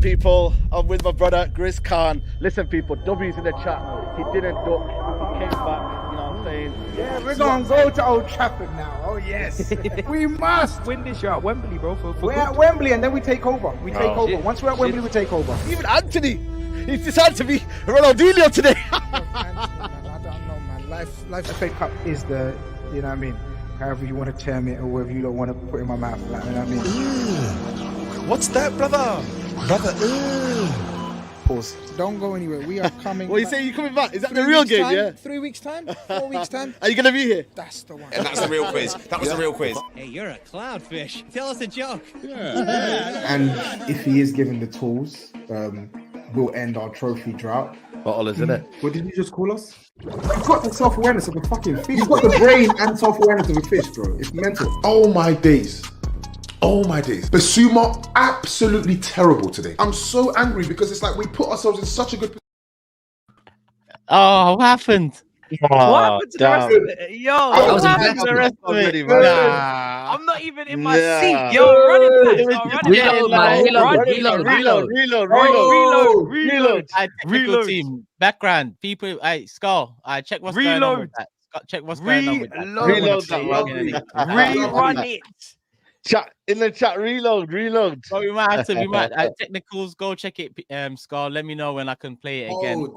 up, people? I'm with my brother, GRIZZ Khan. Listen, people, W's in the chat. He didn't duck. He came back. You know what I'm saying? Yeah, we're going to go to Old Trafford now. Oh, yes. We must. Win this year at Wembley, bro. We're at Wembley and then we take over. We take over. Shit. Once we're at Wembley, we take over. Even Anthony, he's decided to be Ronaldinho today. I don't know, man. Life's FA Cup is the, you know what I mean? However you want to term it or whatever you don't want to put in my mouth. Like, you know what I mean? What's that, brother? Brother, Pause. Don't go anywhere. We are coming. What you say? You coming back? Is that the real game? Time? Yeah. 3 weeks time? 4 weeks time? Are you gonna be here? That's the one. and that's the real quiz. That was the real quiz. Hey, you're a clownfish. Tell us a joke. And if he is given the tools, we'll end our trophy drought. Bottles, isn't it? What did you just call us? You've got the self-awareness of a fucking fish. You've got the brain and self-awareness of a fish, bro. It's mental. Oh my days. Oh my days. Basuma, absolutely terrible today. I'm so angry because it's like we put ourselves in such a good position. Oh, what happened? What happened to the rest of it? Yo, What happened to the rest of it? Nah. I'm not even in my seat. Yo, running back. Reload. Technical team. Background. People, hey, Skull. I check what's going on with that. Check what's going on with that. Reload that. Rerun it. Chat in the chat. Reload. So we might technicals. Go check it. Skull. Let me know when I can play it again.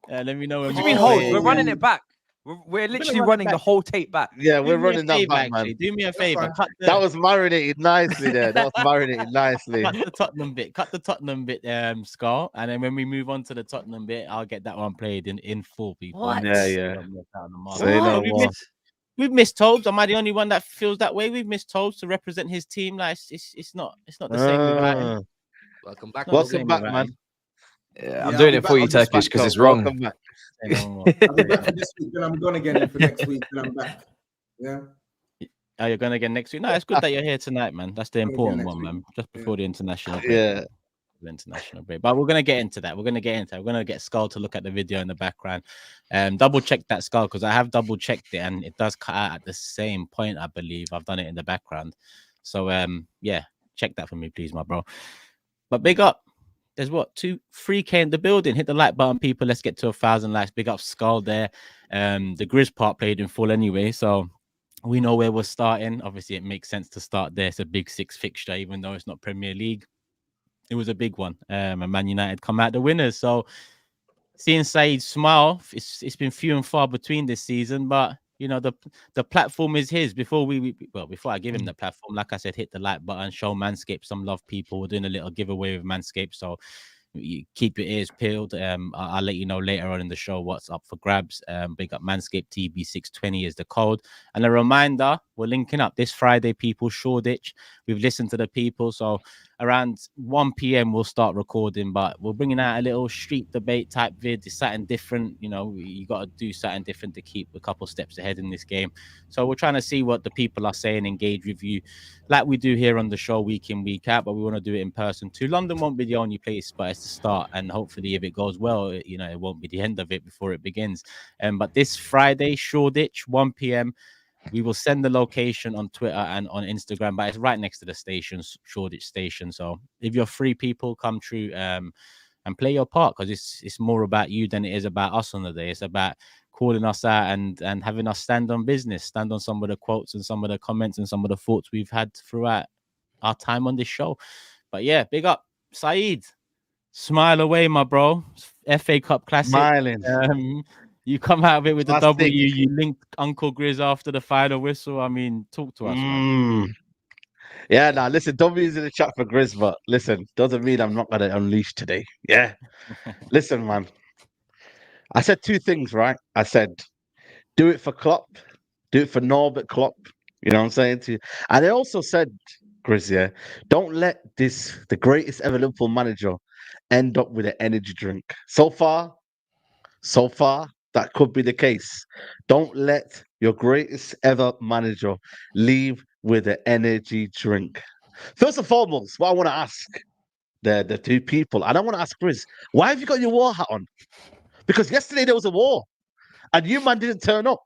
Let me know when. What do you mean hold? We're running it back. We're literally running the whole tape back. Yeah, we're running that back, man. Do me a favor. That was marinated nicely there. That was marinated nicely. Cut the Tottenham bit, Skull, and then when we move on to the Tottenham bit, I'll get that one played in full, people. What? Yeah. We've missed TOBS. Am I the only one that feels that way? We've missed TOBS to represent his team. Like it's not the same without him. Welcome back. Welcome back, man. Yeah, I'm doing it for you, Turkish, because it's wrong. I'll be back for this week, then I'm gone again for next week, then I'm back. Yeah. Oh, you're going again next week? No, it's good that you're here tonight, man. That's the important one, man. Just before the international break. Yeah. The international break. But we're going to get into that. We're going to get Skull to look at the video in the background. Double check that, Skull, because I have double checked it and it does cut out at the same point, I believe. I've done it in the background. So, yeah, check that for me, please, my bro. But big up. There's what, 3K in the building. Hit the like button, people. Let's get to 1,000 likes. Big up Skull there. The GRIZZ part played in full anyway, so we know where we're starting. Obviously, it makes sense to start there. It's a big 6 fixture, even though it's not Premier League. It was a big one. And Man United come out the winners. So seeing SAEED smile, it's been few and far between this season, but you know, the platform is his. Before I give him the platform, like I said, hit the like button, show Manscaped some love, people. We're doing a little giveaway with Manscaped, so you keep your ears peeled. I'll let you know later on in the show what's up for grabs. Big up Manscaped. TB620 is the code. And a reminder, we're linking up this Friday, people. Shoreditch. We've listened to the people, so around 1 p.m. we'll start recording, but we're bringing out a little street debate type vid. It's something different. You know, you got to do something different to keep a couple steps ahead in this game. So we're trying to see what the people are saying, engage with you like we do here on the show week in, week out, but we want to do it in person too. London won't be the only place, but it's the start, and hopefully if it goes well, you know, it won't be the end of it before it begins. But this Friday, Shoreditch, 1 p.m. we will send the location on Twitter and on Instagram, but it's right next to the station, Shoreditch Station. So if you're free, people, come through and play your part, because it's more about you than it is about us on the day. It's about calling us out and having us stand on business, stand on some of the quotes and some of the comments and some of the thoughts we've had throughout our time on this show. But yeah, big up SAEED. Smile away, my bro. FA Cup Classic. Smiling. You come out of it with the W. You linked Uncle GRIZZ after the final whistle. I mean, talk to us, man. Yeah, now listen, W's in the chat for GRIZZ, but listen, doesn't mean I'm not gonna unleash today. Yeah. Listen, man. I said 2 things, right? I said, do it for Klopp, do it for Norbert Klopp. You know what I'm saying to you? And I also said, GRIZZ, yeah, don't let the greatest ever Liverpool manager end up with an energy drink. So far, that could be the case. Don't let your greatest ever manager leave with an energy drink. First and foremost, what I want to ask the 2 people, and I want to ask GRIZZ, why have you got your war hat on? Because yesterday there was a war and you man didn't turn up.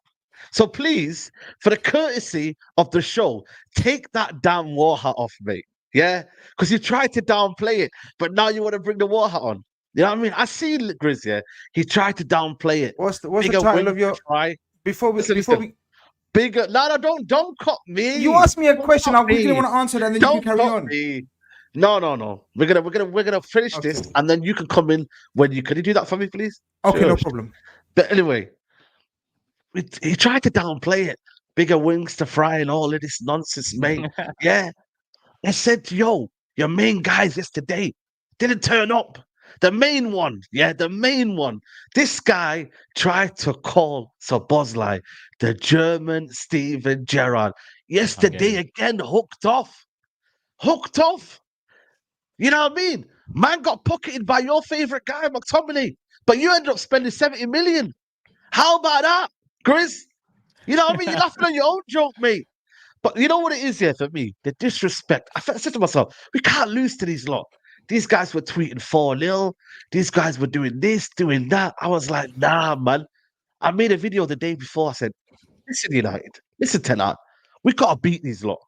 So please, for the courtesy of the show, take that damn war hat off, mate. Yeah, because you tried to downplay it, but now you want to bring the war hat on. You know what I mean? I see Grizz, yeah. He tried to downplay it. What's the Bigger title wing of your to try. before we Listen, before listen. we Bigger. No, don't cut me. you asked me a Don't question, cut I quickly me. want to answer that and then you Don't can carry cut on. me. No. We're gonna finish Okay. this, and then you can come in when you. Can you do that for me, please? Okay, Sure. no problem. But anyway, he tried to downplay it. Bigger wings to fry and all of this nonsense, mate. Yeah. I said, yo, your main guys yesterday didn't turn up. The main one, the main one. This guy tried to call Szoboszlai the German Steven Gerrard. Yesterday again, hooked off. Hooked off. You know what I mean? Man got pocketed by your favorite guy, McTominay, but you ended up spending 70 million. How about that, Grizz? You know what I mean? You're laughing on your own joke, mate. But you know what it is here for me? The disrespect. I said to myself, we can't lose to these lot. These guys were tweeting 4-0. These guys were doing this, doing that. I was like, nah, man. I made a video the day before. I said, listen, United, listen, Ten Hag, we got to beat these lot.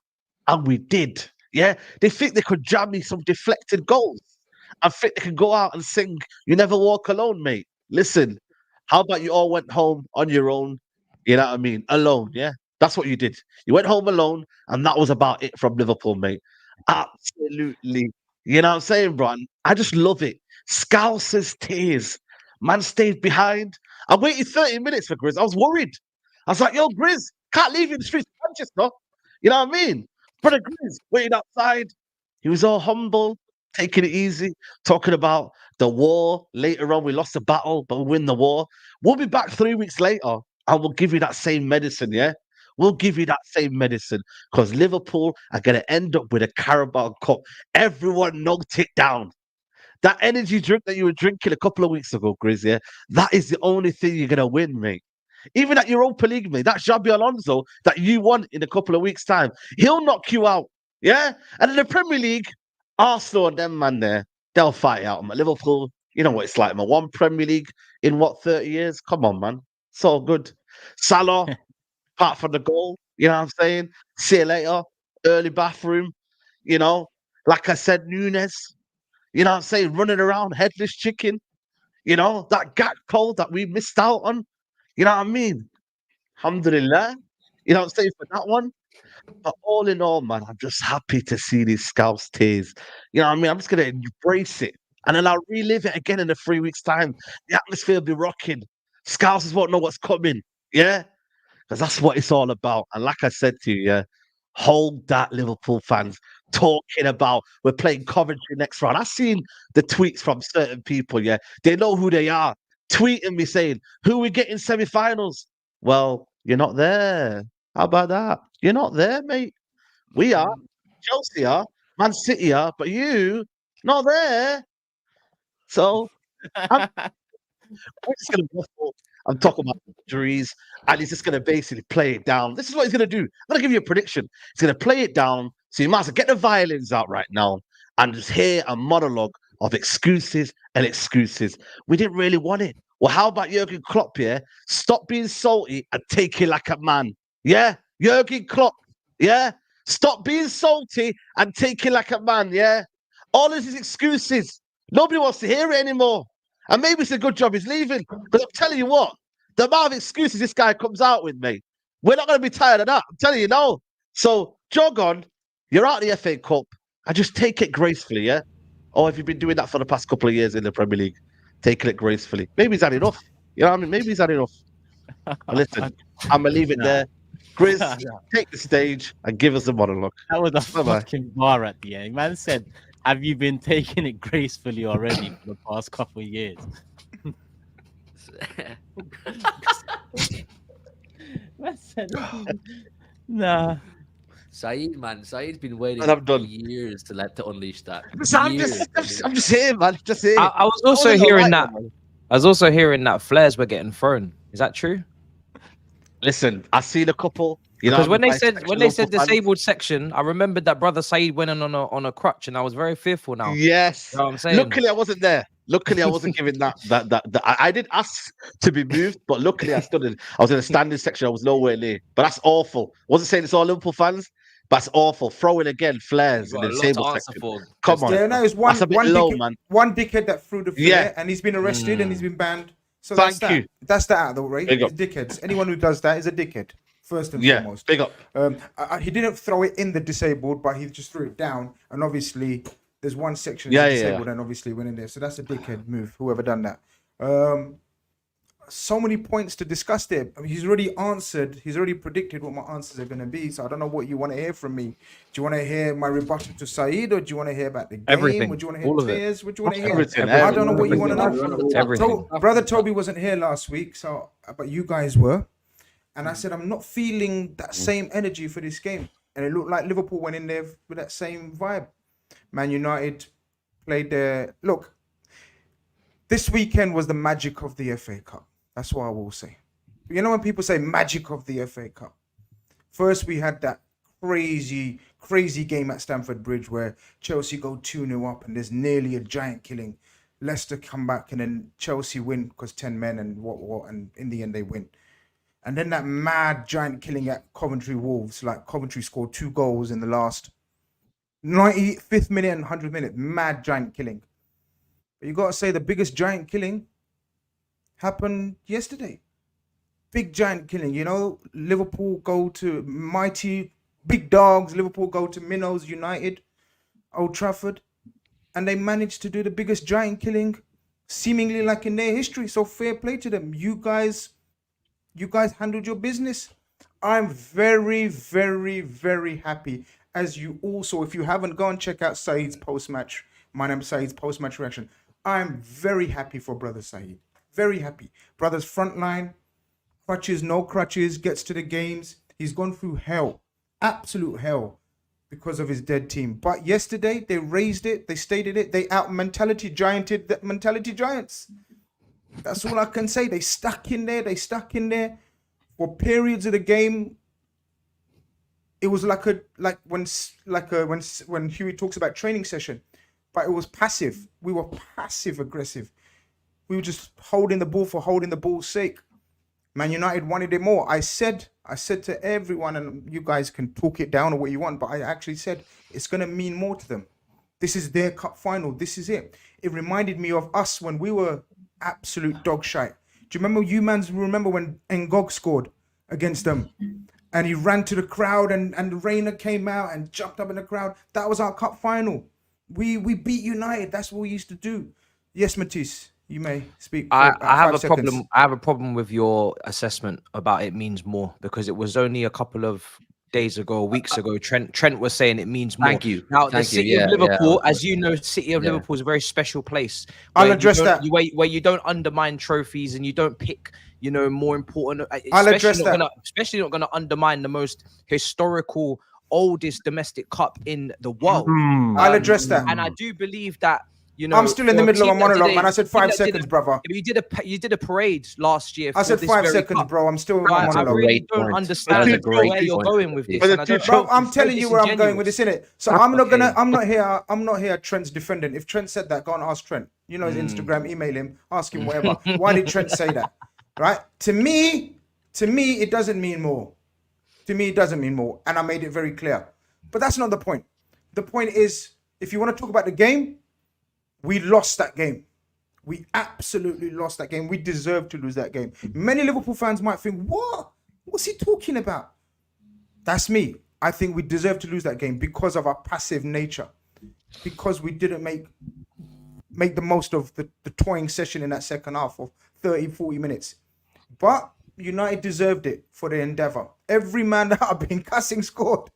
And we did. Yeah? They think they could jam me some deflected goals. I think they can go out and sing, You Never Walk Alone, mate. Listen, how about you all went home on your own? You know what I mean? Alone, yeah? That's what you did. You went home alone, and that was about it from Liverpool, mate. Absolutely. You know what I'm saying, bro? And I just love it. Scouser's tears. Man stayed behind. I waited 30 minutes for Grizz. I was worried. I was like, yo, Grizz, can't leave you in the streets of Manchester. You know what I mean? Brother Grizz waiting outside. He was all humble, taking it easy, talking about the war. Later on, we lost the battle, but we win the war. We'll be back 3 weeks later, and we'll give you that same medicine, yeah? We'll give you that same medicine because Liverpool are going to end up with a Carabao Cup. Everyone knocked it down. That energy drink that you were drinking a couple of weeks ago, Grizz, yeah, that is the only thing you're going to win, mate. Even at Europa League, mate, that Xabi Alonso that you won in a couple of weeks' time, he'll knock you out, yeah? And in the Premier League, Arsenal and them, man, there, they'll fight out. Man. Liverpool, you know what it's like, man. One Premier League in, 30 years? Come on, man. It's all good. Salah, apart from the goal, you know what I'm saying? See you later. Early bathroom, you know? Like I said, Nunes, you know what I'm saying? Running around, headless chicken, you know? That Gakpo that we missed out on, you know what I mean? Alhamdulillah, you know what I'm saying, for that one. But all in all, man, I'm just happy to see these Scouts tears. You know what I mean? I'm just going to embrace it. And then I'll relive it again in a 3 weeks' time. The atmosphere will be rocking. Scouts won't know what's coming. Yeah? Because that's what it's all about. And like I said to you, yeah, hold that, Liverpool fans, talking about we're playing Coventry next round. I've seen the tweets from certain people, yeah. They know who they are. Tweeting me saying, who we get in semi-finals? Well, you're not there. How about that? You're not there, mate. We are. Chelsea are. Man City are. But you, not there. So, I'm just going to waffle. I'm talking about injuries, and he's just going to basically play it down. This is what he's going to do. I'm going to give you a prediction. He's going to play it down. So you might as well get the violins out right now and just hear a monologue of excuses and excuses. We didn't really want it. Well, how about Jurgen Klopp here? Stop being salty and take it like a man. Yeah? Jurgen Klopp. Yeah? Stop being salty and take it like a man. Yeah? All of these excuses. Nobody wants to hear it anymore. And maybe it's a good job he's leaving. But I'm telling you what, the amount of excuses this guy comes out with, mate, we're not going to be tired of that. I'm telling you, no. So, jog on. You're out of the FA Cup. And just take it gracefully, yeah? Or have you been doing that for the past couple of years in the Premier League? Taking it gracefully. Maybe he's had enough. You know what I mean? Maybe he's had enough. But listen, I'm going to leave it there. Grizz, take the stage and give us a monologue. That was a fucking bar at the end. Man said, have you been taking it gracefully already for the past couple of years? Man said, nah. SAEED, man. SAEED's been waiting And I'm done. for years to unleash that. I'm just here, man. Just here. I was also hearing that. I was also hearing that flares were getting thrown. Is that true? Listen, I've seen a couple. You know, Because when they said disabled section, I remembered that brother SAEED went on a crutch, and I was very fearful now. Yes. You know what I'm saying? Luckily, I wasn't there. Luckily, I wasn't given that. I did ask to be moved, but luckily, I was in a standing section. I was nowhere near. But that's awful. I wasn't saying it's all Liverpool fans, That's awful. Throw in again, flares You in got the a lot to disabled answer section. for. Come on. Yeah, no, it's one That's a bit low, dickhead, man. one dickhead that threw the flare, Yeah. and he's been arrested and he's been banned. So that's Thank that. you. That's that out of the way. Big It's up. dickheads. Anyone who does that is a dickhead, first and Yeah, foremost. big up. He didn't throw it in the disabled, but he just threw it down. And obviously, there's one section Yeah, that's yeah, disabled, and obviously went in there. So that's a dickhead move. Whoever done that. So many points to discuss there. I mean, he's already answered. He's already predicted what my answers are going to be. So I don't know what you want to hear from me. Do you want to hear my rebuttal to SAEED, or do you want to hear about the game? Everything. Or do you want to hear All of it. tears? What do you want to hear? Everything, I don't know what you want to everything. know. Everything. Brother Toby wasn't here last week, so but you guys were, and I said I'm not feeling that same energy for this game, and it looked like Liverpool went in there with that same vibe. Man United played their look. This weekend was the magic of the FA Cup. That's what I will say. You know when people say magic of the FA Cup? First, we had that crazy game at Stamford Bridge where Chelsea go 2-0 up and there's nearly a giant killing. Leicester come back and then Chelsea win because 10 men and what, and in the end they win. And then that mad giant killing at Coventry Wolves, like Coventry scored 2 goals in the last 95th minute and 100th minute, mad giant killing. But you got to say the biggest giant killing happened yesterday. Big giant killing, you know. Liverpool go to mighty big dogs. Liverpool go to Minnows United, Old Trafford, and they managed to do the biggest giant killing, seemingly like in their history. So fair play to them. You guys handled your business. I'm very, very, very happy. As you also, if you haven't gone, check out SAEED's post-match. My name's SAEED's post-match reaction. I'm very happy for Brother SAEED. Very happy. Brother's front line, crutches, no crutches, gets to the games. He's gone through hell, absolute hell, because of his dead team. But yesterday, they raised it, they stated it, they out-mentality-gianted the mentality giants. That's all I can say. They stuck in there for periods of the game. It was when Hughie talks about training session, but it was passive. We were passive-aggressive. We were just holding the ball for holding the ball's sake. Man United wanted it more. I said to everyone, and you guys can talk it down or what you want, but I actually said it's going to mean more to them. This is their cup final. This is it. It reminded me of us when we were absolute dog shite. Do you remember when Ngog scored against them? And he ran to the crowd and Reina came out and jumped up in the crowd. That was our cup final. We beat United. That's what we used to do. Yes, Matisse. You may speak. I have a problem. I have a problem with your assessment about it means more, because it was only a couple of days ago, weeks ago. Trent was saying it means more. Thank you. Now, the Thank you. city Yeah, of Liverpool, yeah. as you know, city of Liverpool is a very special place. I'll where address you don't- that. where you don't undermine trophies and you don't pick, more important. I'll address especially that. Especially not going to undermine the most historical, oldest domestic cup in the world. I'll address that. And I do believe that. I'm still in the middle of a monologue, man. I said 5 team that seconds, brother. You did a parade last year. I said for this 5 very seconds, cup. bro. I'm still in I my monologue. really don't point. understand That's a great where you're point. going with this. But and I don't Bro, know, I'm it's telling very you where I'm going with disingenuous. this, innit? So I'm not here Trent's defendant. If Trent said that, go and ask Trent. You know his Instagram, email him, ask him whatever. Why did Trent say that? Right? To me, it doesn't mean more. To me, it doesn't mean more. And I made it very clear. But that's not the point. The point is, if you want to talk about the game, we lost that game. We absolutely lost that game. We deserve to lose that game. Many Liverpool fans might think, what? What's he talking about? That's me. I think we deserve to lose that game because of our passive nature. Because we didn't make the most of the toying session in that second half of 30, 40 minutes. But United deserved it for their endeavour. Every man that I've been cussing scored.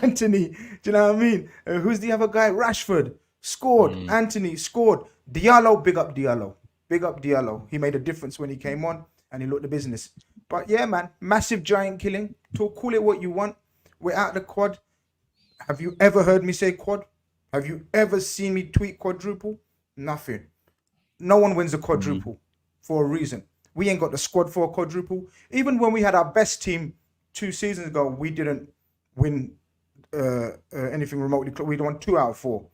Anthony, do you know what I mean? Who's the other guy? Rashford scored. Anthony scored. Diallo, big up Diallo. Big up Diallo. He made a difference when he came on and he looked the business. But yeah, man, massive giant killing. Call it what you want. We're out the quad. Have you ever heard me say quad? Have you ever seen me tweet quadruple? Nothing. No one wins a quadruple for a reason. We ain't got the squad for a quadruple. Even when we had our best team 2 seasons ago, we didn't win anything remotely. We won 2 out of 4.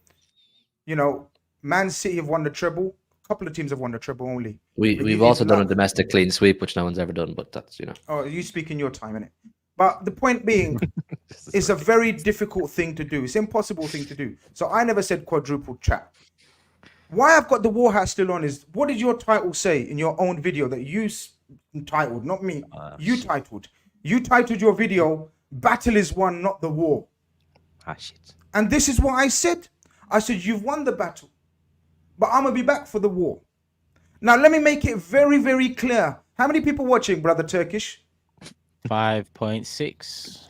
You know, Man City have won the treble. A couple of teams have won the treble only. We've also done a domestic clean sweep, which no one's ever done, but that's, Oh, you speak in your time, innit? But the point being, It's a very difficult thing to do. It's an impossible thing to do. So I never said quadruple chat. Why I've got the war hat still on is, what did your title say in your own video that you titled, not me, you titled. You titled your video, "Battle is won, not the war." Ah, shit. And this is what I said. I said, you've won the battle, but I'm going to be back for the war. Now, let me make it very, very clear. How many people watching, brother Turkish? 5.6.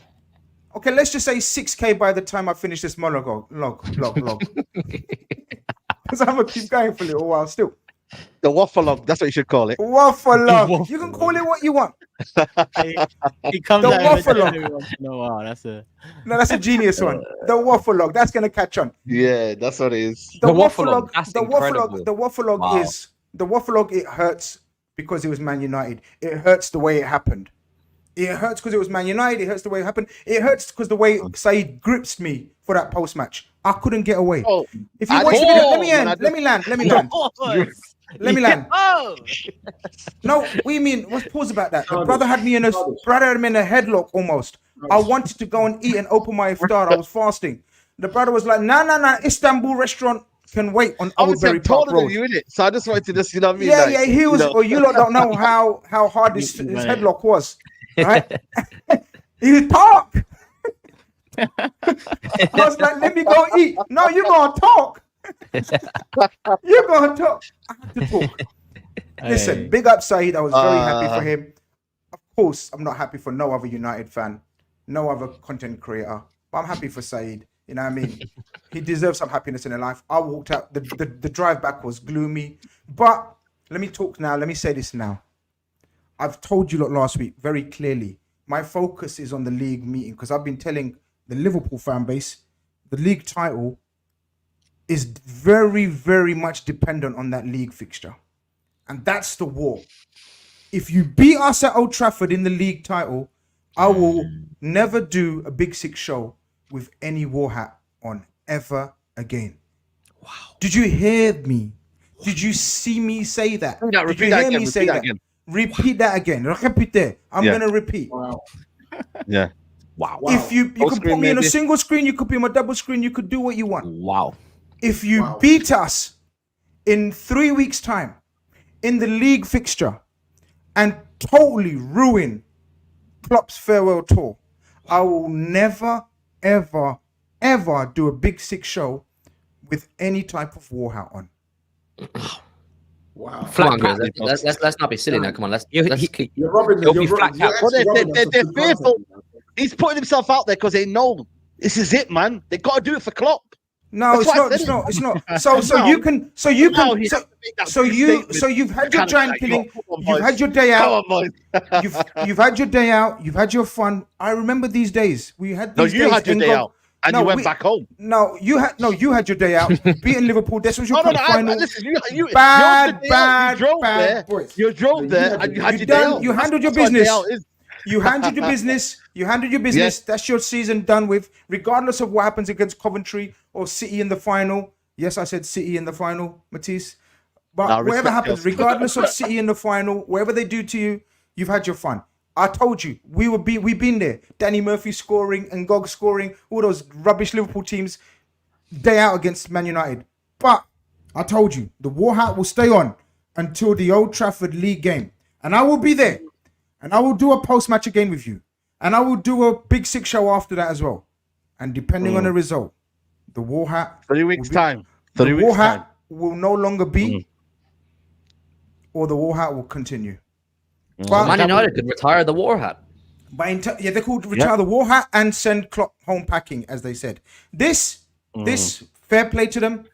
Okay, let's just say 6K by the time I finish this monologue. Log. Because I'm going to keep going for a little while still. The waffle log, that's what you should call it. Waffle log. You can call it what you want. He comes The out waffle log. No, that's a genius one. The waffle log. That's going to catch on. Yeah, that's what it is. The waffle log. That's The waffle log. incredible. The waffle log Wow. is the waffle log. It hurts because it was Man United. It hurts the way it happened. It hurts because it was Man United. It hurts the way it happened. It hurts because the way SAEED gripped me for that post match. I couldn't get away. Oh, If you I watch the did. video, Oh, let me land. Let me land. Oh, No, what do you mean? What's pause about that? The brother had me in a headlock almost. I wanted to go and eat and open my iftar. I was fasting. The brother was like, nah, Istanbul restaurant can wait on Obviously, I'm Oldbury Park taller than Road. you in it, so I just wanted to just, you know what I mean? Yeah, like, yeah, he was. you know. Or you lot don't know how hard his headlock was, right? He talk. I was like, let me go eat. No, you gonna talk. You're gonna talk. I have to talk. Listen, big up SAEED. I was very happy for him. Of course, I'm not happy for no other United fan, no other content creator, but I'm happy for SAEED. You know what I mean? He deserves some happiness in his life. I walked out. The drive back was gloomy. But let me talk now. Let me say this now. I've told you lot last week very clearly. My focus is on the league meeting because I've been telling the Liverpool fan base the league title is very, very much dependent on that league fixture. And that's the war. If you beat us at Old Trafford in the league title, I will never do a Big Six show with any war hat on ever again. Wow. Did you hear me? Did you see me say that? Did you hear me say that? Repeat that again. Repite. I'm going to repeat. Wow. Yeah. Wow. If you Full could screen, put me on a maybe. single screen, you could be on a double screen, you could do what you want. Wow. If you beat us in 3 weeks' time in the league fixture and totally ruin Klopp's farewell tour, I will never, ever, ever do a Big Six show with any type of war hat on. Wow. Come on, guys. Let's not be silly now. Come on, let's You're robbing It'll me. be You're flat you're cap. Well, actually robbing us they're of good fearful. content, man. He's putting himself out there because they know this is it, man. They got to do it for Klopp. No, That's why I it's said not. it. It's not. So No. you can. So you Now can. he has to make that So big you. statement. So you've had your Kind of giant like, killing. come on, You've boys. had your day Come out. on, boys. You've had your day out. You've had your fun. I remember these days. We had No, these you days. had your in day God- out and No, you went we- back home. No, you had your day out. Beating Liverpool. This was your No, cup I, final. listen, you Bad, yours the day out. bad, You drove bad there. boys. You drove there and you had You your day done. out. You handled your That's what a day business. out is. You handled your business. You handled your business. Yes. That's your season done with. Regardless of what happens against Coventry or City in the final. Yes, I said City in the final, Matisse. But Nah, whatever respect happens, yours. regardless of City in the final, whatever they do to you, you've had your fun. I told you, we've been there. Danny Murphy scoring and Gog scoring, all those rubbish Liverpool teams, day out against Man United. But I told you, the war hat will stay on until the Old Trafford League game. And I will be there. And I will do a post-match again with you. And I will do a Big Six show after that as well. And depending on the result, the war hat... 3 weeks will be- time. The 3 war weeks hat time. will no longer be, or the war hat will continue. Man United could retire the war hat. Yeah, they could retire the war hat and send Klopp home packing, as they said. This fair play to them.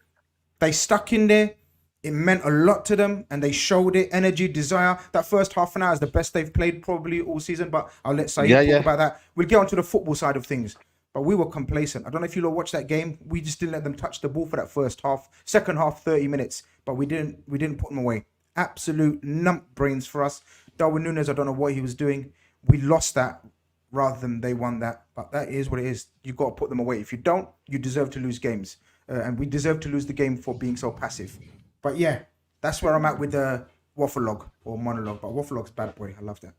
They stuck in there. It meant a lot to them, and they showed it. Energy, desire. That first half an hour is the best they've played probably all season. But I'll let SAEED talk about that. We'll get onto the football side of things. But we were complacent. I don't know if you lot watched that game. We just didn't let them touch the ball for that first half. Second half, 30 minutes. But we didn't put them away. Absolute nump brains for us. Darwin Núñez, I don't know what he was doing. We lost that rather than they won that. But that is what it is. You've got to put them away. If you don't, you deserve to lose games. And we deserve to lose the game for being so passive. But yeah, that's where I'm at with the waffle log or monologue. But waffle log's bad boy. I love that.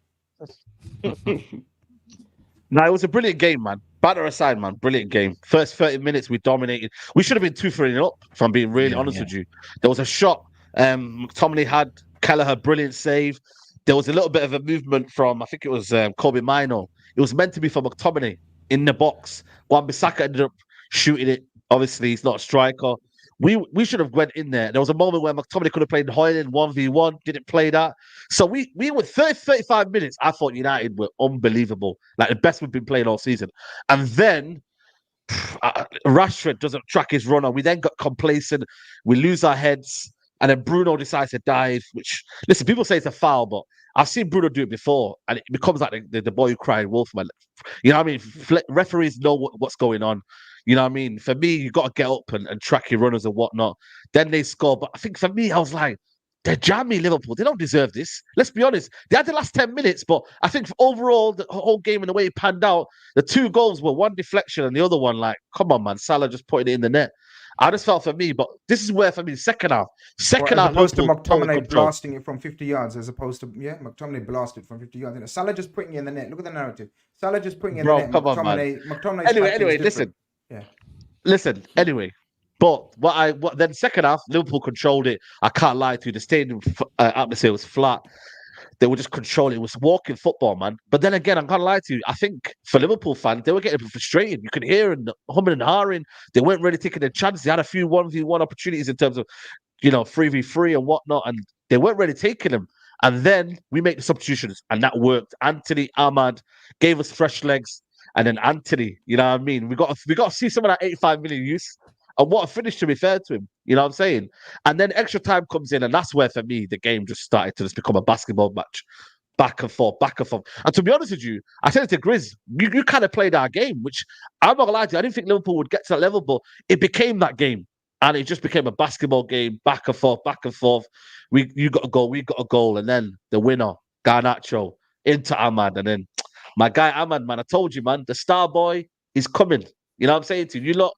No, it was a brilliant game, man. Banter aside, man, brilliant game. First 30 minutes, we dominated. We should have been 2-3 up, if I'm being really honest with you. There was a shot McTominay had, Kelleher, brilliant save. There was a little bit of a movement from, I think it was Kobe Mainoo. It was meant to be for McTominay in the box. Wan-Bissaka ended up shooting it. Obviously, he's not a striker. We should have went in there. There was a moment where McTominay could have played Hoyland 1v1, didn't play that. So we were 35 minutes. I thought United were unbelievable, like the best we've been playing all season. And then Rashford doesn't track his runner. We then got complacent. We lose our heads. And then Bruno decides to dive, which, listen, people say it's a foul, but I've seen Bruno do it before. And it becomes like the boy who cried wolf, man. You know what I mean? Referees know what's going on. You know what I mean? For me, you got to get up and track your runners and whatnot. Then they score. But I think for me, I was like, they're jamming Liverpool. They don't deserve this. Let's be honest. They had the last 10 minutes, but I think overall, the whole game and the way it panned out, the 2 goals were one deflection and the other one, like, come on, man. Salah just putting it in the net. I just felt for me, but this is where for me, second half. Second half, as opposed to McTominay blasting it from 50 yards, as opposed to McTominay blasted from 50 yards. Salah just putting it in the net. Look at the narrative. Salah just putting it in the net. Come on, man. McTominay. Anyway, listen. Yeah. Listen. Anyway, but what then second half, Liverpool controlled it. I can't lie to you. The stadium atmosphere was flat. They were just controlling. It was walking football, man. But then again, I'm gonna lie to you. I think for Liverpool fans, they were getting frustrated. You could hear them humming and hawing. They weren't really taking their chances. They had a few 1v1 opportunities in terms of, 3v3 and whatnot, and they weren't really taking them. And then we make the substitutions, and that worked. Anthony, Ahmad gave us fresh legs, and then Anthony. You know what I mean? We got to see some of that 85 million use. And what a finish, to be fair to him. You know what I'm saying? And then extra time comes in, and that's where, for me, the game just started to just become a basketball match. Back and forth, back and forth. And to be honest with you, I said it to Grizz, you kind of played our game, which I'm not going to lie to you, I didn't think Liverpool would get to that level, but it became that game. And it just became a basketball game, back and forth, back and forth. You got a goal, we got a goal. And then the winner, Garnacho, into Ahmad. And then my guy Ahmad, man, I told you, man, the star boy is coming. You know what I'm saying to you? You lot,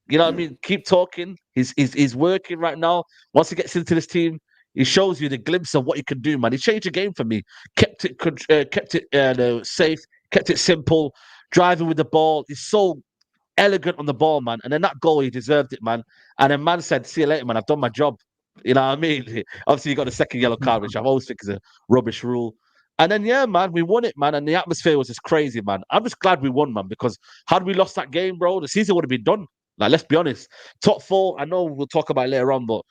you know what I mean? Keep talking. He's working right now. Once he gets into this team, he shows you the glimpse of what he can do, man. He changed the game for me. Kept it safe, kept it simple, driving with the ball. He's so elegant on the ball, man. And then that goal, he deserved it, man. And then man said, see you later, man. I've done my job. You know what I mean? Obviously, you got the second yellow card, which I always think is a rubbish rule. And then, yeah, man, we won it, man. And the atmosphere was just crazy, man. I'm just glad we won, man, because had we lost that game, bro, the season would have been done. Like, let's be honest. Top 4, I know we'll talk about it later on, but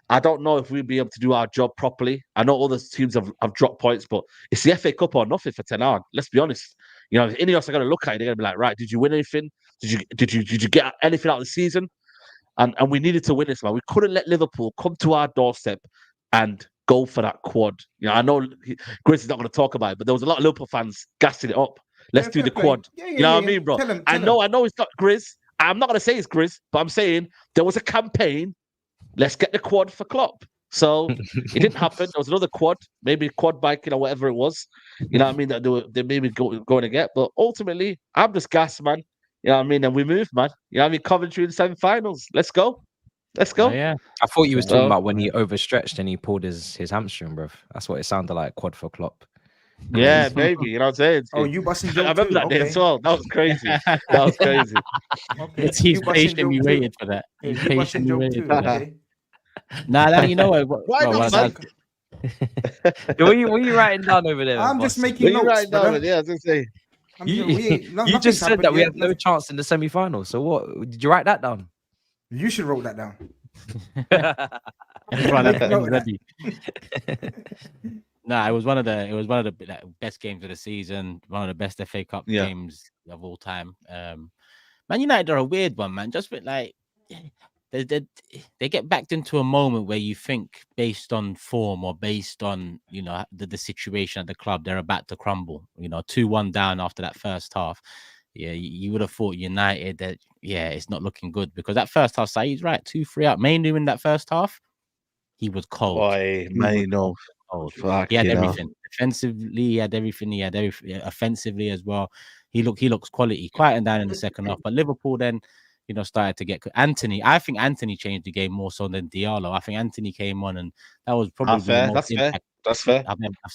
I don't know if we'll be able to do our job properly. I know other teams have dropped points, but it's the FA Cup or nothing for Ten Hag. Let's be honest. You know, if any of us are going to look at it, they're going to be like, right, did you win anything? Did you get anything out of the season? And we needed to win this, man. We couldn't let Liverpool come to our doorstep and go for that quad. You know, I know Grizz is not going to talk about it, but there was a lot of Liverpool fans gassing it up. Let's do the quad. You know what I mean, bro? Tell him. I know it's not Grizz. I'm not going to say it's Grizz, but I'm saying there was a campaign. Let's get the quad for Klopp. So it didn't happen. There was another quad, maybe quad biking or whatever it was. You know what I mean? That they maybe going to get. But ultimately, I'm just gassed, man. You know what I mean? And we moved, man. You know what I mean? Coventry in the semi-finals. Let's go. Let's go. Oh, yeah. I thought you was talking about when he overstretched and he pulled his hamstring, bro. That's what it sounded like, quad for Klopp. Yeah, maybe. You know what I'm saying? Oh, you busting Joe I remember too. that day as well. That was crazy. That was crazy. Okay. He's patiently waited for that. He's patiently waited for that. Nah, you know what? What are you writing down over there? I'm just making notes. Yeah, I was going to say. You just said that we have no chance in the semi-final. So what? Did you write that down? You should wrote that down. Ready. Nah, it was one of the best games of the season. One of the best FA Cup games of all time. Man United are a weird one, man. Just like they get backed into a moment where you think, based on form or based on the situation at the club, they're about to crumble. 2-1 down after that first half. Yeah, you would have thought United that it's not looking good, because that first half, Saeed's right, 2-3 up. Mainoo in that first half, he was cold. Boy, Mainoo. He had everything. Defensively, he had everything. He had everything. Offensively as well, he looks quality. Quieting down in the second half, but Liverpool then, started to get Anthony. I think Anthony changed the game more so than Diallo. I think Anthony came on, and that was probably That's fair. That's fair.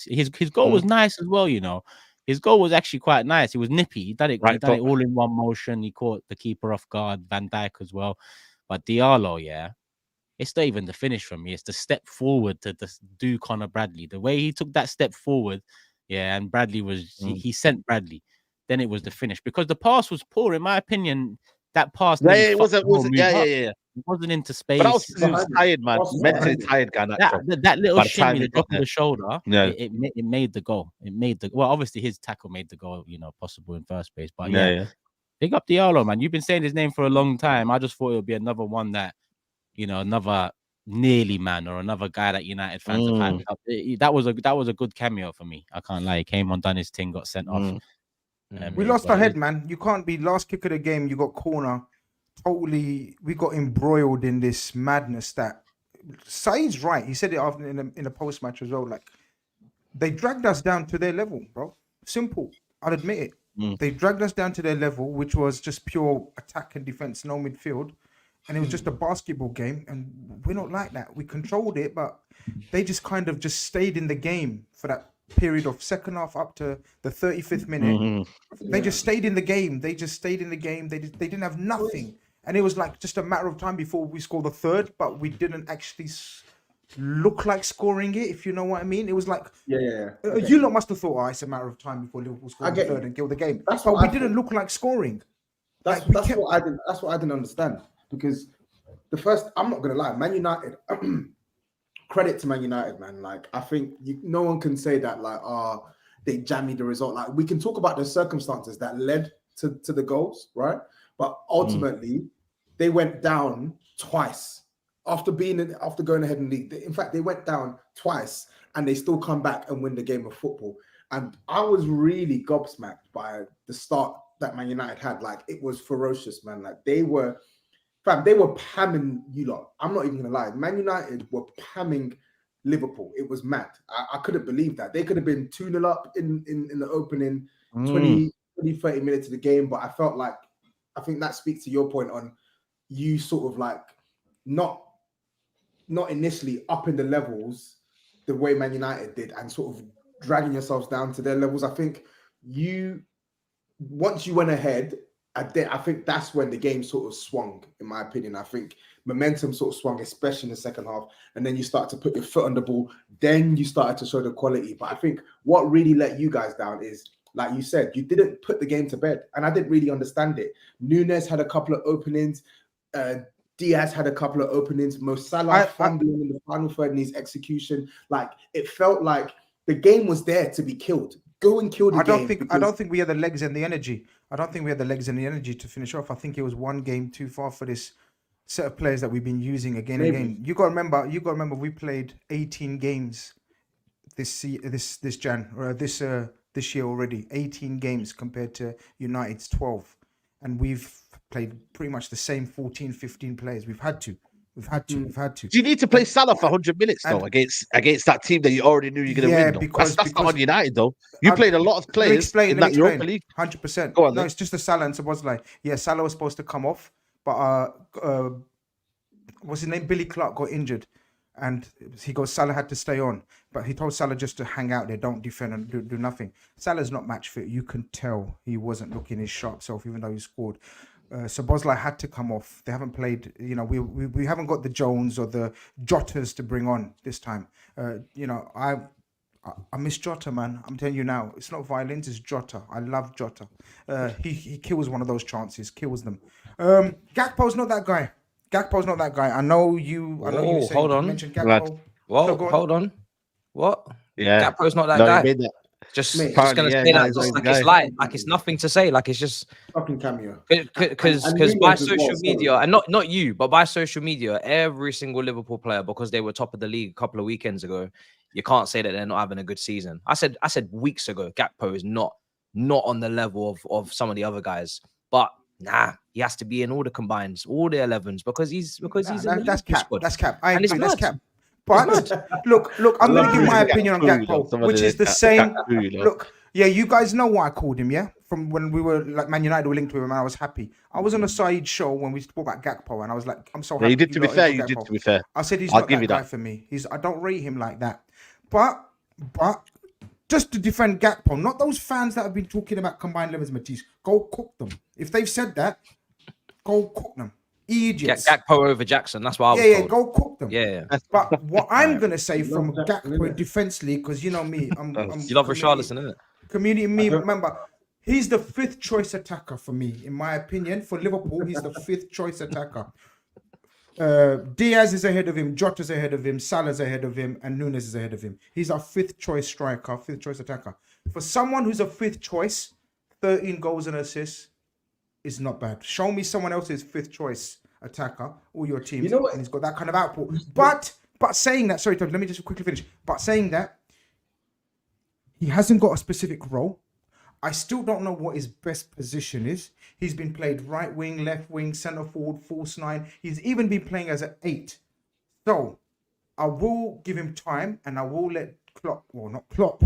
His goal was nice as well. his goal was actually quite nice. He was nippy. He done it. Right He done it foot. all in one motion. He caught the keeper off guard. Van Dijk as well. But Diallo, yeah, it's not even the finish from me. It's the step forward to do Connor Bradley. The way he took that step forward, yeah, and Bradley was he sent Bradley. Then it was the finish because the pass was poor, in my opinion. That pass, Yeah, nearly it fucked the whole wasn't. move Yeah, up. yeah, yeah. It wasn't into space. But I was tired, man. Awesome. Mentally tired, guy. That little By the time shimmy, he the got drop of there. the shoulder, Yeah. it made the goal. It made the well. Obviously, his tackle made the goal, possible in first place. But yeah, big up Diallo, man. You've been saying his name for a long time. I just thought it would be another one that, another nearly man or another guy that United fans have hyped up. That was a good cameo for me. I can't lie. He came on, done his thing, got sent off. We lost our head, man. You can't be last kick of the game. You got corner. Totally, we got embroiled in this madness. That Saeed's right. He said it after in the post match as well. Like they dragged us down to their level, bro. Simple. I'll admit it. They dragged us down to their level, which was just pure attack and defense, no midfield, and it was just a basketball game. And we're not like that. We controlled it, but they just kind of just stayed in the game for that period of second half up to the 35th minute. They just stayed in the game. They didn't have nothing. And it was like just a matter of time before we scored the third, but we didn't actually look like scoring it, if you know what I mean. It was like, Okay. You lot must have thought, it's a matter of time before Liverpool scored the third and kill the game. That's but what we I didn't thought. look like scoring. That's what I didn't understand, because the first, I'm not gonna lie, Man United, credit to Man United, man. Like I think no one can say that like they jammed the result. Like we can talk about the circumstances that led to the goals, right? But ultimately they went down twice after going ahead in league. In fact, they went down twice and they still come back and win the game of football. And I was really gobsmacked by the start that Man United had. Like it was ferocious, man. Like they were pamming you lot. I'm not even gonna lie. Man United were pamming Liverpool. It was mad. I couldn't believe that. They could have been 2-0 up in the opening 20, 30 minutes of the game. But I think that speaks to your point on you sort of like not initially up in the levels the way Man United did and sort of dragging yourselves down to their levels. I think once you went ahead, I think that's when the game sort of swung, in my opinion. I think momentum sort of swung, especially in the second half. And then you start to put your foot on the ball. Then you started to show the quality. But I think what really let you guys down is, like you said, you didn't put the game to bed. And I didn't really understand it. Núñez had a couple of openings. Diaz had a couple of openings. Mo Salah fumbling in the final third in his execution. Like, it felt like the game was there to be killed. Go and kill the game. I don't think we had the legs and the energy. I don't think we had the legs and the energy to finish off. I think it was one game too far for this set of players that we've been using again and again. You got to remember we played 18 games this year already. 18 games compared to United's 12. And we've played pretty much the same 14, 15 players. We've had to. Do you need to play Salah for 100 minutes though against that team that you already knew you're going to win? Though? Because that's not on United though. You played a lot of players in that Europa League. 100%. Go on, no, it's just the Salah and Szoboszlai. Yeah, Salah was supposed to come off, but what's his name? Billy Clark got injured, and Salah had to stay on. But he told Salah just to hang out there, don't defend and do nothing. Salah's not match fit. You can tell he wasn't looking his sharp self, even though he scored. Szoboszlai had to come off. They haven't played, we haven't got the Jones or the Jotas to bring on this time. I miss Jota, man. I'm telling you now, it's not violence, it's Jota. I love Jota. He kills one of those chances, kills them. Gakpo's not that guy. I know you said, hold on. You mentioned Gakpo. Well, hold on. What? Yeah. Gakpo's not that guy. Just gonna say that just like it's light, like it's nothing to say, like it's just fucking cameo. Because by social media, and not you, but by social media, every single Liverpool player, because they were top of the league a couple of weekends ago, you can't say that they're not having a good season. I said weeks ago, Gakpo is not on the level of some of the other guys, but nah, he has to be in all the combines, all the 11s, because he's in that's cap. squad. That's cap. I agree. That's cap. But look, I'm going to give my opinion on Gakpo, which is the same. Look, yeah, you guys know why I called him, yeah? From when we were like Man United were linked to him, and I was happy. I was on a SAEED show when we spoke about Gakpo, and I was like, I'm so happy. You did, to be fair. I said he's not that guy for me. I don't rate him like that. But just to defend Gakpo, not those fans that have been talking about combined levels, Matisse. Go cook them. If they've said that, go cook them. Idiots. Gakpo over Jackson. That's what I was told. Go cook them. Yeah. But what I'm gonna say from Gakpo defense league, because you know me, I'm you love Richarlison, isn't it? Community me. Remember, he's the 5th choice attacker for me, in my opinion. For Liverpool, he's the 5th choice attacker. Diaz is ahead of him, Jota's ahead of him, Salah's ahead of him, and Nunes is ahead of him. He's our 5th choice striker, 5th choice attacker. For someone who's a 5th choice, 13 goals and assists is not bad. Show me someone else's 5th choice attacker, all your teams, and he's got that kind of output. But saying that, sorry, Tom, let me just quickly finish. But saying that, he hasn't got a specific role. I still don't know what his best position is. He's been played right wing, left wing, centre forward, false 9. He's even been playing as an 8. So I will give him time, and I will let Klopp, well, not Klopp,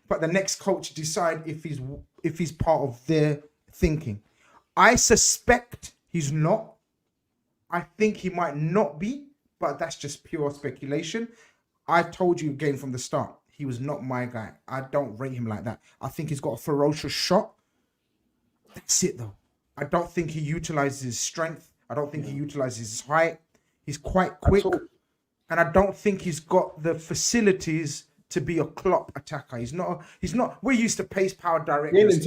but the next coach decide if he's part of their thinking. I suspect he's not. I think he might not be, but that's just pure speculation. I told you again from the start, he was not my guy. I don't rate him like that. I think he's got a ferocious shot. That's it, though. I don't think he utilizes his strength. I don't think he utilizes his height. He's quite quick. And I don't think he's got the facilities to be a Klopp attacker. He's not. We're used to pace power directors.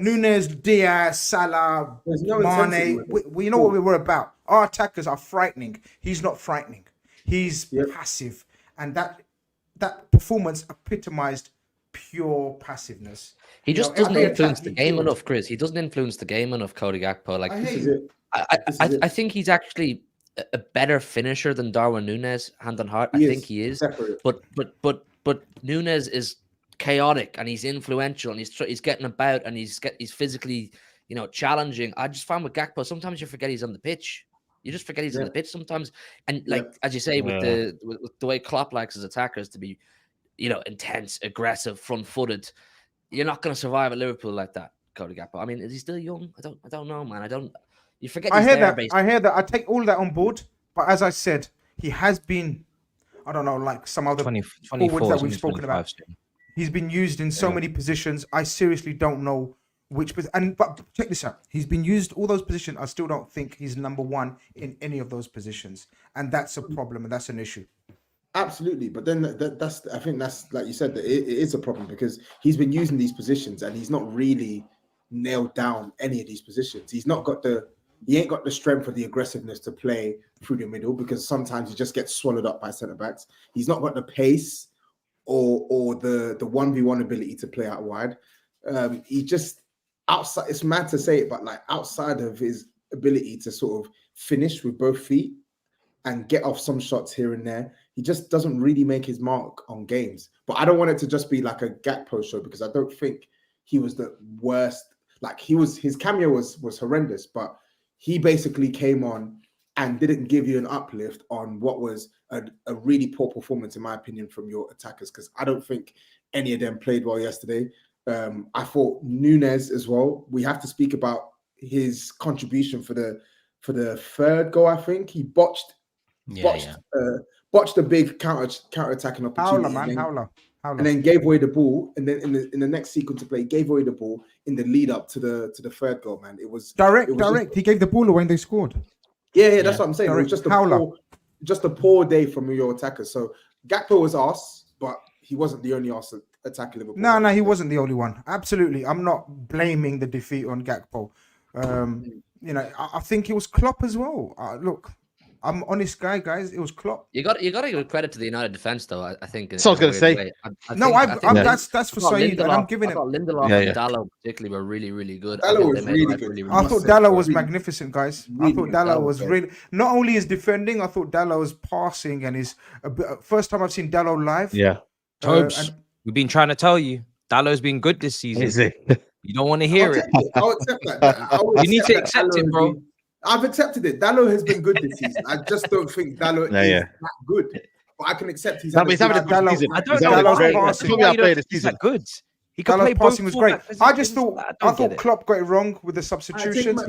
Nunes, Diaz, Salah, Mane. We know what we were about. Our attackers are frightening. He's not frightening. He's passive. And that performance epitomized pure passiveness. He just doesn't influence the game enough, Chris. He doesn't influence the game enough, Cody Gakpo. Like, I think he's actually a better finisher than Darwin Nunes, hand on heart. I think he is. But Nunes is chaotic and he's influential and he's getting about and he's physically, challenging. I just found with Gakpo, sometimes you forget he's on the pitch. You just forget he's on the pitch sometimes. And as you say, with the way Klopp likes his attackers to be, intense, aggressive, front-footed, you're not going to survive at Liverpool like that, Cody Gakpo. I mean, is he still young? I don't know, man. You forget. I hear that. I take all that on board. But as I said, he has been, I don't know, like some other forwards that we've spoken about. He's been used in so many positions. I seriously don't know which. But check this out. He's been used all those positions. I still don't think he's number 1 in any of those positions, and that's a problem and that's an issue. Absolutely, but then I think that's like you said, that it is a problem because he's been using these positions and he's not really nailed down any of these positions. He ain't got the strength or the aggressiveness to play through the middle because sometimes he just gets swallowed up by centre backs. He's not got the pace or the 1v1 ability to play out wide. He just outside. It's mad to say it, but like outside of his ability to sort of finish with both feet and get off some shots here and there, he just doesn't really make his mark on games. But I don't want it to just be like a Gakpo show because I don't think he was the worst. Like his cameo was horrendous, but he basically came on and didn't give you an uplift on what was a really poor performance, in my opinion, from your attackers. Because I don't think any of them played well yesterday. I thought Nunes as well. We have to speak about his contribution for the 3rd goal. I think he botched a big counter attacking opportunity. Howler. And then gave away the ball. And then in the next sequence of play, gave away the ball in the lead up to the 3rd goal. Man, it was direct. He gave the ball away and they scored. Yeah, that's what I'm saying. It was just a poor day from your attackers. So Gakpo was arse, but he wasn't the only arse attacking Liverpool. No, he wasn't the only one. Absolutely, I'm not blaming the defeat on Gakpo. I think it was Klopp as well. Look, I'm an honest guy, guys. It was Klopp. You got to give credit to the United defense, though. I think. So I was going to say. That's for Saeed, and I'm giving it. Lindelof and Diallo particularly were really, really good. Diallo was really good. I thought Diallo was magnificent, guys. I thought Diallo was really. Not only his defending, I thought Diallo's passing and his. First time I've seen Diallo live. Yeah. Tobes, we've been trying to tell you, Diallo's been good this season. Is it? You don't want to hear it. I'll accept that. You need to accept it, bro. I've accepted it. Diallo has been good this season. I just don't think Diallo is that good. But I can accept he's having a good season. I don't know. He's that good. He can play passing was great. I thought Klopp got it wrong with the substitutions.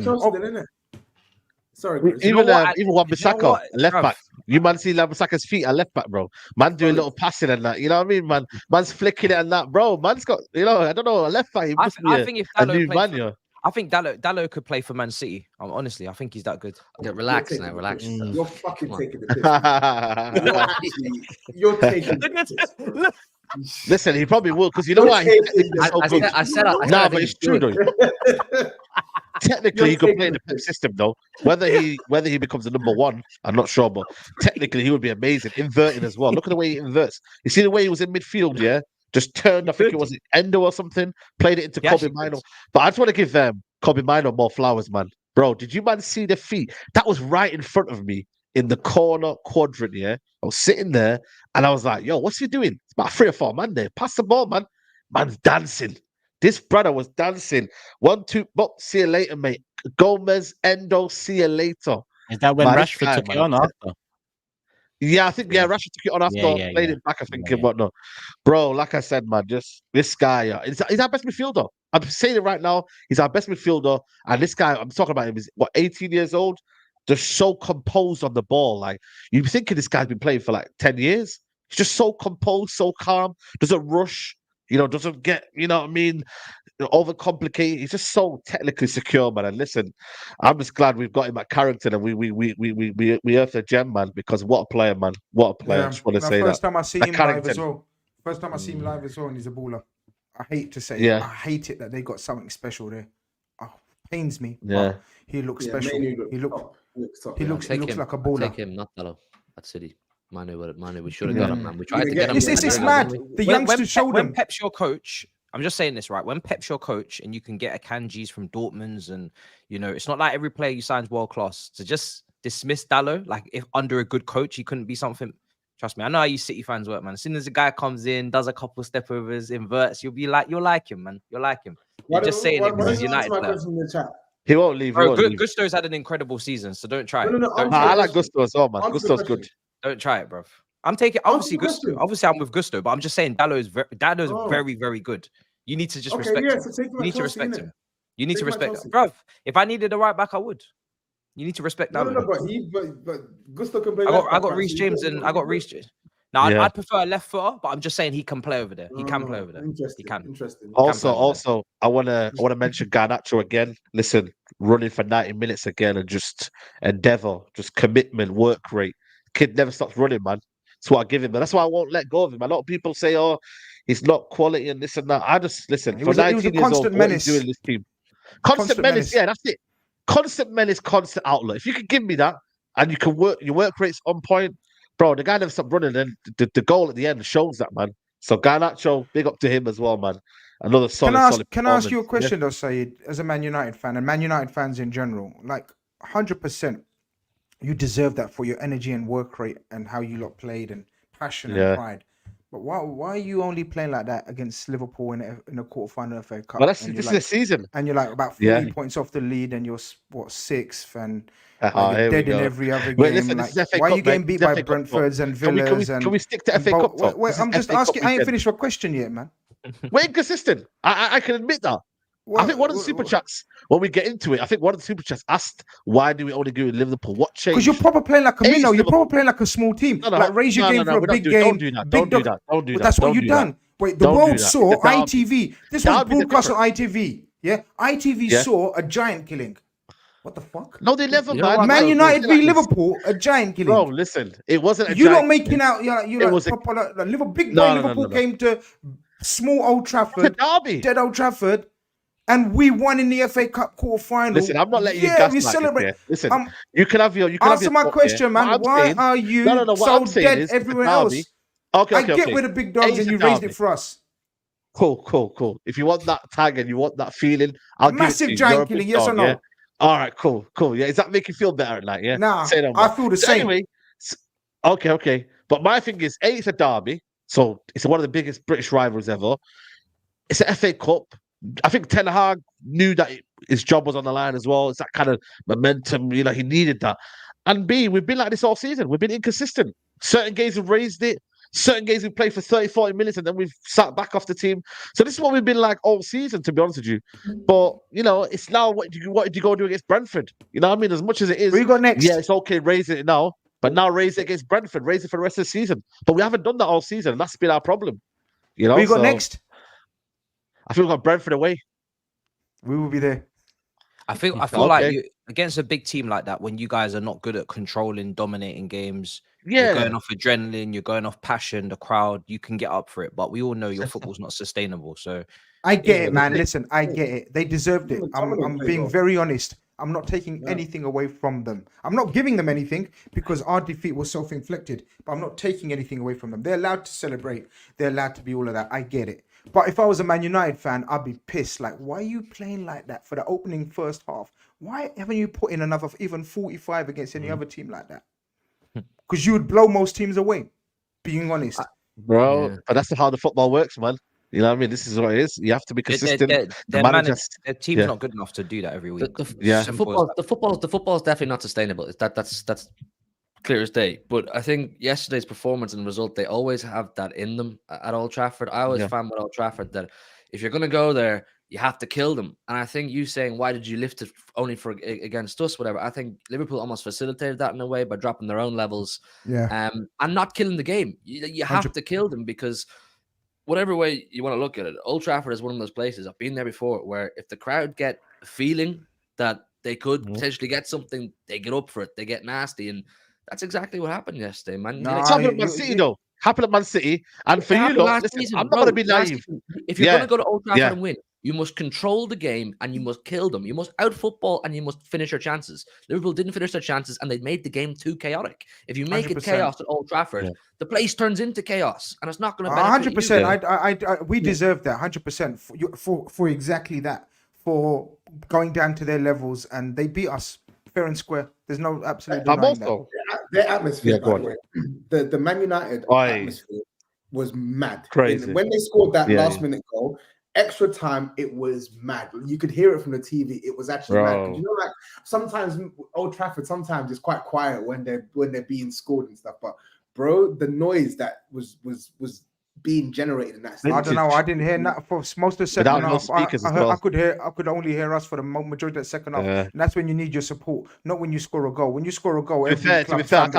Sorry, even Wan-Bissaka, left back. You man see Wan-Bissaka's feet at left back, bro. Man do a little passing and that. You know what I mean, man? Man's flicking it and that, bro. Man's got, I don't know, a left back. He must be I think if a Diallo new played man, yeah. I think Diallo could play for Man City. Honestly, I think he's that good. Yeah, relax now, relax. You're fucking taking the piss. You're taking the piss. Listen, he probably will because you know why? I said Nah, but it's true though. Technically, he could play in the Pep system though. Whether he becomes the number one, I'm not sure, but technically he would be amazing. Inverting as well. Look at the way he inverts. You see the way he was in midfield, yeah? Just turned, I think it was Endo or something, played it into Kobe Mainoo. But I just want to give Kobe Mainoo more flowers, man. Bro, did you man see the feet? That was right in front of me in the corner quadrant, yeah? I was sitting there and I was like, yo, what's he doing? It's about 3 or 4 man there. Pass the ball, man. Man's dancing. This brother was dancing. 1, 2, but see you later, mate. Gomez, Endo, see you later. Is that when Rashford took it on after? Yeah, I think Rashford took it on after, played it back, I think, and whatnot. Bro, like I said, man, just this guy, he's our best midfielder. I'm saying it right now. He's our best midfielder, and this guy, I'm talking about him, is 18 years old? Just so composed on the ball. Like, you're thinking this guy's been playing for like 10 years. He's just so composed, so calm, doesn't rush. Doesn't get, you know what I mean, overcomplicated. He's just so technically secure, man. And listen, I'm just glad we've got him at Carrington and we earthed a gem, man, because what a player, man. What a player. I just want to say first that. time I see him live as well. First time I see him live as well, and he's a baller. I hate to say it. I hate it that they got something special there. Oh, pains me. Yeah. He looks special. He looks like a baller. Take him, not Diallo, at City. Mainoo, we should have got him, man. We tried to get him. It's mad. The youngsters showed him. When Pep's your coach, I'm just saying this, right? When Pep's your coach and you can get Akanjis from Dortmund's and, it's not like every player you sign is world class. To just dismiss Diallo, like if under a good coach, he couldn't be something. Trust me, I know how you City fans work, man. As soon as a guy comes in, does a couple step overs, inverts, you'll like him, man. You'll like him. You're just saying it because he's United player. He won't leave. Gusto's had an incredible season, so don't try it. I like Gusto as well, man. Gusto's good. Don't try it, bro. I'm taking obviously Gusto. Obviously, I'm with Gusto, but I'm just saying Diallo is very, very good. You need to just respect him. You need to respect him. You need to respect him, bro. If I needed a right back, I would. You need to respect Diallo. But Gusto can play. I got Reece James and I got Reece James. Now I'd prefer a left footer, but I'm just saying he can play over there. He can play over there. He can. Interesting. Also, I wanna mention Garnacho again. Listen, running for 90 minutes again and just endeavor, just commitment, work rate. Kid never stops running, man. That's what I give him, but that's why I won't let go of him. A lot of people say, "Oh, he's not quality and this and that." I just listen. For 19 years old, what he's doing this team, constant menace. Yeah, that's it. Constant menace, constant outlet. If you can give me that, and you can work, your work rate's on point, bro. The guy never stopped running, and the goal at the end shows that, man. So Garnacho, big up to him as well, man. Another solid. Can I ask you a question, though, Saeed, as a Man United fan and Man United fans in general? Like 100%. You deserve that for your energy and work rate and how you lot played and passion and pride. But why are you only playing like that against Liverpool in a quarterfinal of FA Cup? Well, this is the season. And you're like about 40 points off the lead and you're, 6th? And you're dead in every other game. Listen, why are you getting beat by Brentfords and Villas? Can we stick to FA Cup? Wait, I'm just asking. I ain't finished my question yet, man. We're inconsistent. I can admit that. I think one of the super chats, when we get into it, I think one of the super chats asked, why do we only go with Liverpool? What changed? Because you're probably playing like a minnow. You're probably playing like a small team. Like raise your game for a big game. Don't do that. Don't do that. Don't do that. That's what you've done. Wait, the world saw ITV. This was broadcast on ITV. Yeah? ITV saw a giant killing. What the fuck? No, they never, man. Man United v Liverpool, a giant killing. Bro, listen, it wasn't a giant. You're not making out, you're like proper, big boy Liverpool came to small Old Trafford, dead Old Trafford. And we won in the FA Cup quarter-final. Listen, I'm not letting you gaslight we celebrate. This, listen, you can have your. Answer my question, man. Why are you so dead everywhere else? Okay. I get with the big dogs and you raised it for us. Cool. If you want that tag and you want that feeling, I'll give it to you. Massive giant killing, yes or no? Yeah? All right, cool. Yeah, does that make you feel better at night? Yeah. Nah, I feel the same. Anyway, okay. But my thing is, it's a derby, so it's one of the biggest British rivals ever. It's an FA Cup. I think Ten Hag knew that his job was on the line as well. It's that kind of momentum, he needed that. And B, we've been like this all season. We've been inconsistent. Certain games we've raised it. Certain games we've played for 30, 40 minutes and then we've sat back off the team. So this is what we've been like all season, to be honest with you. But, it's now what did you go do against Brentford? You know what I mean? As much as it is. Who you got next? Yeah, it's okay raising it now. but now raise it against Brentford, raise it for the rest of the season. But we haven't done that all season, and that's been our problem. You know, we got next. I feel we got Brentford away. We will be there. I feel like against a big team like that, when you guys are not good at controlling, dominating games, you're going off adrenaline, you're going off passion, the crowd, you can get up for it. But we all know your football's not sustainable. So I get it, man. Listen, I get it. They deserved it. I'm being very honest. I'm not taking anything away from them. I'm not giving them anything because our defeat was self-inflicted, but I'm not taking anything away from them. They're allowed to celebrate. They're allowed to be all of that. I get it. But if I was a Man United fan, I'd be pissed. Like, why are you playing like that for the opening first half? Why haven't you put in another even 45 against any other team like that? Because you would blow most teams away, being honest. Bro, but that's how the football works, man. You know what I mean? This is what it is. You have to be consistent. Their team's not good enough to do that every week. The football is definitely not sustainable. That's clear as day. But I think yesterday's performance and result, they always have that in them at Old Trafford. I always found with Old Trafford that if you're going to go there, you have to kill them. And I think you saying, why did you lift it only for against us, whatever, I think Liverpool almost facilitated that in a way by dropping their own levels and not killing the game. You have to kill them because whatever way you want to look at it, Old Trafford is one of those places, I've been there before, where if the crowd get a feeling that they could potentially get something, they get up for it, they get nasty. And that's exactly what happened yesterday, man. No, it's happened at Man City, though. Happened at Man City. And for you, lot, listen, I'm not going to be naive. If you're going to go to Old Trafford and win, you must control the game and you must kill them. You must out-football and you must finish your chances. Liverpool didn't finish their chances and they made the game too chaotic. If you make 100%. It chaos at Old Trafford, the place turns into chaos and it's not going to benefit 100%. We deserve that 100% for exactly that, for going down to their levels, and they beat us fair and square. There's no absolute denying that. Their atmosphere, by the way, the Man United atmosphere was mad. Crazy. When they scored that last-minute goal, extra time, it was mad. You could hear it from the TV. It was actually mad. You know, like sometimes Old Trafford, sometimes it's quite quiet when they're being scored and stuff. But bro, the noise that was being generated in that stadium. I don't know. I didn't hear that for most of the second half. I could only hear us for the majority of the second half. And that's when you need your support, not when you score a goal. When you score a goal, every fan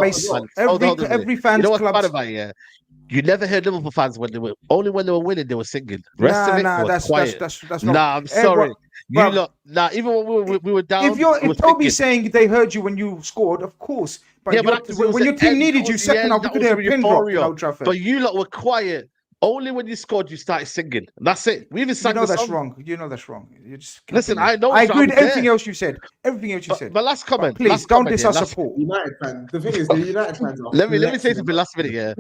base scores. Every fan club. You never heard Liverpool fans when they were winning, they were singing. Rest of it was quiet. That's not. I'm sorry. Even when we were down. If Toby's saying they heard you when you scored, of course. But when your team needed you second half, you could hear a pin drop in Old Trafford. But you lot were quiet. Only when you scored, you started singing. That's it. We even sang the song. Wrong. You know that's wrong. You just listen. I know. I agree with everything else you said. But last comment. Please don't diss our support. United fans. The thing is, the United fans are. Let me say something last minute. Yeah.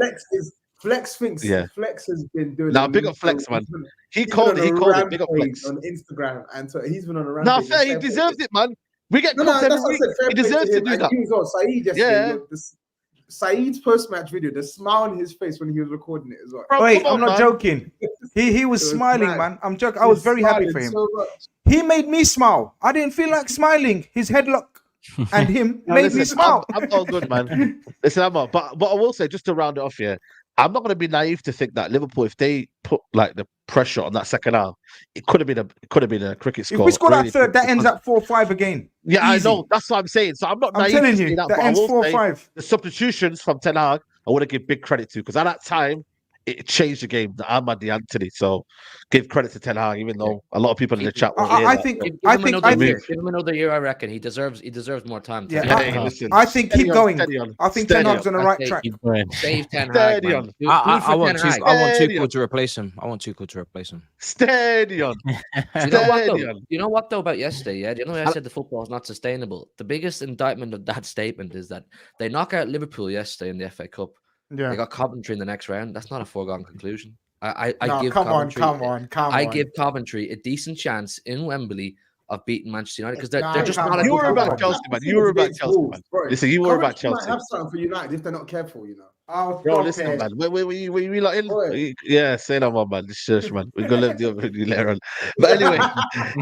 Flex thinks Flex has been doing. Now, big up Flex, man. He called it. Big up Flex on Instagram, and so he's been on a rampage. No, fair. He deserved it, man. We get content every week. He deserves to do that. SAEED yesterday. SAEED's post-match video, the smile on his face when he was recording it as well. Bro, wait, I'm not joking. He was smiling, man. I'm joking. I was very happy for him. He made me smile. I didn't feel like smiling. His headlock and him made me smile. I'm all good, man. Listen, I'm not. But I will say, just to round it off here, I'm not going to be naive to think that Liverpool, if they put like the pressure on that second half, it could have been a cricket score. If we score that third, that ends up 4-5 again. Yeah, easy. I know. That's what I'm saying. So I'm not naive. I'm telling you, that ends 4-5. The substitutions from Ten Hag, I want to give big credit to, because at that time, it changed the game. The Ahmad, the Anthony. So give credit to Ten Hag, even though a lot of people in the chat. I think give him another year. I reckon he deserves more time. I think keep going. I think Ten Hag's on the right track. Save Ten Hag. I want Tuchel to replace him. Stadion. You know what though about yesterday? Yeah, you know I said the football is not sustainable. The biggest indictment of that statement is that they knock out Liverpool yesterday in the FA Cup. Yeah, they got Coventry in the next round. That's not a foregone conclusion. I give Coventry a decent chance in Wembley of beating Manchester United because they're just not. You were about Chelsea, man. You were about Chelsea, man. Listen, you were about Chelsea. Might have something for United if they're not careful, you know. Oh, bro, listen, man. We like in. Yeah, say no more, man. This church, man. We're gonna live the other later on. But anyway,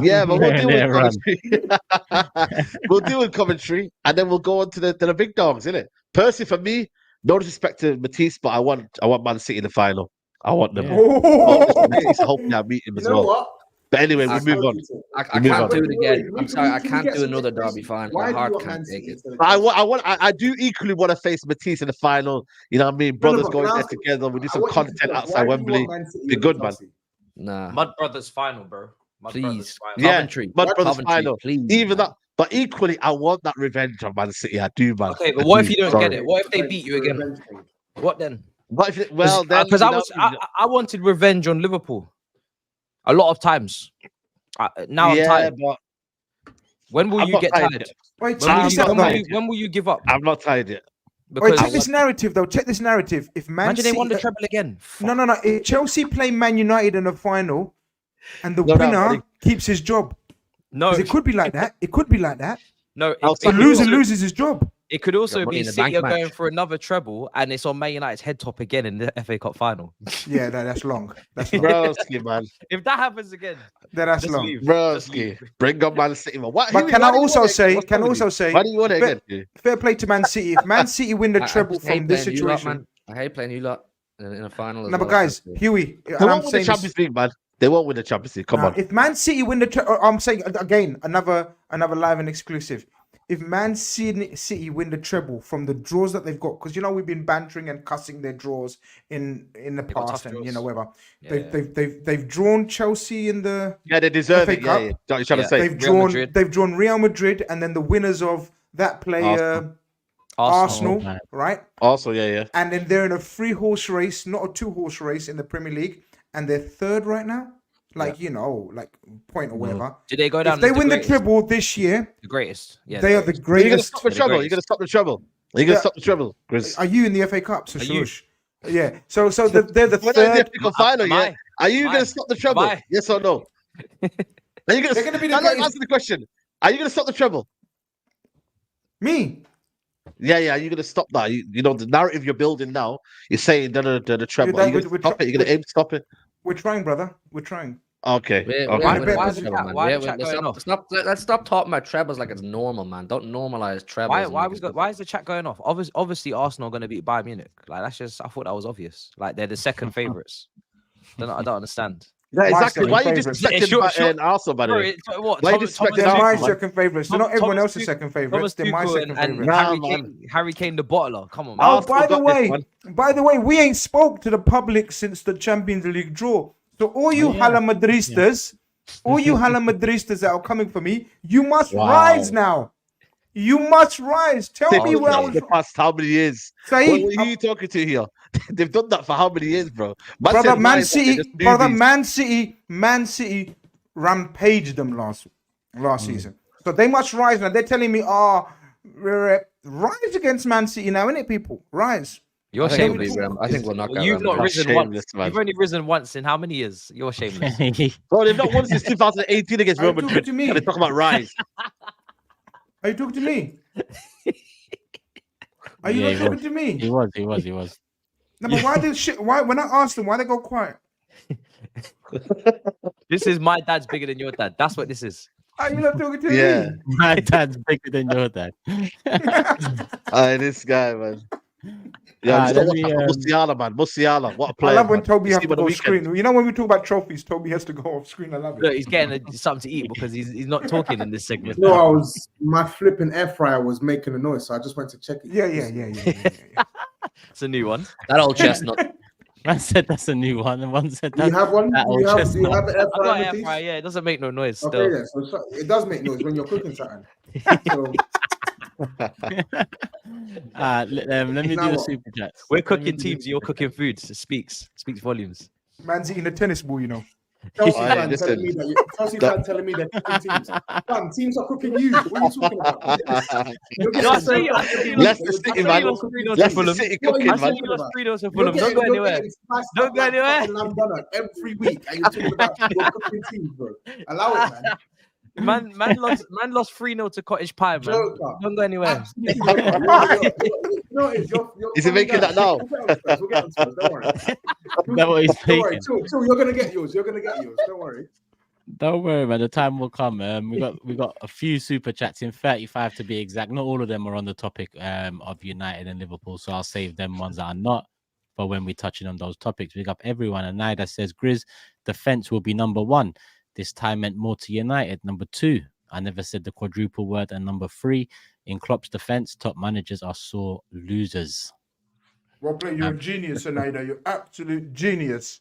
yeah, but we'll deal with Coventry. We'll deal with Coventry, and then we'll go on to the big dogs, innit? Personally, for me, no disrespect to Matisse, but I want Man City in the final. I want them. Hopefully I beat him as well. What? But anyway, we move on. I We move can't on. do it again. I'm Can sorry, I we can't get do some another information? derby final. Why My do you heart want can't Man take City it. instead of I do equally want to face Matisse in the final. You know what I mean? Brothers but going can I there ask- together. We do I some want you to content tell us, outside why do you Wembley. want Man City Be over good, man. Chelsea? Nah, Mud Brothers final, bro. Mud Brothers please. final. Yeah, Coventry. Mud Brothers Coventry, final. please. Even man. that, but equally, I want that revenge on Man City. I do, man. Okay, I but what if do. you don't Sorry. get it? What if they beat you again? What then? What if it, well, then Because you I know, was I wanted revenge on Liverpool a lot of times. Now I'm yeah, tired. but When will I'm you not get tired tired? yet. Wait, When check will this you, out, when though. will you, when will you give up? I'm not tired yet. Wait, Because check this narrative, though. Check this narrative. If Man imagine City, they won the treble again. no, no, no. If Chelsea play Man United in the final, and the No, no, winner buddy. keeps his job, No, 'cause it could be like that. It could be like that. no. I'll The It loser also- loses his job. It could also money be in the City bank are going match. for another treble, and it's on Man United's head top again in the FA Cup final. Yeah, that's long. That's long. Broski, man. If that happens again, That's just long. leave. Just Broski. leave. Bring on Man City, man. What, But who- can why I do you also want it? say? What's Can wrong with also you? say? Why do you want it fair, again? dude? fair play to Man City. If Man City win the I treble just hate from this playing you lot, situation, man. I hate playing you lot in a final. As no, well, but guys, that's it. Huey, They and I'm won't win the saying this, Champions League, man. They won't win the Champions League. Come on. if Man City win the treble, I'm saying again another live and exclusive. If Man City win the treble from the draws that they've got, because you know we've been bantering and cussing their draws in the got past, tough and you draws. know whatever. Yeah. They've drawn Chelsea in the Yeah, they deserve FA it. Yeah, Cup. yeah. That's what you're trying to say. They've drawn Real Madrid, and then the winners of that play Arsenal, man. right? Also, yeah. And then they're in a 3-horse race, not a 2-horse race in the Premier League, and they're third right now. Like like point or whatever. Did they go down? If they as the win the greatest? treble this year, The greatest. Yeah, they are the You're gonna greatest. stop the the trouble. You're greatest. gonna stop the trouble. You're gonna Yeah. stop the trouble, Grizz. Are you in the FA Cup? So Are you? shush. Yeah. So they're the We're not in the third. FA Cup final Am yet. Are you Am gonna I? stop the trouble? I? Yes or no? Are you gonna? They're gonna be the No, greatest- answer the question. Are you gonna stop the trouble? Me. Yeah. You're gonna stop that. You know the narrative you're building now. You're saying the trouble. that- Are you gonna we're stop it? You're gonna aim to stop it. We're trying, brother. We're trying. Okay. We're okay. winning why the is the treble, chat- man. why We're- the chat let's going stop- let's stop talking about trebles like it's normal, man. Don't normalize trebles. Why? and Why make we it got? stuff. Why is the chat going off? Obviously, Arsenal are going to beat Bayern Munich. Like that's just. I thought that was obvious. Like they're the second favorites. I don't understand. Yeah, exactly. second Why are you favourites. disrespecting Arsenal, by the Bro, way? it's- what? Why you Thomas disrespecting They're Arsenal, my man? second favourites. They're not everyone Thomas else's Tuchel- second favourites. Thomas They're my Tuchel second and favourites. Nah, Harry man. Kane. Harry Kane, the bottler. Come on, man. Oh, Arsenal by the got this way, we ain't spoke to the public since the Champions League draw. So all you Hala Madristas, all you Hala Madristas that are coming for me, you must rise now. You must rise. Tell me where I was. the past how many years? Saeed, What are you talking to here? They've done that for how many years, bro? brother, said Man rise, they're City, just brother, newbies. Man City rampaged them last season. So they must rise now. They're telling me, rise against Man City now, innit, people? Rise. You're I think we'll shameless. be Ram- I think we'll knock out You've Real not Madrid. risen Shameless, once. man. You've only risen once in how many years? You're shameless. Bro, they've not won since 2018 against Are you Real talking Madrid. to me? And they talk about rise. Are you talking to me? Are you Yeah, not he talking to me? He was. No, but why did shit? Why when I asked them, why they go quiet? This is my dad's bigger than your dad. That's what this is. Are you not talking to Yeah. me? My dad's bigger than your dad. This guy, man. Yeah, let me, Musiala, man. Musiala. What a I player. love when man. Toby You has see to him on go the weekend. screen. You know when we talk about trophies, Toby has to go off screen. I love Look, it. he's getting something to eat because he's not talking in this segment. No, my flipping air fryer was making a noise, so I just went to check it. Yeah. It's a new one. That old chestnut. Man said that's a new one, and one said Do you that's have one? that Do old you have an chestnut. air I got fryer? air Matisse? fryer. Yeah, it doesn't make no noise. Okay, Still. then. So it does make noise when you're cooking something. So, Let me do Now the what? super chats. We're Let me cooking do teams. You're cooking foods. It speaks volumes. Man's eating a tennis ball, you know. Chelsea Alright, fan listen. telling me that Chelsea fan telling me they're cooking teams. Fam, teams are cooking you. What are you talking about? You're No, I getting- see you. Leicester City, man. Leicester City What are cooking, you man. talking You lost about? 3-0 to You're Fulham. Don't getting- go you're anywhere. getting spiced Don't up go like anywhere. fucking lamb donut every week, and you're talking about you're cooking teams, bro. Allow it, man. Man lost 3-0 to Cottage Pie, man. Joker. Don't go anywhere. Absolutely joker. You're Is he making that now? We'll get on Spurs, don't worry. That's what he's Don't worry. thinking. Chill, you're gonna get yours. You're gonna get yours. Don't worry. Don't worry, man. The time will come. We got a few super chats in 35 to be exact. Not all of them are on the topic of United and Liverpool, so I'll save them ones that are not for when we're touching on those topics. We got everyone. And Nida says, Grizz, defense will be number one. This time meant more to United. Number 2, I never said the quadruple word. And number 3, in Klopp's defense, top managers are sore losers. Rothwell, you're a genius, Anida. You're absolute genius.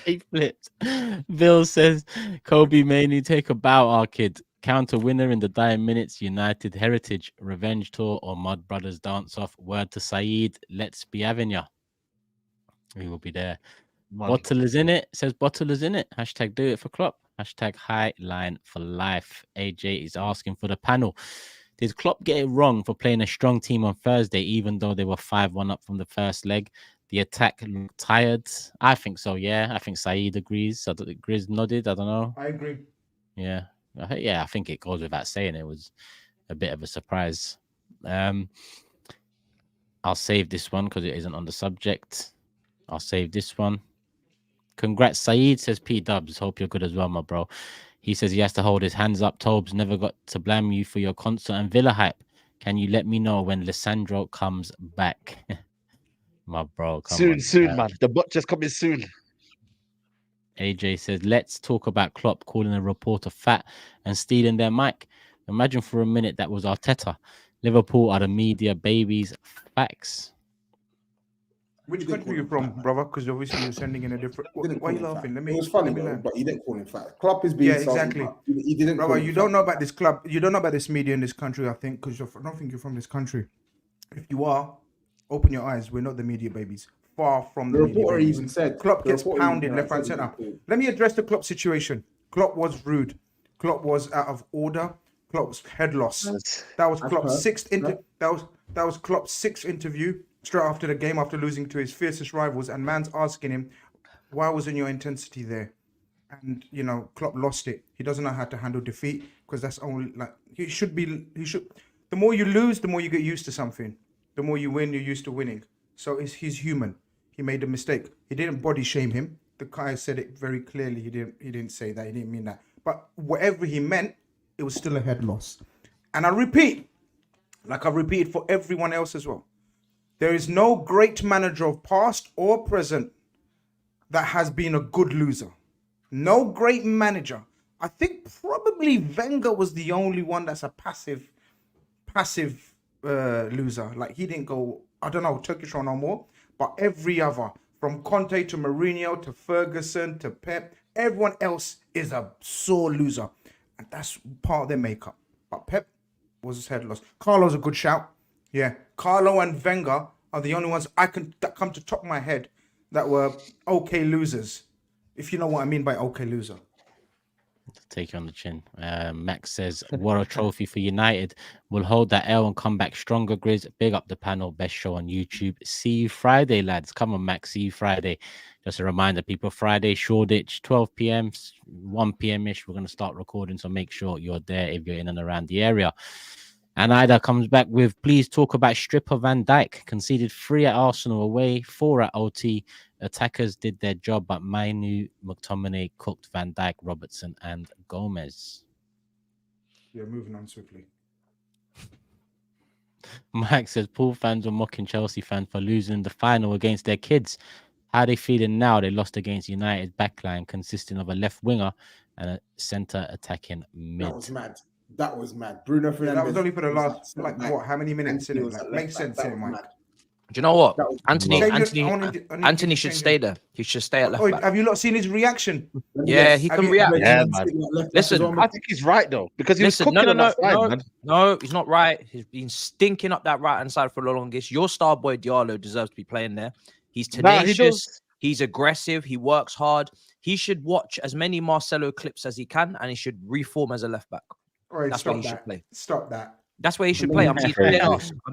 He flipped. Bill says, Kobe Mainoo, take a bow, our kid. Counter winner in the dying minutes, United Heritage, Revenge Tour, or Mud Brothers Dance Off. Word to SAEED, let's be having ya. We will be there. Bottle is in it. Says bottle is in it. Hashtag do it for Klopp. Hashtag high line for life. AJ is asking for the panel. Did Klopp get it wrong for playing a strong team on Thursday, even though they were 5-1 up from the first leg? The attack looked tired. I think so, yeah. I think SAEED agrees. So GRIZZ nodded. I don't know. I agree. Yeah. I think it goes without saying it was a bit of a surprise. I'll save this one because it isn't on the subject. I'll save this one. Congrats, SAEED, says P-Dubs. Hope you're good as well, my bro. He says he has to hold his hands up. TOBS never got to blame you for your concert and Villa hype. Can you let me know when Lissandro comes back? My bro, come on. Soon, man. The butcher's coming soon. AJ says, let's talk about Klopp calling a reporter fat and stealing their mic. Imagine for a minute that was Arteta. Liverpool are the media babies. Facts. Which country are you from, brother? Because obviously you're sending in a different. Why are you laughing? Let me. It was funny, but he didn't call him fat. Klopp is being exactly. He didn't. Brother, you don't know about this club. You don't know about this media in this country. I think because I don't think you're from this country. If you are, open your eyes. We're not the media babies. Far from the media babies. Even said Klopp gets pounded left and center. Let me address the Klopp situation. Klopp was rude. Klopp was out of order. Klopp's head loss. That was Klopp's sixth. That was Klopp's sixth interview. Straight after the game, after losing to his fiercest rivals, and man's asking him, why wasn't your intensity there? And, you know, Klopp lost it. He doesn't know how to handle defeat because that's only like, the more you lose, the more you get used to something. The more you win, you're used to winning. So he's human. He made a mistake. He didn't body shame him. The guy said it very clearly. He didn't say that. He didn't mean that. But whatever he meant, it was still a head loss. And I repeat, like I repeated for everyone else as well. There is no great manager of past or present that has been a good loser. No great manager. I think probably Wenger was the only one that's a passive loser. Like he didn't go, I don't know, Turkish or no more, but every other, from Conte to Mourinho to Ferguson to Pep, everyone else is a sore loser. And that's part of their makeup. But Pep was his head loss. Carlo's a good shout. Yeah, Carlo and Wenger are the only ones that come to top of my head that were okay losers. If you know what I mean by okay loser. Take you on the chin. Max says, what a trophy for United. We'll hold that L and come back stronger, GRIZZ. Big up the panel. Best show on YouTube. See you Friday, lads. Come on, Max. See you Friday. Just a reminder, people, Friday, Shoreditch, 12 p.m., 1 p.m.-ish. We're going to start recording, so make sure you're there if you're in and around the area. And Ida comes back with, please talk about Stripper Van Dijk. Conceded 3 at Arsenal away, 4 at OT. Attackers did their job, but Mainoo, McTominay cooked Van Dijk, Robertson, and Gomez. Yeah, moving on swiftly. Mike says, Pool fans were mocking Chelsea fans for losing the final against their kids. How are they feeling now? They lost against United's backline, consisting of a left winger and a centre attacking mid. That was mad. That was mad. Bruno Fernandes. That was only for the last, what, how many minutes in it? Like, makes sense in it, Mike. Do you know what? Anthony should stay there. He should stay at left back. Have you not seen his reaction? Yeah, he can react. Yeah, man. Listen, I think he's right though, because he was cooking on that side, man. No, he's not right. He's been stinking up that right hand side for the longest. Your star boy Diallo deserves to be playing there. He's tenacious. He's aggressive. He works hard. He should watch as many Marcelo clips as he can, and he should reform as a left back. Right, that's where he should play. Stop that. That's where he should play. I'm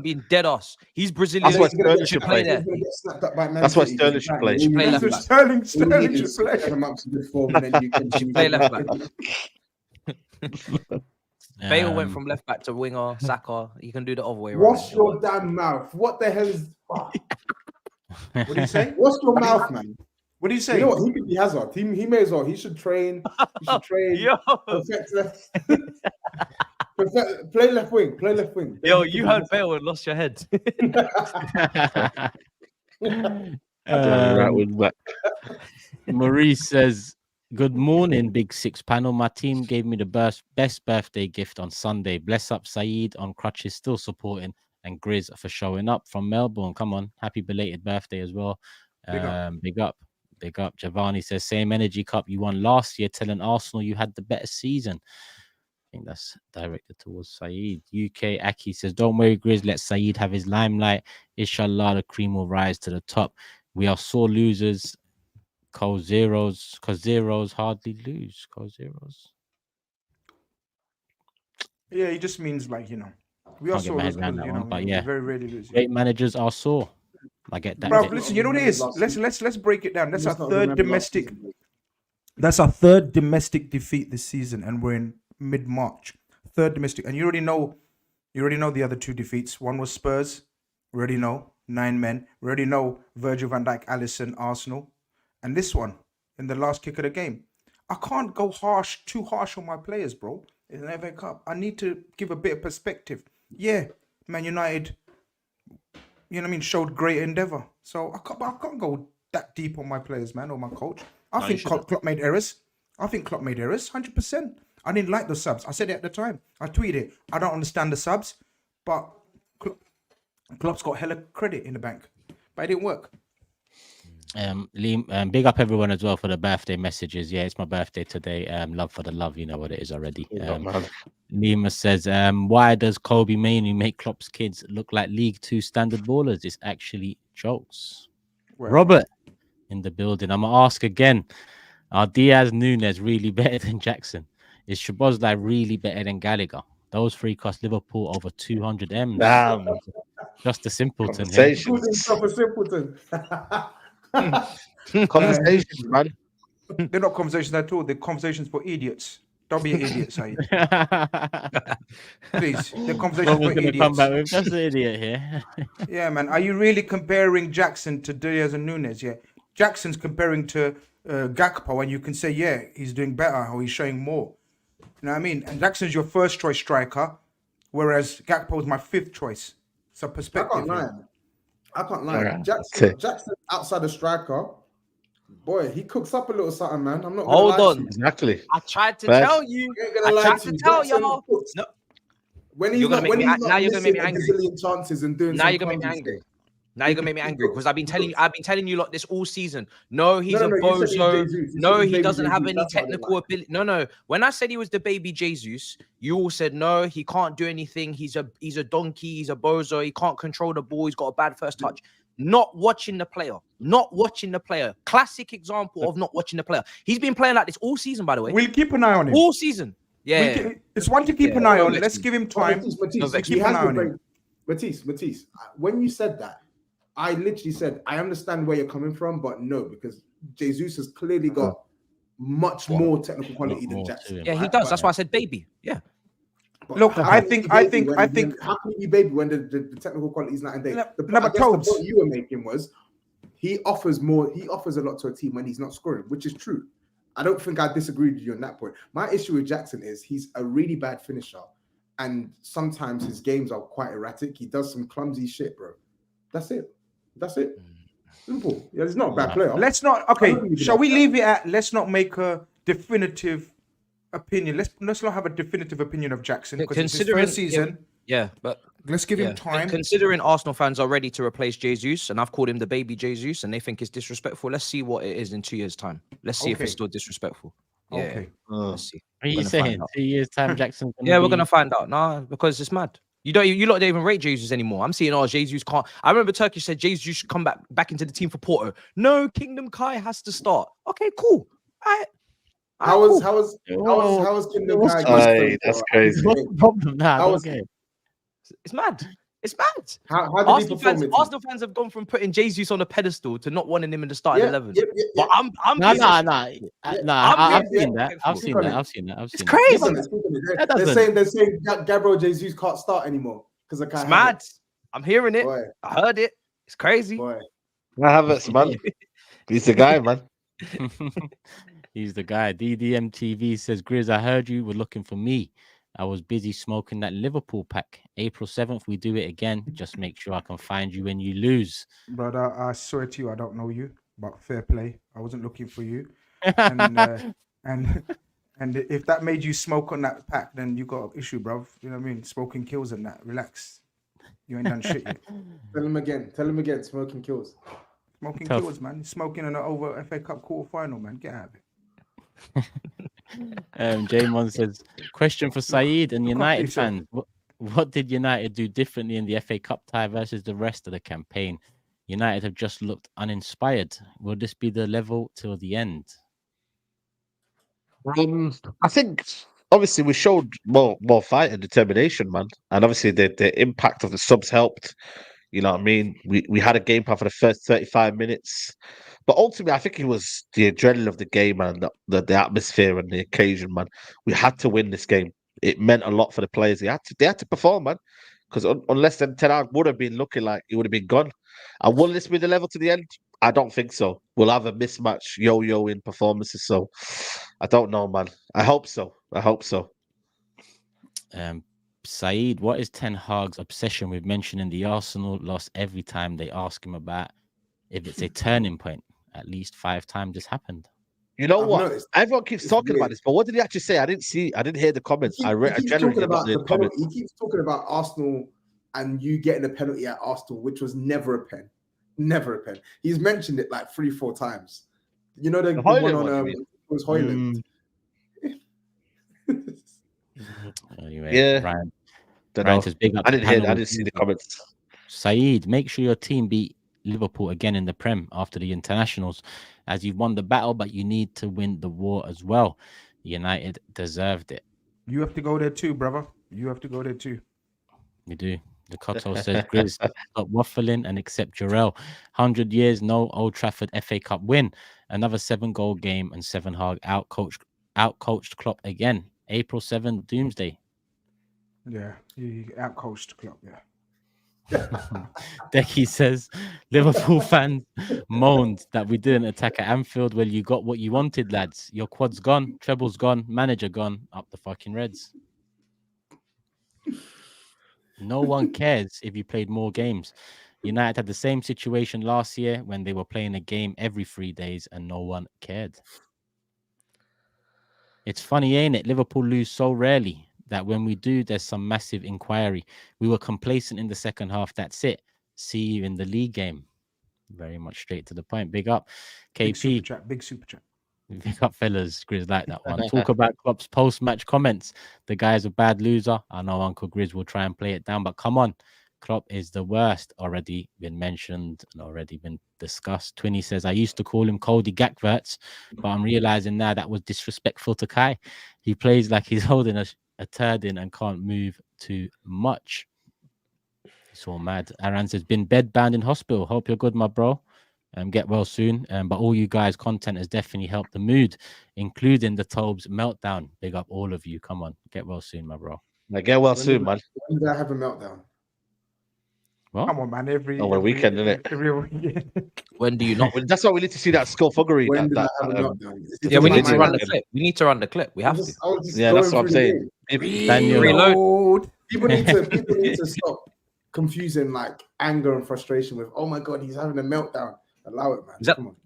being dead ass. He's Brazilian. That's what Sterling should play there. That's what Sterling should play. He should play left back. Sterling should play left back. Bale went from left back to winger. Saka. You can do the other way around. Wash your damn mouth. What the hell is? What do you say? Wash your mouth, man. What do you say? You know what? He could be Hazard. He may as well. He should train. He should train. Yo. Perfect left. Play left wing. Play left wing. Yo, you heard Bale and lost your head. Right wing back. Maurice says, "Good morning, Big Six panel. My team gave me the best birthday gift on Sunday. Bless up SAEED on crutches, still supporting, and GRIZZ for showing up from Melbourne. Come on, happy belated birthday as well. Big up. Giovanni says, same energy cup you won last year, telling Arsenal you had the better season. I think that's directed towards SAEED. UK Aki says, don't worry, GRIZZ, let SAEED have his limelight. Inshallah, the cream will rise to the top. We are sore losers. Cause zeros hardly lose. Cause zeros. Yeah, he just means like, you know, we are sore losers, you know, but yeah, very rarely lose. Great managers are sore. I get that. Bro, listen, you know what it is? Let's break it down. That's our third domestic. That's our third domestic defeat this season, and we're in mid-March. Third domestic, and you already know the other two defeats. One was Spurs. We already know 9 men. We already know Virgil van Dijk, Alisson, Arsenal, and this one in the last kick of the game. I can't go too harsh on my players, bro. It's an FA Cup. I need to give a bit of perspective. Yeah, Man United, you know what I mean, showed great endeavour. So I can't go that deep on my players, man, or my coach. I think Klopp made errors. 100%. I didn't like the subs. I said it at the time. I tweeted, I don't understand the subs, but Klopp's got hella credit in the bank. But it didn't work. Liam, big up everyone as well for the birthday messages. Yeah, it's my birthday today. Love for the love, you know what it is already. Lima says, why does Kobe Mainoo make Klopp's kids look like League 2 standard ballers? It's actually jokes. Robert in the building. I'm gonna ask again. Are Diaz, Nunes really better than Jackson? Is Szoboszlai really better than Gallagher? Those three cost Liverpool over 200 M's. Damn. Just a simpleton. Conversations, man. They're not conversations at all. They're conversations for idiots. Don't be an idiot, Saeed. Please, they're conversations for idiots. Come back with just an idiot here. Yeah, man. Are you really comparing Jackson to Diaz and Nunes? Yeah. Jackson's comparing to Gakpo, and you can say, yeah, he's doing better or he's showing more. You know what I mean? And Jackson's your first choice striker, whereas Gakpo is my 5th choice. So perspective. I can't lie. Jackson outside the striker, boy, he cooks up a little something, man. I'm not gonna Hold on. Exactly. I tried to tell you. I tried to tell y'all. No. When he's not missing a gazillion chances and doing. Now you're gonna make me angry. Now you're gonna make me angry because I've been telling you lot this all season. No, he's a bozo. No, he doesn't have any technical ability. No. When I said he was the baby Jesus, you all said no, he can't do anything. He's a donkey. He's a bozo. He can't control the ball. He's got a bad first touch. Not watching the player. Classic example of not watching the player. He's been playing like this all season, by the way. We'll keep an eye on him all season. Yeah, it's one to keep an eye on. Let's give him time. Matisse, when you said that, I literally said, I understand where you're coming from, but no, because Jesus has clearly got much more technical quality than Jackson. Yeah, he does. That's why I said baby. Yeah. But look, I think. How can you be baby when the technical quality is night and day? The point you were making was he offers more. He offers a lot to a team when he's not scoring, which is true. I don't think I disagreed with you on that point. My issue with Jackson is he's a really bad finisher, and sometimes his games are quite erratic. He does some clumsy shit, bro. That's it. Simple. Yeah, he's not a bad player. Let's not. Okay, shall we leave it at? Let's not make a definitive opinion. Let's not have a definitive opinion of Jackson because it's his first season. Yeah, but let's give him time. Considering Arsenal fans are ready to replace Jesus, and I've called him the baby Jesus, and they think it's disrespectful. Let's see what it is in 2 years' time. Let's see if it's still disrespectful. Yeah. Okay. Let's see. Are you saying 2 years' time, Jackson? Yeah, we're gonna find out. Nah, because it's mad. You lot don't even rate Jesus anymore. I'm seeing, Jesus can't. I remember Turkish said Jesus should come back into the team for Porto. No, Kingdom Kai has to start. Okay, cool. How was Kingdom Kai? That's crazy. What's the problem now? It's mad. It's mad. How did Arsenal fans have gone from putting Jesus on a pedestal to not wanting him in the starting 11. But I'm I've seen that. It's crazy. They're saying Gabriel Jesus can't start anymore because I can't. It's mad. I'm hearing it. Boy. I heard it. It's crazy. Boy. I have it, man. He's the guy, man. He's the guy. DDMTV says, GRIZZ, I heard you were looking for me. I was busy smoking that Liverpool pack. April 7th, we do it again. Just make sure I can find you when you lose. Brother, I swear to you, I don't know you, but fair play. I wasn't looking for you. And and if that made you smoke on that pack, then you got an issue, bruv. You know what I mean? Smoking kills and that. Relax. You ain't done shit yet. Tell him again. Tell him again. Smoking kills. Smoking Tough. kills, man. Smoking on an over FA Cup quarter final, man. Get out of it. Jamon says, question for Saeed and United yourself. fans. What did United do differently in the FA Cup tie versus the rest of the campaign? United have just looked uninspired. Will this be the level till the end? I think obviously we showed more fight and determination, man, and obviously the impact of the subs helped. You know what I mean? We had a game plan for the first 35 minutes, but ultimately I think it was the adrenaline of the game and the atmosphere and the occasion, man. We had to win this game. It meant a lot for the players. They had to perform, man, because unless then Ten Hag would have been looking like he would have been gone. And will this be the level to the end? I don't think so. We'll have a mismatch yo-yo in performances. So I don't know, man. I hope so. Saeed, what is Ten Hag's obsession with mentioning the Arsenal loss every time they ask him about if it's a turning point? At least 5 times this happened. You know I've what? noticed Everyone keeps talking about this, but what did he actually say? I didn't hear the comments. I keeps generally talking did not about see the the penalty. comments. He keeps talking about Arsenal and you getting a penalty at Arsenal, which was never a pen. Never a pen. He's mentioned it like 3-4 times. You know the one Hoyland on one, you it was Hoyland. Anyway, Yeah. Ryan says, big up I to didn't hear that. I panel. didn't see the comments. Saeed, make sure your team beat Liverpool again in the Prem after the internationals, as you've won the battle, but you need to win the war as well. United deserved it. You have to go there too, brother. You have to go there too. We do. The Cotto says, Grizz, stop waffling and accept Jarrell. 100 years, no Old Trafford FA Cup win. Another 7-goal game and 7 hard outcoached Klopp again. April 7, Doomsday. Yeah, you outcoached Klopp, yeah. Decky says, Liverpool fans moaned that we didn't attack at Anfield. Well, you got what you wanted, lads. Your quad's gone, treble's gone, manager gone, up the fucking Reds. No one cares if you played more games. United had the same situation last year when they were playing a game every 3 days and no one cared. It's funny, ain't it? Liverpool lose so rarely that when we do, there's some massive inquiry. We were complacent in the second half. That's it. See you in the league game. Very much straight to the point. Big up, KP. Big super chat. Big up, fellas. Grizz like that one. Talk about Klopp's post-match comments. The guy's a bad loser. I know Uncle Grizz will try and play it down, but come on. Klopp is the worst. Already been mentioned and already been discussed. Twinny says, I used to call him Cody Gakverts, but I'm realizing now that was disrespectful to Kai. He plays like he's holding a turd in and can't move too much. It's all mad. Aaron says, been bedbound in hospital. Hope you're good, my bro. Get well soon. But all you guys' content has definitely helped the mood, including the TOBS meltdown. Big up all of you. Come on, get well soon, my bro. Get well soon, man. When did I have a meltdown? What? Come on, man. Every weekend, isn't it? Every weekend. When do you not? That's why we need to see that Thuggery. When did I have a meltdown? Yeah, we need to run the clip. We need to run the clip. We have to. Yeah, that's what I'm saying. Daniel. Reload. People need to stop confusing like anger and frustration with, oh my God, he's having a meltdown. Allow it, man. Come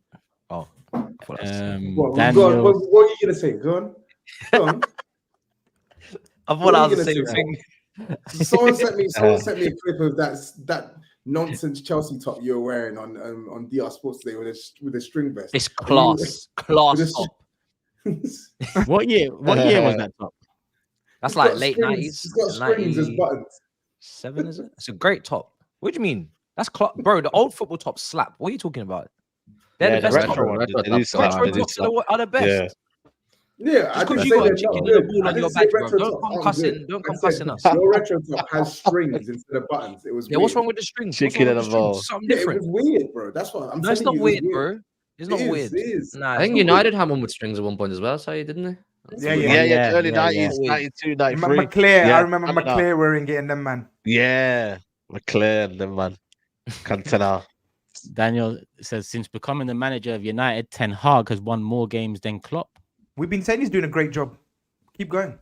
on. Daniel. What are you going to say? Go on. I thought I was the same thing. Someone sent me a clip of that nonsense Chelsea top you were wearing on DR Sports today with a string vest. It's class top. What year was that top? That's like late 90s. It's got strings as buttons. 7, is it? It's a great top. What do you mean? That's bro. The old football tops slap. What are you talking about? They're the best retro top. one. Retro tops are the best. Yeah, just because you got a chicken and a ball on your back, bro. Don't come cussing us. Your retro top has strings instead of buttons. It was yeah. weird. What's wrong with the strings? Chicken and a ball. Something Yeah, different. it was weird, bro. That's what I'm saying. No, it's not weird, bro. It's not weird. It is. Nah, I think United had one with strings at one point as well, so you didn't they? Yeah. Early 90s, 92, 93. McClare, Yeah, I remember McClare wearing getting them, man. Yeah, McClare, them, man. Cantona. Daniel says, since becoming the manager of United, Ten Hag has won more games than Klopp. We've been saying he's doing a great job. Keep going.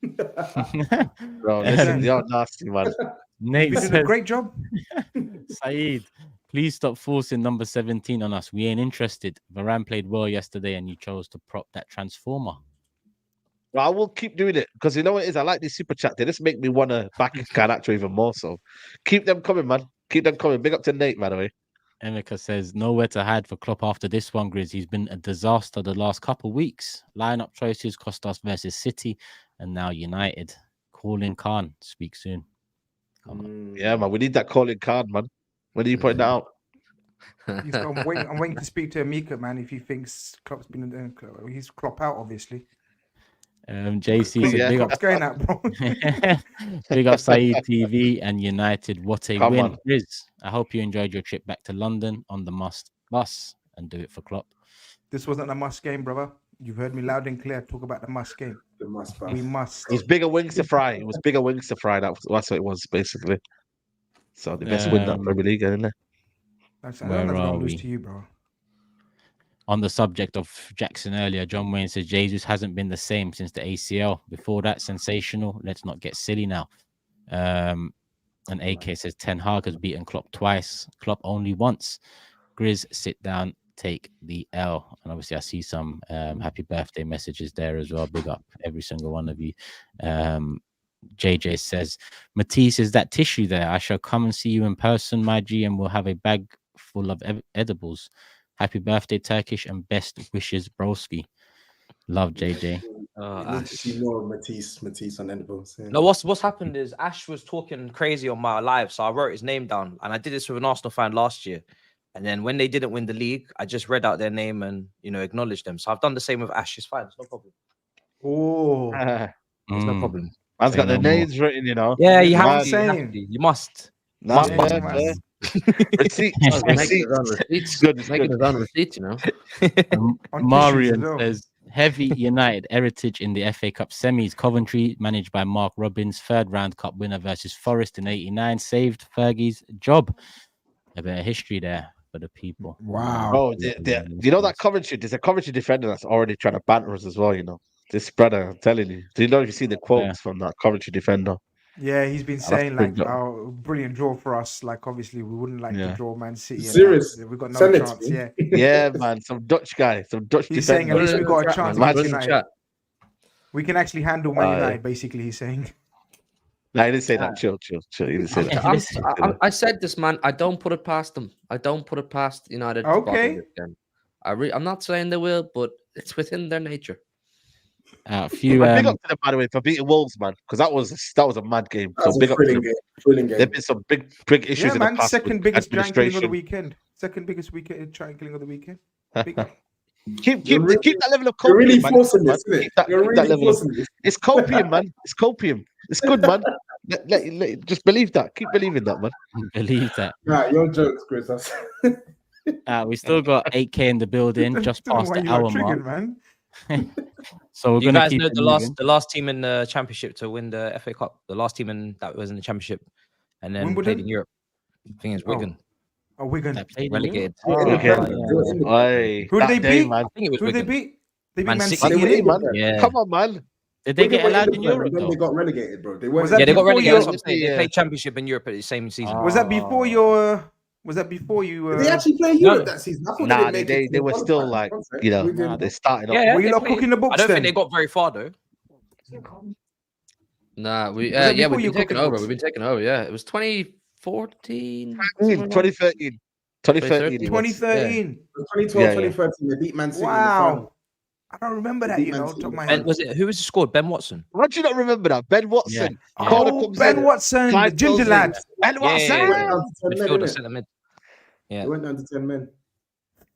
Bro, listen, you're nasty, man. Nate You did a says, great job. SAEED, please stop forcing number 17 on us. We ain't interested. Varane played well yesterday and you chose to prop that transformer. I will keep doing it because you know what it is. I like these super chat. They just make me want to back Garnacho even more. So keep them coming, man. Keep them coming. Big up to Nate, by the way. Emeka says, nowhere to hide for Klopp after this one, Grizz. He's been a disaster the last couple of weeks. Line-up choices cost us versus City and now United. Calling Khan. Speak soon. Come on. Yeah, man. We need that calling card, man. When are you putting that out? I'm waiting to speak to Amika, man. If he thinks Klopp's been, he's Klopp out, obviously. JC said, big up. Klopp's going out, bro. Big up SAEED TV and United. What a Come win, on. Grizz. I hope you enjoyed your trip back to London on the must bus and do it for Klopp. This wasn't a must game, brother. You've heard me loud and clear talk about the must game. The must We must. It was bigger wings to fry. It was bigger wings to fry. That's what it was, basically. So the best win that Premier League, isn't it? Where are lose we? to you, bro. On the subject of Jackson earlier, John Wayne says Jesus hasn't been the same since the ACL. Before that, sensational. Let's not get silly now. And AK says Ten Hag has beaten Klopp twice. Klopp only once. Grizz, sit down, take the L. And obviously, I see some happy birthday messages there as well. Big up every single one of you. JJ says, Matisse, is that tissue there? I shall come and see you in person, my G, and we'll have a bag full of edibles. Happy birthday, Turkish, and best wishes, broski. Love, JJ. See more of Matisse on edibles. Yeah. No, what's happened is Ash was talking crazy on my live, so I wrote his name down, and I did this with an Arsenal fan last year. And then when they didn't win the league, I just read out their name and acknowledged them. So I've done the same with Ash. It's fine. It's no problem. Oh, It's no problem. Man's got the names written, Yeah, you have Man, to. You have to. You must. Receipts. Good. Making it on receipts, you know. Marion says, heavy United heritage in the FA Cup semis. Coventry, managed by Mark Robbins, third round cup winner versus Forest in '89, saved Fergie's job. A bit of history there for the people. Wow. Oh, you know that Coventry? There's a Coventry defender that's already trying to banter us as well. You know, this brother. I'm telling you. Do you know if you see the quotes from that Coventry defender? Yeah, he's been saying like, pretty "Oh, brilliant draw for us." Like, obviously, we wouldn't like to draw Man City. Serious? We've got no Send it chance. to me. Yeah, Yeah, man. Some Dutch guy. Some Dutch he's defender. saying at least we got a chance. Man against United. United. We can actually handle Man United. Basically, he's saying. No, he didn't say that. Chill. He didn't say that. I said this, man. I don't put it past them. I don't put it past United. to bother Okay. this game. I'm not saying they will, but it's within their nature. A few. Big up to them, by the way, for beating Wolves, man, because that was a mad game. So big up to them. Thrilling game. There've been some big issues Yeah, in man. the past. Second with biggest giant killing of the administration. weekend. Second biggest giant killing of the weekend. Big up. Keep that level of You're copium, really man. forcing this, isn't it? Keep that You're really level of- forcing this. It's copium, man. It's copium. It's good, man. Just believe that. Keep believing that, man. Believe that. Nah, your jokes, Chris. That's... We still got 8K in the building, just Don't know past why the you got hour triggered, mark. man. So we're You gonna guys keep know it the moving. last team in the championship to win the FA Cup. The last team that was in the championship, and then Wimbledon? played in Europe. I think it's Wigan. Oh, Wigan. That played in Relegated. Aye, Who did that they day, beat? man. I think it was Who did they Wigan. beat? They beat Man Man City. City. Man, innit? man. Yeah. Come on, man. Did they get Wigan were allowed in the Europe Then though? they got relegated, bro. They Was weren't. that Yeah, they got before relegated. That's your- what I'm saying. They played championship in Europe at the same season. Was that before your? Was that before you? Did they actually play Europe that season? I thought Nah, didn't make they it to were the still qualifying. like, you know, Wigan- they started off. Yeah, Were you they not played- cooking the books I don't then? think they got very far though. Nah, Was that yeah, before we've you been taking cooking over. books? We've been taking over. Yeah, it was 2014. somewhere around 2013. 2013. it was. 2013. 2012, Yeah, 2013, they beat Man City in the Wow. final. I don't remember that. Beat You Man know, City. top of my Ben, head. who was the scored? Ben Watson. How do you not remember that? Ben Watson. Yeah. Corner Oh, comes Ben in. Watson, the Clive ginger tells lad. him, Ben Watson. Yeah. They went down to 10 men, Midfielder, innit? centre mid. Yeah. They went down to 10 men.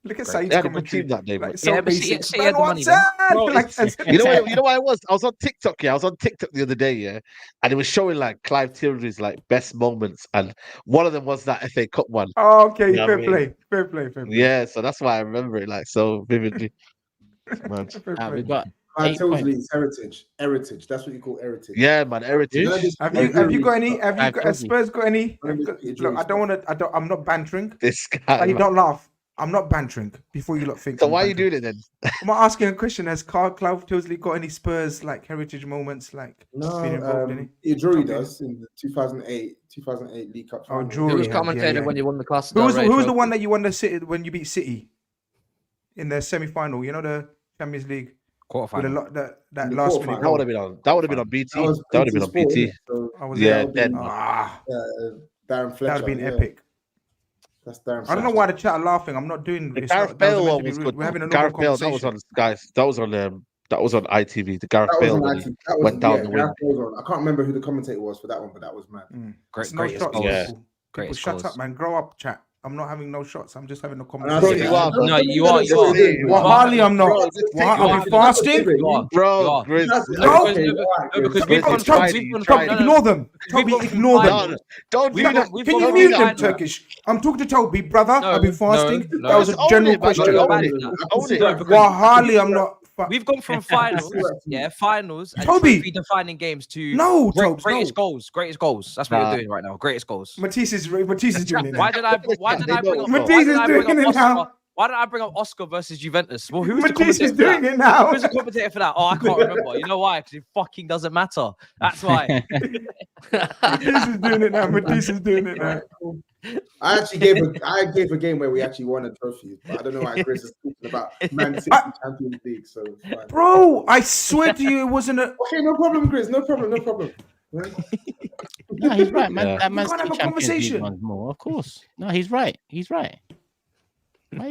Look at Great. Saeed's They had a good commentary. team that day, man. Like, so Yeah, but basic. City Ben had the money, Watson. Bro, Like, You know what I was? I was on TikTok, yeah. I was on TikTok the other day, yeah, and it was showing like Clive Tildery's like best moments, and one of them was that FA Cup one. Oh, okay, You know what fair I mean? play, fair play, fair play. Yeah, so that's why I remember it like so vividly. Man. Fair play. We got Clive 8 points. Tilsley's heritage. Heritage. That's what you call heritage. Yeah, man, heritage. Have you got any? Have you got? Has Spurs got any? Let me Look, get your I don't want to. I'm not bantering. This guy. Like, man. don't laugh. I'm not bantering. Before you lot think. So I'm why are you bantering. doing it then? I'm asking a question. Has Carl Tilsley got any Spurs like heritage moments like being involved in it? Drury does in the 2008 League Cup final. Oh, Who Drury was had, commentating when you won the Costa Who del was Rey the trophy? one that you won the City when you beat City in the semi-final? You know, the Champions League with a Quarterfinal. lot that the last quarterfinal. minute That would goal. have been on. That would have been on BT. That was That would have been on Sport, BT. innit? So, I was Yeah, there. then. Darren Fletcher. That would have been yeah. epic. That's Darren I don't know Fletcher. why the chat are laughing. I'm not doing The it's Gareth not, that Bale wasn't meant one to be was rude. good. We're having a normal Gareth Bale, that was conversation. on guys. That was on ITV. The Gareth That was Bale on when ITV. he That was, went down yeah, the Gareth wing. Bale was on. I can't remember who the commentator was for that one, but that was mad. It's no Greatest shots. goals. Yeah. People, people Greatest shut goals. up, man. Grow up, chat. I'm not having no shots. I'm just having a And I conversation. think you are, don't- No, don't you let are, us you say are. you're doing, You bro. Well, are. hardly I'm not. Bro, just Well, take I'll it be easy. fasting. You are. Bro, Grizz. No. Okay, all right, No, because Grizz. we've gone It's from Friday, we've gone Friday. from Ignore them. we've Toby, gone from ignore them. finals. Don't We've do gone- that. we've Can gone you from mute them, finals. Turkish? I'm talking to Toby, brother. No, I've been fasting. no, That was a Just own general it, man. question. Just own Banter. it. I can Own see it. that. because Well, hardly I'm not. We've gone from finals, finals and Toby. trophy defining games to No, Tobes, greatest no. goals. Greatest goals. That's what Nah. you're doing right now. Greatest goals. Matisse is doing it now. Why did I bring up Matisse is doing it now. Oscar? Why did I bring up Oscar versus Juventus? Well, who's the Matisse commentator is for doing that? it now. Who's the commentator for that? Oh, I can't remember. You know why? Because it fucking doesn't matter. That's why. Matisse is doing it now. Matisse is doing it now. I actually gave a game where we actually won a trophy, but I don't know why Chris is talking about Man City Champions League. So it's fine. Bro, I swear to you, it wasn't a. Okay, no problem, Chris. No problem. No, he's right, man. Yeah. That Man We can't City have a Champions League conversation. one's more, of course. No, he's right. He's right. Why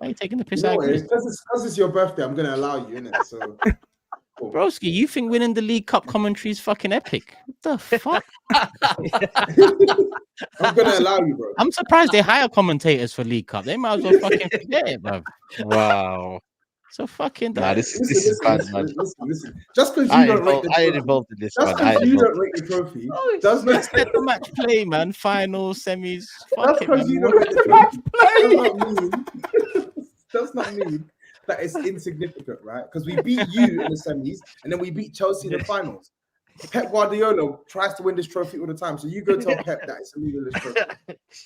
are you taking the piss You know out? what, Of because it's your birthday, I'm gonna allow you, innit? So Broski, you think winning the League Cup commentary is fucking epic? What the fuck? I'm gonna allow you, bro. I'm surprised they hire commentators for League Cup. They might as well fucking forget it, bro. Wow. So fucking Nah, this is bad, man. Listen. Just because I you don't rate the ain't trophy, involved in this, just man. I because ain't you don't involved. rate the trophy, does not let the match play, man. Finals, semis. Fuck just it, because man. you don't rate the trophy does not mean that it's insignificant, right? Because we beat you in the semis and then we beat Chelsea in the finals. Pep Guardiola tries to win this trophy all the time, so you go tell Pep that it's a meaningless trophy.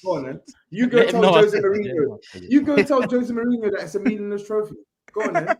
Go on, then. You go Let him tell know I Jose said it, Mourinho. yeah. You go tell Jose Mourinho that it's a meaningless trophy. Go on, then.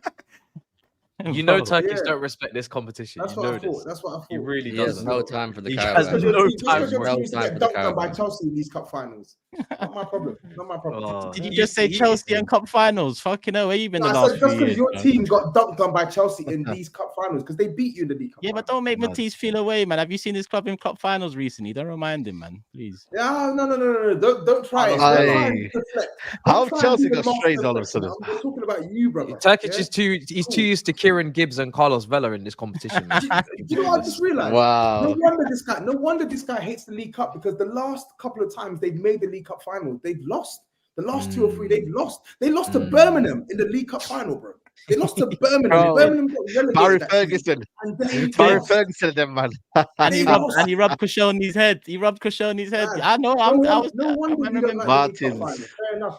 You know, Bro. Turkish Yeah. don't respect this competition. That's You what know I thought. this. That's what I thought. He really He has doesn't. no time for the He caravan. has Because your no team- time because your for team it. used to No get time for the dunked on by caravan. Chelsea in these cup finals. Not my problem. Not my problem. Oh. Did you just say Chelsea and Cup Finals? Fucking hell, where you been No, the I last said just few because years? your man? team got dunked on by Chelsea in these cup finals because they beat you in the League Cup. Yeah, but final. don't make Man. Matisse feel away, man. Have you seen this club in Cup Finals recently? Don't remind him, man. Please. Yeah, no. Don't try it. Aye. Don't try and deflect. How Don't have try and Chelsea be the got master strains all of a deflector. sudden? I'm just talking about you, brother. Turkish yeah? is he's too used to Kieran Gibbs and Carlos Vela in this competition. Man. Do you know what I just realized? Wow. No wonder this guy hates the League Cup because the last couple of times they've made the League Cup final, they've lost. The last two or three, they've lost. They lost to Birmingham in the League Cup final, bro. They lost to Birmingham. Bro. Birmingham got relegated. Barry that season. Ferguson. And they Barry lost. Ferguson, them man. And he They rubbed lost. and he rubbed Koscielny's head. He rubbed Koscielny's head. Man, I know. I was. No wonder I you don't remember. like the League Cup Martins. final.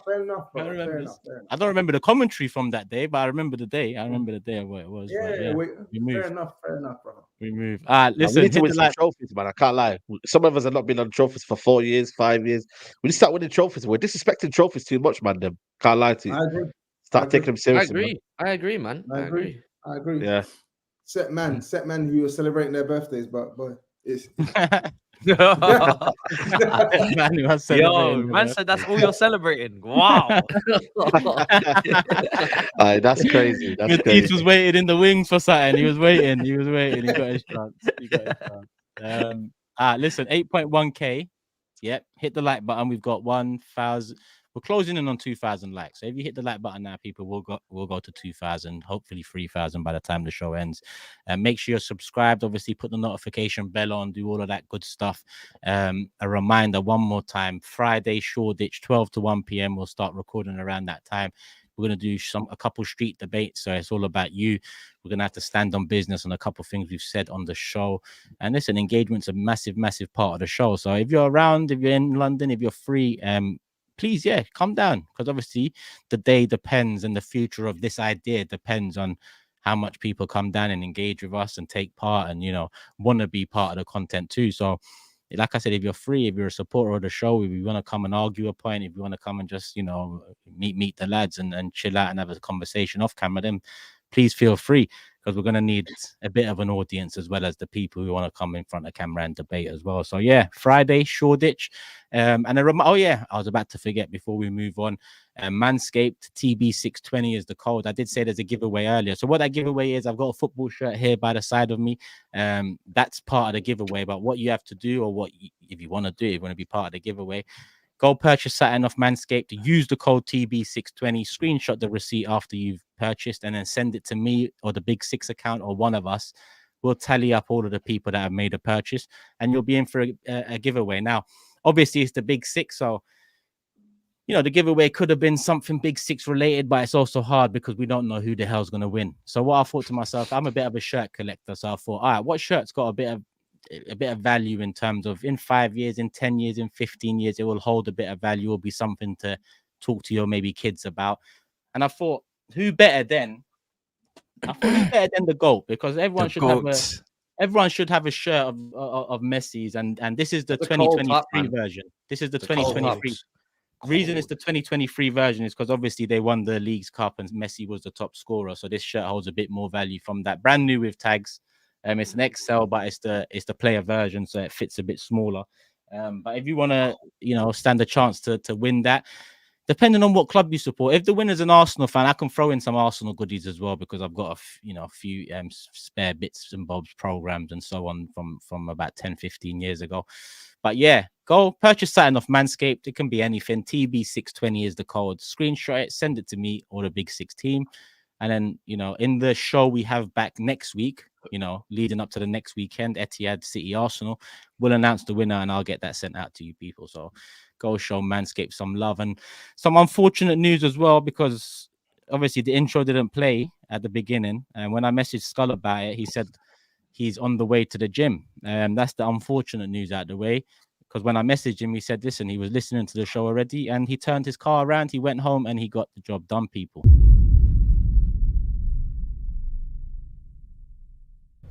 Fair enough, bro. I Fair remember enough. I don't remember the commentary from that day, but I remember the day. I remember the day of what it was. Yeah, but wait, we fair moved. enough, brother. We moved. Nah, Listen, we need to hit win the some like. trophies, man. I can't lie. Some of us have not been on trophies for 4 years, 5 years. We need to start winning trophies. We're disrespecting trophies too much, man. Them can't lie to you. I agree. Start taking them I seriously. agree. I agree, man. I agree. Man. Yeah. Set man who are celebrating their birthdays, but boy, it's Man who has Yo, celebrating, man said that's all you're celebrating. Wow. Aye, that's crazy. That's Matisse crazy. was waiting in the wings for something. He was waiting. He got his chance. Listen, 8.1k. Yep, hit the like button. We've got 1,000. We're closing in on 2,000 likes. So if you hit the like button now, people will go to 2,000, hopefully 3,000 by the time the show ends. And make sure you're subscribed. Obviously, put the notification bell on, do all of that good stuff. A reminder one more time: Friday, Shoreditch, 12 to 1 p.m. We'll start recording around that time. We're going to do a couple street debates. So it's all about you. We're going to have to stand on business on a couple of things we've said on the show. And listen, engagement's a massive, massive part of the show. So if you're around, if you're in London, if you're free, please, come down. Because obviously the day depends and the future of this idea depends on how much people come down and engage with us and take part and, want to be part of the content too. So like I said, if you're free, if you're a supporter of the show, if you want to come and argue a point, if you want to come and just, you know, meet the lads and chill out and have a conversation off camera, then please feel free, because we're going to need a bit of an audience as well as the people who want to come in front of camera and debate as well. So yeah, Friday, Shoreditch. Oh yeah, I was about to forget before we move on. Manscaped TB620 is the code. I did say there's a giveaway earlier. So what that giveaway is, I've got a football shirt here by the side of me. That's part of the giveaway. But what you have to do, or if you want to do, if you want to be part of the giveaway, go purchase something off Manscaped, use the code TB620, screenshot the receipt after you've purchased, and then send it to me or the Big Six account, or one of us. We'll tally up all of the people that have made a purchase, and you'll be in for a giveaway. Now, obviously, it's the Big Six, so you know the giveaway could have been something Big Six related, but it's also hard because we don't know who the hell's going to win. So what I thought to myself, I'm a bit of a shirt collector, so I thought, all right, what shirt's got a bit of value in terms of in 5 years, in 10 years, in 15 years, it will hold a bit of value, will be something to talk to your maybe kids about. And I thought, who better than the GOAT? Because everyone should have a shirt of Messi's, and this is the 2023 version. This is the 2023. Reason it's the 2023 version is because obviously they won the League's Cup and Messi was the top scorer, so this shirt holds a bit more value from that. Brand new with tags. It's an XL, but it's the player version, so it fits a bit smaller. But if you want to, you know, stand a chance to win that, depending on what club you support. If the winner's an Arsenal fan, I can throw in some Arsenal goodies as well, because I've got a few spare bits and bobs, programs and so on from about 10-15 years ago. But yeah, go purchase something off Manscaped. It can be anything. TB620 is the code. Screenshot it, send it to me or the Big Six team. And then, you know, in the show we have back next week, you know, leading up to the next weekend, Etihad, City, Arsenal, we'll announce the winner and I'll get that sent out to you people. So go show Manscaped some love. And some unfortunate news as well, because obviously the intro didn't play at the beginning. And when I messaged Skull about it, he said he's on the way to the gym. That's the unfortunate news out of the way. Because when I messaged him, he said, listen, he was listening to the show already and he turned his car around, he went home and he got the job done, people.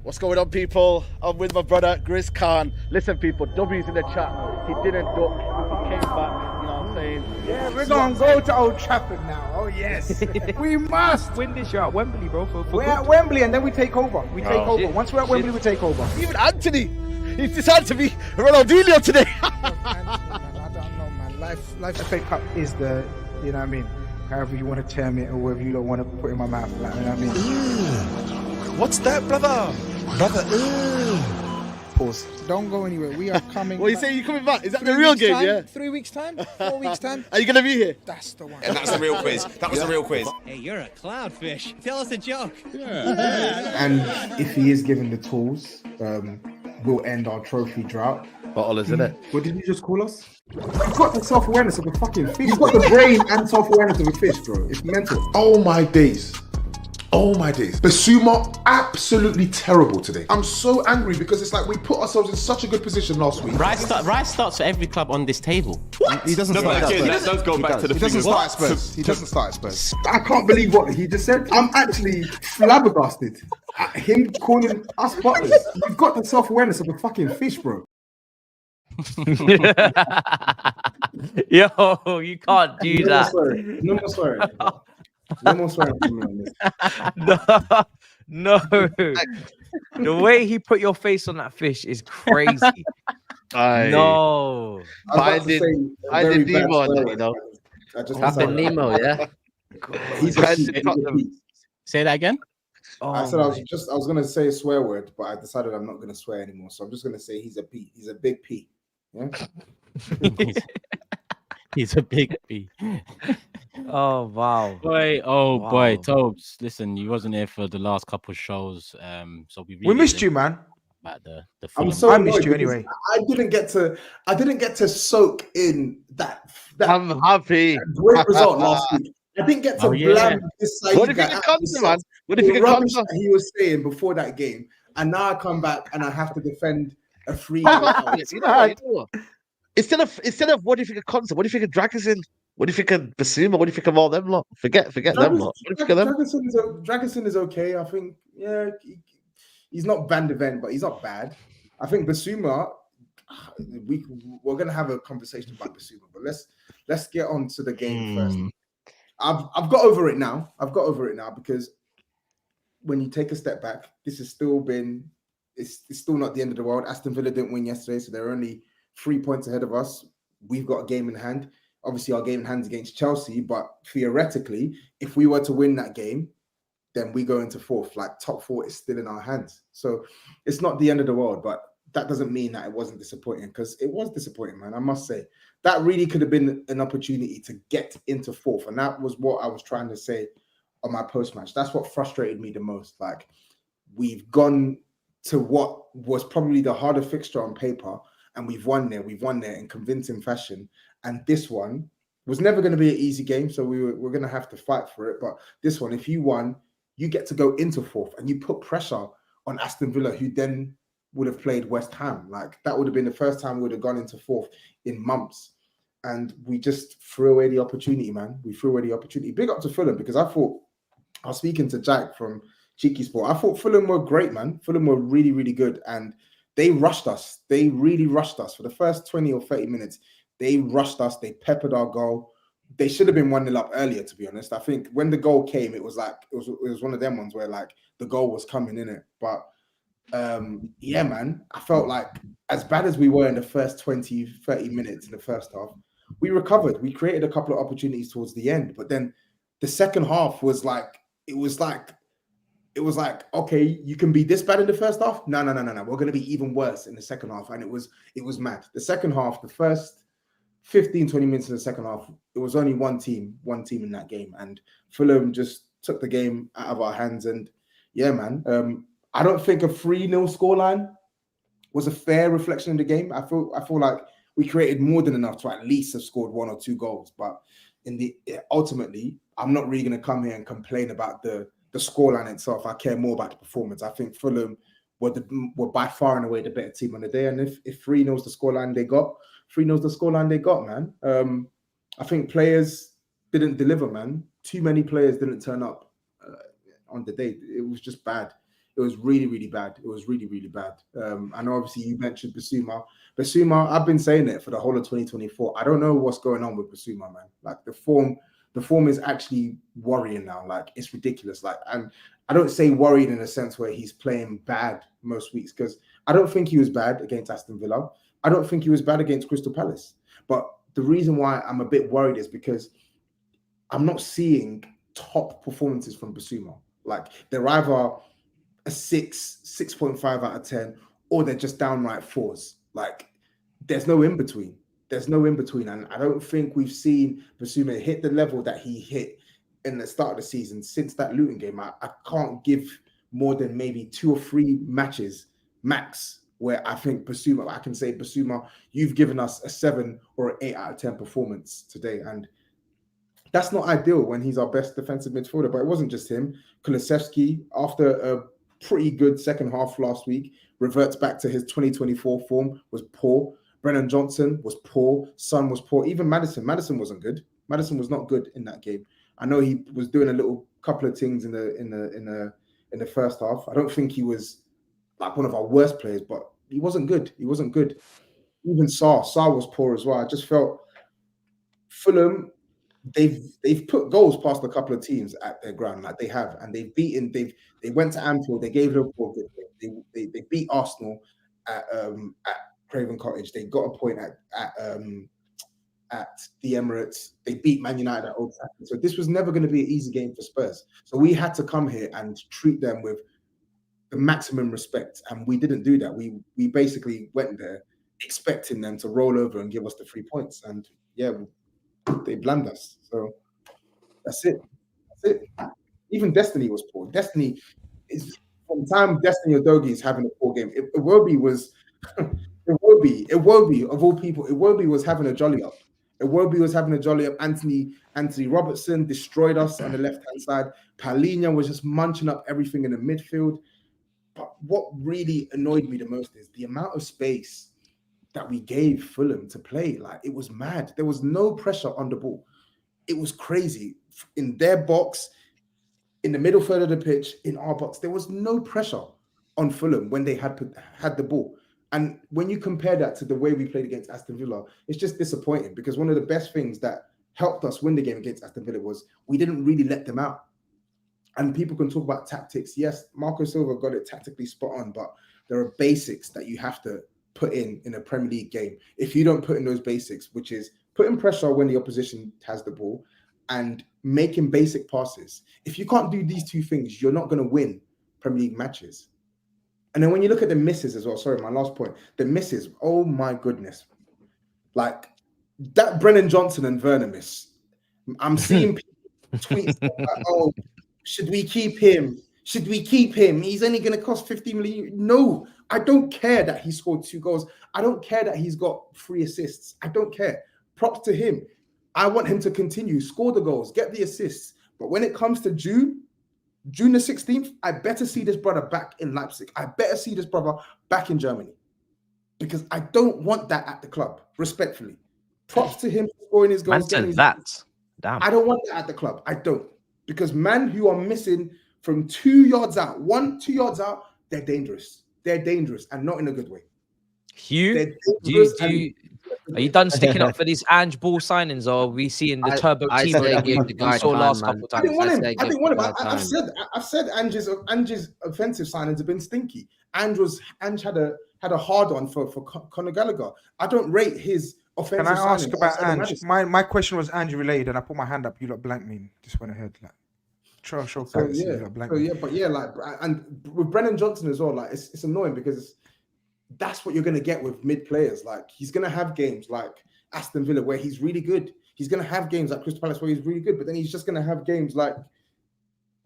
What's going on, people? I'm with my brother, GRIZZ Khan. Listen, people, W's in the chat. He didn't duck. He came back, you know what I'm saying? Yeah, we're going to go to Old Trafford now. Oh, yes. We must. Win this year at Wembley, bro. We're at Wembley and then we take over. We take over. Shit. Once we're at Wembley, we take over. Even Anthony, he's decided to be Ronaldinho today. I don't know, man. Life FA Cup is the, you know what I mean? However you want to term it or whatever you don't want to put in my mouth. Like, you know what I mean? What's that, brother? Brother, Pause. Don't go anywhere. We are coming. What you say? You coming back? Is that the real game? Time? Yeah. 3 weeks time? 4 weeks time? Are you gonna be here? That's the one. and that's the real quiz. That was the real quiz. Hey, you're a clownfish. Tell us a joke. And if he is given the tools, we'll end our trophy drought. Bottle, isn't it? What did you just call us? You've got the self-awareness of a fucking fish. You've got the brain and self-awareness of a fish, bro. It's mental. Oh my days. Oh my days. Basuma, absolutely terrible today. I'm so angry because it's like we put ourselves in such a good position last week. Rice starts for every club on this table. What? He doesn't start at Spurs. Let's go back to the He doesn't start at Spurs. He doesn't start at Spurs. I can't believe what he just said. I'm actually flabbergasted at him calling us butlers. You've got the self-awareness of a fucking fish, bro. Yo, you can't do that. No more swearing. No more swearing from me on this. No. The way he put your face on that fish is crazy. No. I did Nemo on it, you know. Captain Nemo, yeah. Say that again. I said I was gonna say a swear word, but I decided I'm not gonna swear anymore. So I'm just gonna say he's a P. He's a big P. Yeah. He's a big P. Oh wow. Boy, boy, Tobs. Listen, you wasn't here for the last couple of shows. So we missed you, man. About the I missed you anyway. I didn't get to soak in that I'm happy. great result last week. I didn't get to blame this side. What if it comes to, man? What if it comes to? He was saying before that game, and now I come back and I have to defend a free. Instead of what if you could concert, what if you could drag us in? What if you could Basuma? What if you could all them lot? Forget them lot. Dragonson is okay. I think he's not banned event, but he's not bad. I think Basuma, we're gonna have a conversation about Bissouma, but let's get on to the game first. I've got over it now. I've got over it now because when you take a step back, this has still been it's still not the end of the world. Aston Villa didn't win yesterday, so they're only 3 points ahead of us. We've got a game in hand. Obviously, our game in hand is against Chelsea, but theoretically, if we were to win that game, then we go into fourth. Like top four is still in our hands. So it's not the end of the world, but that doesn't mean that it wasn't disappointing, because it was disappointing, man. I must say that really could have been an opportunity to get into fourth. And that was what I was trying to say on my post-match. That's what frustrated me the most. Like, we've gone to what was probably the harder fixture on paper, and we've won there. We've won there in convincing fashion. And this one was never going to be an easy game, so we're going to have to fight for it. But this one, if you won, you get to go into fourth, and you put pressure on Aston Villa, who then would have played West Ham. Like, that would have been the first time we would have gone into fourth in months. And we just threw away the opportunity, man. We threw away the opportunity. Big up to Fulham, because I was speaking to Jack from Cheeky Sport. I thought Fulham were great, man. Fulham were really, really good. And they rushed us. They really rushed us. For the first 20 or 30 minutes, they rushed us. They peppered our goal. They should have been 1-0 up earlier, to be honest. I think when the goal came, it was like, it was one of them ones where like the goal was coming in it. But yeah, man, I felt like as bad as we were in the first 20, 30 minutes in the first half, we recovered. We created a couple of opportunities towards the end. But then the second half was like, it was like, okay, you can be this bad in the first half. No. We're going to be even worse in the second half. And it was mad. The second half, the first 15, 20 minutes in the second half, it was only one team in that game. And Fulham just took the game out of our hands. And yeah, man, I don't think a 3-0 scoreline was a fair reflection of the game. I feel like we created more than enough to at least have scored 1 or 2 goals. But ultimately, I'm not really going to come here and complain about the scoreline itself. I care more about the performance. I think Fulham were by far and away the better team on the day. And if 3-0 is the scoreline they got, 3-0 is the scoreline they got, man. I think players didn't deliver, man. Too many players didn't turn up on the day. It was just bad. It was really, really bad. It was really, really bad. And obviously you mentioned Bissouma. Bissouma, I've been saying it for the whole of 2024. I don't know what's going on with Bissouma, man. Like, the form is actually worrying now. Like, it's ridiculous. Like, and I don't say worried in a sense where he's playing bad most weeks, because I don't think he was bad against Aston Villa. I don't think he was bad against Crystal Palace. But the reason why I'm a bit worried is because I'm not seeing top performances from Bissouma. Like, they're either a 6.5 out of 10, or they're just downright 4s. Like, there's no in between. There's no in between. And I don't think we've seen Bissouma hit the level that he hit in the start of the season since that Luton game. I can't give more than maybe 2 or 3 matches max where I think Bissouma, I can say, Bissouma, you've given us a 7 or an 8 out of 10 performance today. And that's not ideal when he's our best defensive midfielder. But it wasn't just him. Kulusevski, after a pretty good second half last week, reverts back to his 2024 form, was poor. Brennan Johnson was poor. Son was poor. Even Maddison wasn't good. Maddison was not good in that game. I know he was doing a couple of things in the first half. I don't think he was like one of our worst players, but he wasn't good. He wasn't good. Even Sarr was poor as well. I just felt Fulham, they've put goals past a couple of teams at their ground, like they have, and they've beaten. They went to Anfield. They gave Liverpool. They beat Arsenal at Craven Cottage. They got a point at the Emirates. They beat Man United at Old Trafford. So this was never going to be an easy game for Spurs. So we had to come here and treat them with the maximum respect, and we didn't do that. We basically went there expecting them to roll over and give us the 3 points, and yeah, they bland us. So that's it. Even Destiny was poor. Destiny is, from time Destiny Udogie is having a poor game. Iwobi was Iwobi of all people. Iwobi was having a jolly up. Anthony Robertson destroyed us on the left-hand side. Paulinho was just munching up everything in the midfield. But what really annoyed me the most is the amount of space that we gave Fulham to play. Like, it was mad. There was no pressure on the ball. It was crazy. In their box, in the middle third of the pitch, in our box, there was no pressure on Fulham when they had the ball. And when you compare that to the way we played against Aston Villa, it's just disappointing because one of the best things that helped us win the game against Aston Villa was we didn't really let them out. And people can talk about tactics. Yes, Marco Silva got it tactically spot on, but there are basics that you have to put in a Premier League game. If you don't put in those basics, which is putting pressure when the opposition has the ball and making basic passes, if you can't do these two things, you're not going to win Premier League matches. And then when you look at the misses as well, sorry, my last point, the misses, oh my goodness. Like that Brennan Johnson and Werner miss. I'm seeing people tweets like, oh, should we keep him? Should we keep him? He's only going to cost 50 million. No, I don't care that he scored 2 goals. I don't care that he's got 3 assists. I don't care. Props to him. I want him to continue, score the goals, get the assists. But when it comes to June the 16th, I better see this brother back in Leipzig. I better see this brother back in Germany. Because I don't want that at the club, respectfully. Props to him for scoring his goals. Man said that. Damn. I don't want that at the club. I don't. Because man who are missing from 2 yards out, 2 yards out, they're dangerous. They're dangerous and not in a good way. Hugh, are you done sticking up for these Ange Ball signings, or are we seeing the turbo team that we saw last couple of times? I didn't want him. I've said Ange's offensive signings have been stinky. Ange had a hard on for Conor Gallagher. I don't rate his offensive. Can I ask about Ange? My question was Ange related, and I put my hand up. You lot blanked me. Just went ahead. Like, and with Brennan Johnson as well, like it's annoying because that's what you're going to get with mid players. Like he's going to have games like Aston Villa where he's really good. He's going to have games like Crystal Palace where he's really good, but then he's just going to have games like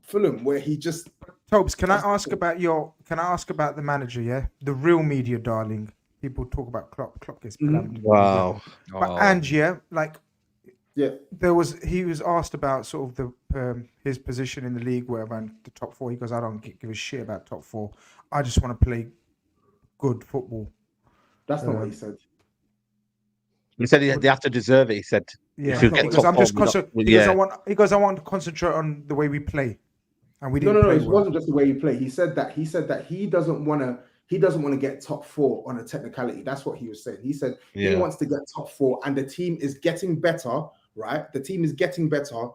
Fulham where he just. Tobes, can I ask about the manager? Yeah, the real media darling. People talk about Klopp. Klopp gets blamed. Wow. But Ange, yeah, like. Yeah, he was asked about sort of the his position in the league, wherever, and the top 4. He goes, I don't give a shit about top 4. I just want to play good football. That's not what he said. He said they have to deserve it. He said, yeah. He goes, I want to concentrate on the way we play, and we didn't. No. It wasn't just the way we play. He said that he doesn't want to get top 4 on a technicality. That's what he was saying. He said he wants to get top 4, and the team is getting better. Right, the team is getting better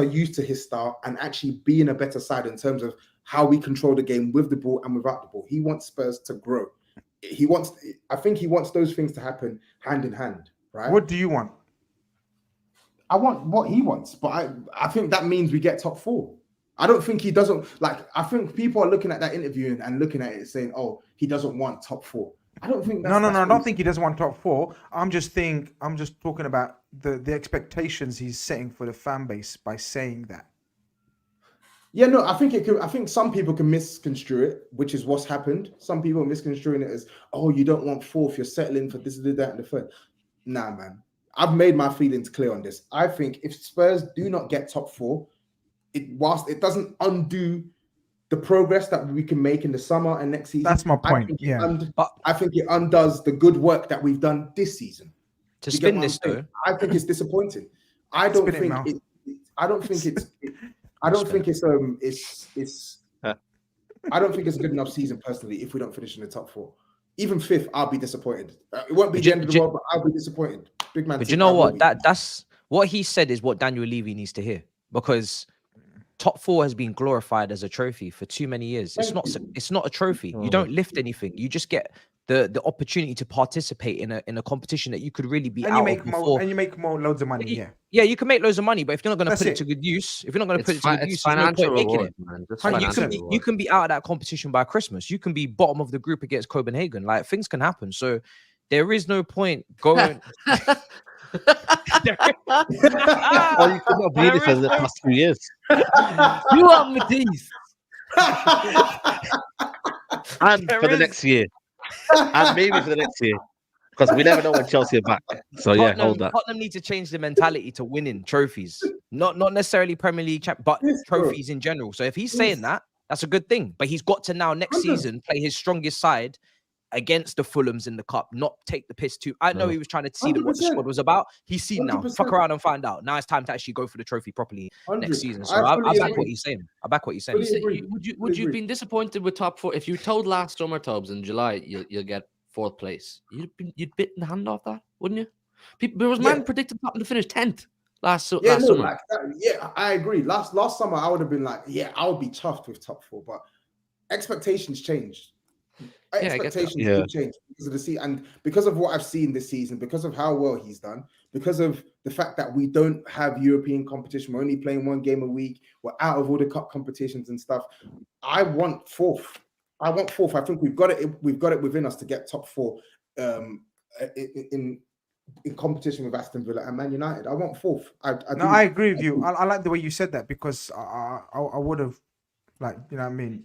used to his style and actually being a better side in terms of how we control the game with the ball and without the ball. He wants Spurs to grow. I think he wants those things to happen hand in hand. Right. What do you want? I want what he wants, but I think that means we get top 4. I don't think he doesn't like. I think people are looking at that interview and looking at it saying, "Oh, he doesn't want top 4." I don't think. No. I don't think he doesn't want top 4. I'm just talking about the expectations he's setting for the fan base by saying that. Yeah, no, I think some people can misconstrue it, which is what's happened. Some people are misconstruing it as, "Oh, you don't want 4th, you're settling for this, that, and the 3rd." Nah, man. I've made my feelings clear on this. I think if Spurs do not get top 4, whilst it doesn't undo the progress that we can make in the summer and next season. That's my point. I think it undoes the good work that we've done this season. To spin this though, I think it's disappointing. I don't think it's a good enough season personally if we don't finish in the top 4. Even 5th, I'll be disappointed. It won't be the end of the world, but I'll be disappointed. Big man. But you know what? That's what he said is what Daniel Levy needs to hear, because top 4 has been glorified as a trophy for too many years. It's not a trophy. You don't lift anything. You just get the opportunity to participate in a competition that you could really be out of before. And you make more loads of money. Yeah, you can make loads of money, but if you're not going to put it to good use, you can be out of that competition by Christmas. You can be bottom of the group against Copenhagen. Like, things can happen. So there is no point going. Oh, you could not be this for the past 2 years. You are Matisse. And for the next year. And maybe for the next year. Because we never know when Chelsea are back. So hold that. Tottenham need to change the mentality to winning trophies. Not necessarily Premier League but trophies in general. So if he's saying that, that's a good thing. But he's got to now next season play his strongest side against the Fulhams in the cup, not take the piss too. I know he was trying to see what the 100%. squad was about. He's seen now. 100%. Fuck around and find out. Now it's time to actually go for the trophy properly 100. next season. So I I fully back agree. what he's saying. I back what he's saying. Fully So agree. would you have been disappointed with top 4 if you told last summer, TOBS, in July you'll get 4th place? You'd bitten the hand off that, wouldn't you? There was man predicted Tottenham to finish 10th last summer. Like that, I agree. Last summer, I would have been like, I would be chuffed with top 4, but expectations changed. Expectations do change because of the season, and because of what I've seen this season, because of how well he's done, because of the fact that we don't have European competition. We're only playing 1 game a week. We're out of all the cup competitions and stuff. I want 4th. I think we've got it. We've got it within us to get top 4 in competition with Aston Villa and Man United. I want 4th. I agree with you. I like the way you said that, because I would have, like, you know what I mean?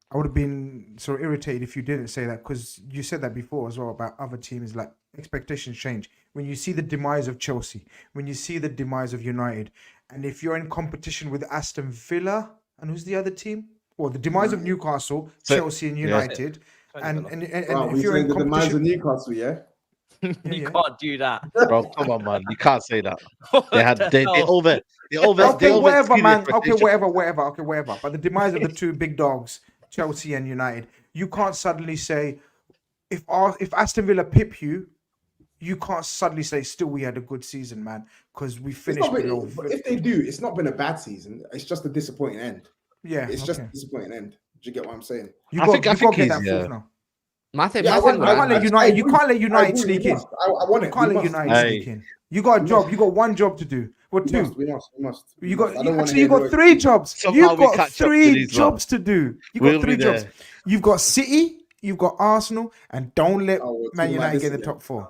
I would have been sort of irritated if you didn't say that, because you said that before as well about other teams. Like, expectations change when you see the demise of Chelsea, when you see the demise of United, and if you're in competition with Aston Villa and who's the other team? Well, the demise of Newcastle, Chelsea, and United, and if you're in the demise of competition, Newcastle, You can't do that, bro. Come on, man. You can't say that. They Okay, whatever, man. Okay, whatever. But the demise of the 2 big dogs, Chelsea and United, you can't suddenly say, if Aston Villa pip you, you can't suddenly say still we had a good season, man, because we finished below. But if they do, it's not been a bad season. It's just a disappointing end. Yeah, it's just a disappointing end. Do you get what I'm saying? You got to get that 4th now. You can't let United sneak in. I want it. You can't let United sneak in. You got a job. You got 1 job to do. Or 2. We must. You got 3 jobs. You've got 3 jobs to do. You got 3 jobs. You've got City, you've got Arsenal, and don't let Man United get in the top 4.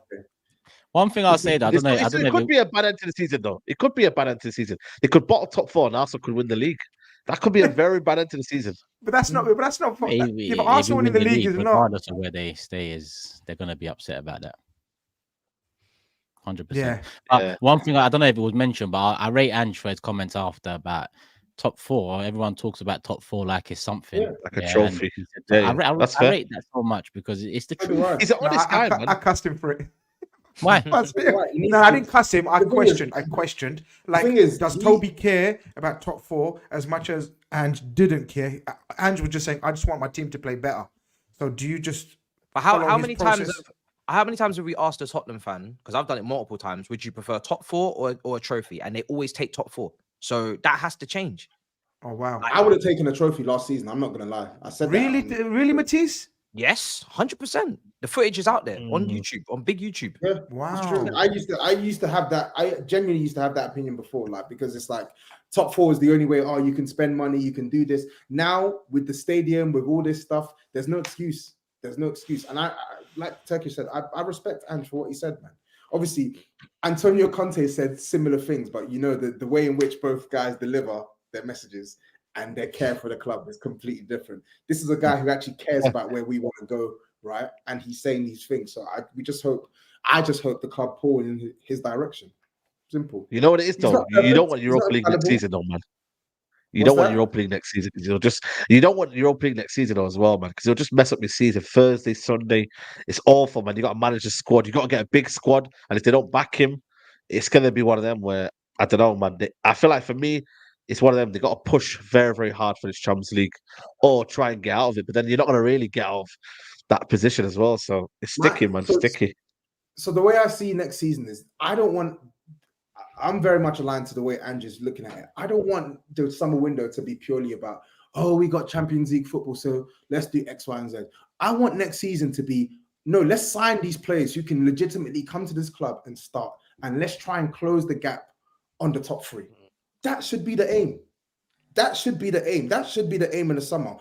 One thing I'll say that it could be a bad end to the season, though. It could be a bad end to the season. They could bottle top 4 and Arsenal could win the league. That could be a very bad end to the season. But that's not. But Arsenal winning the league is not. Regardless of where they stay, they're going to be upset about that. 100%. Yeah. One thing I don't know if it was mentioned, but I rate Ange for his comments after about top 4. Everyone talks about top 4 like it's something, like a trophy. I rate that so much because it's the truth. He's an honest guy, man. I cussed him for it. Why? No, I didn't cuss him. I questioned. Like, does Toby care about top 4 as much as Ange didn't care? Ange was just saying, I just want my team to play better. So do you just? But how many times have we asked a Tottenham fan? Because I've done it multiple times. Would you prefer top 4 or a trophy? And they always take top 4. So that has to change. Oh wow! I would have taken a trophy last season. I'm not gonna lie. I said really, that. Matisse? Yes, 100%. The footage is out there on YouTube, on big YouTube. Yeah, wow. I used to have that. I genuinely used to have that opinion before, like, because it's like top 4 is the only way. Oh, you can spend money, you can do this. Now with the stadium, with all this stuff, there's no excuse. There's no excuse. And I like Turkish said, I respect Ange for what he said, man. Obviously, Antonio Conte said similar things, but you know the way in which both guys deliver their messages and their care for the club is completely different. This is a guy who actually cares about where we want to go, right? And he's saying these things. So I just hope the club pull in his direction. Simple. You know what it is, though? You don't want Europa League next season, though, man. You don't want Europa League next season because you don't want Europa League next season as well, man, because you'll just mess up your season. Thursday, Sunday, it's awful, man. You got to manage the squad. You got to get a big squad, and if they don't back him, it's gonna be one of them where I don't know, man. I feel like for me, it's one of them. They got to push very, very hard for this Champions League, or try and get out of it. But then you're not gonna really get out of that position as well. So it's sticky, man. Sticky. So the way I see next season is, I'm very much aligned to the way Andrew's looking at it. I don't want the summer window to be purely about, oh, we got Champions League football, so let's do X, Y, and Z. I want next season to be, no, let's sign these players who can legitimately come to this club and start, and let's try and close the gap on the top 3. That should be the aim. That should be the aim. That should be the aim in the summer.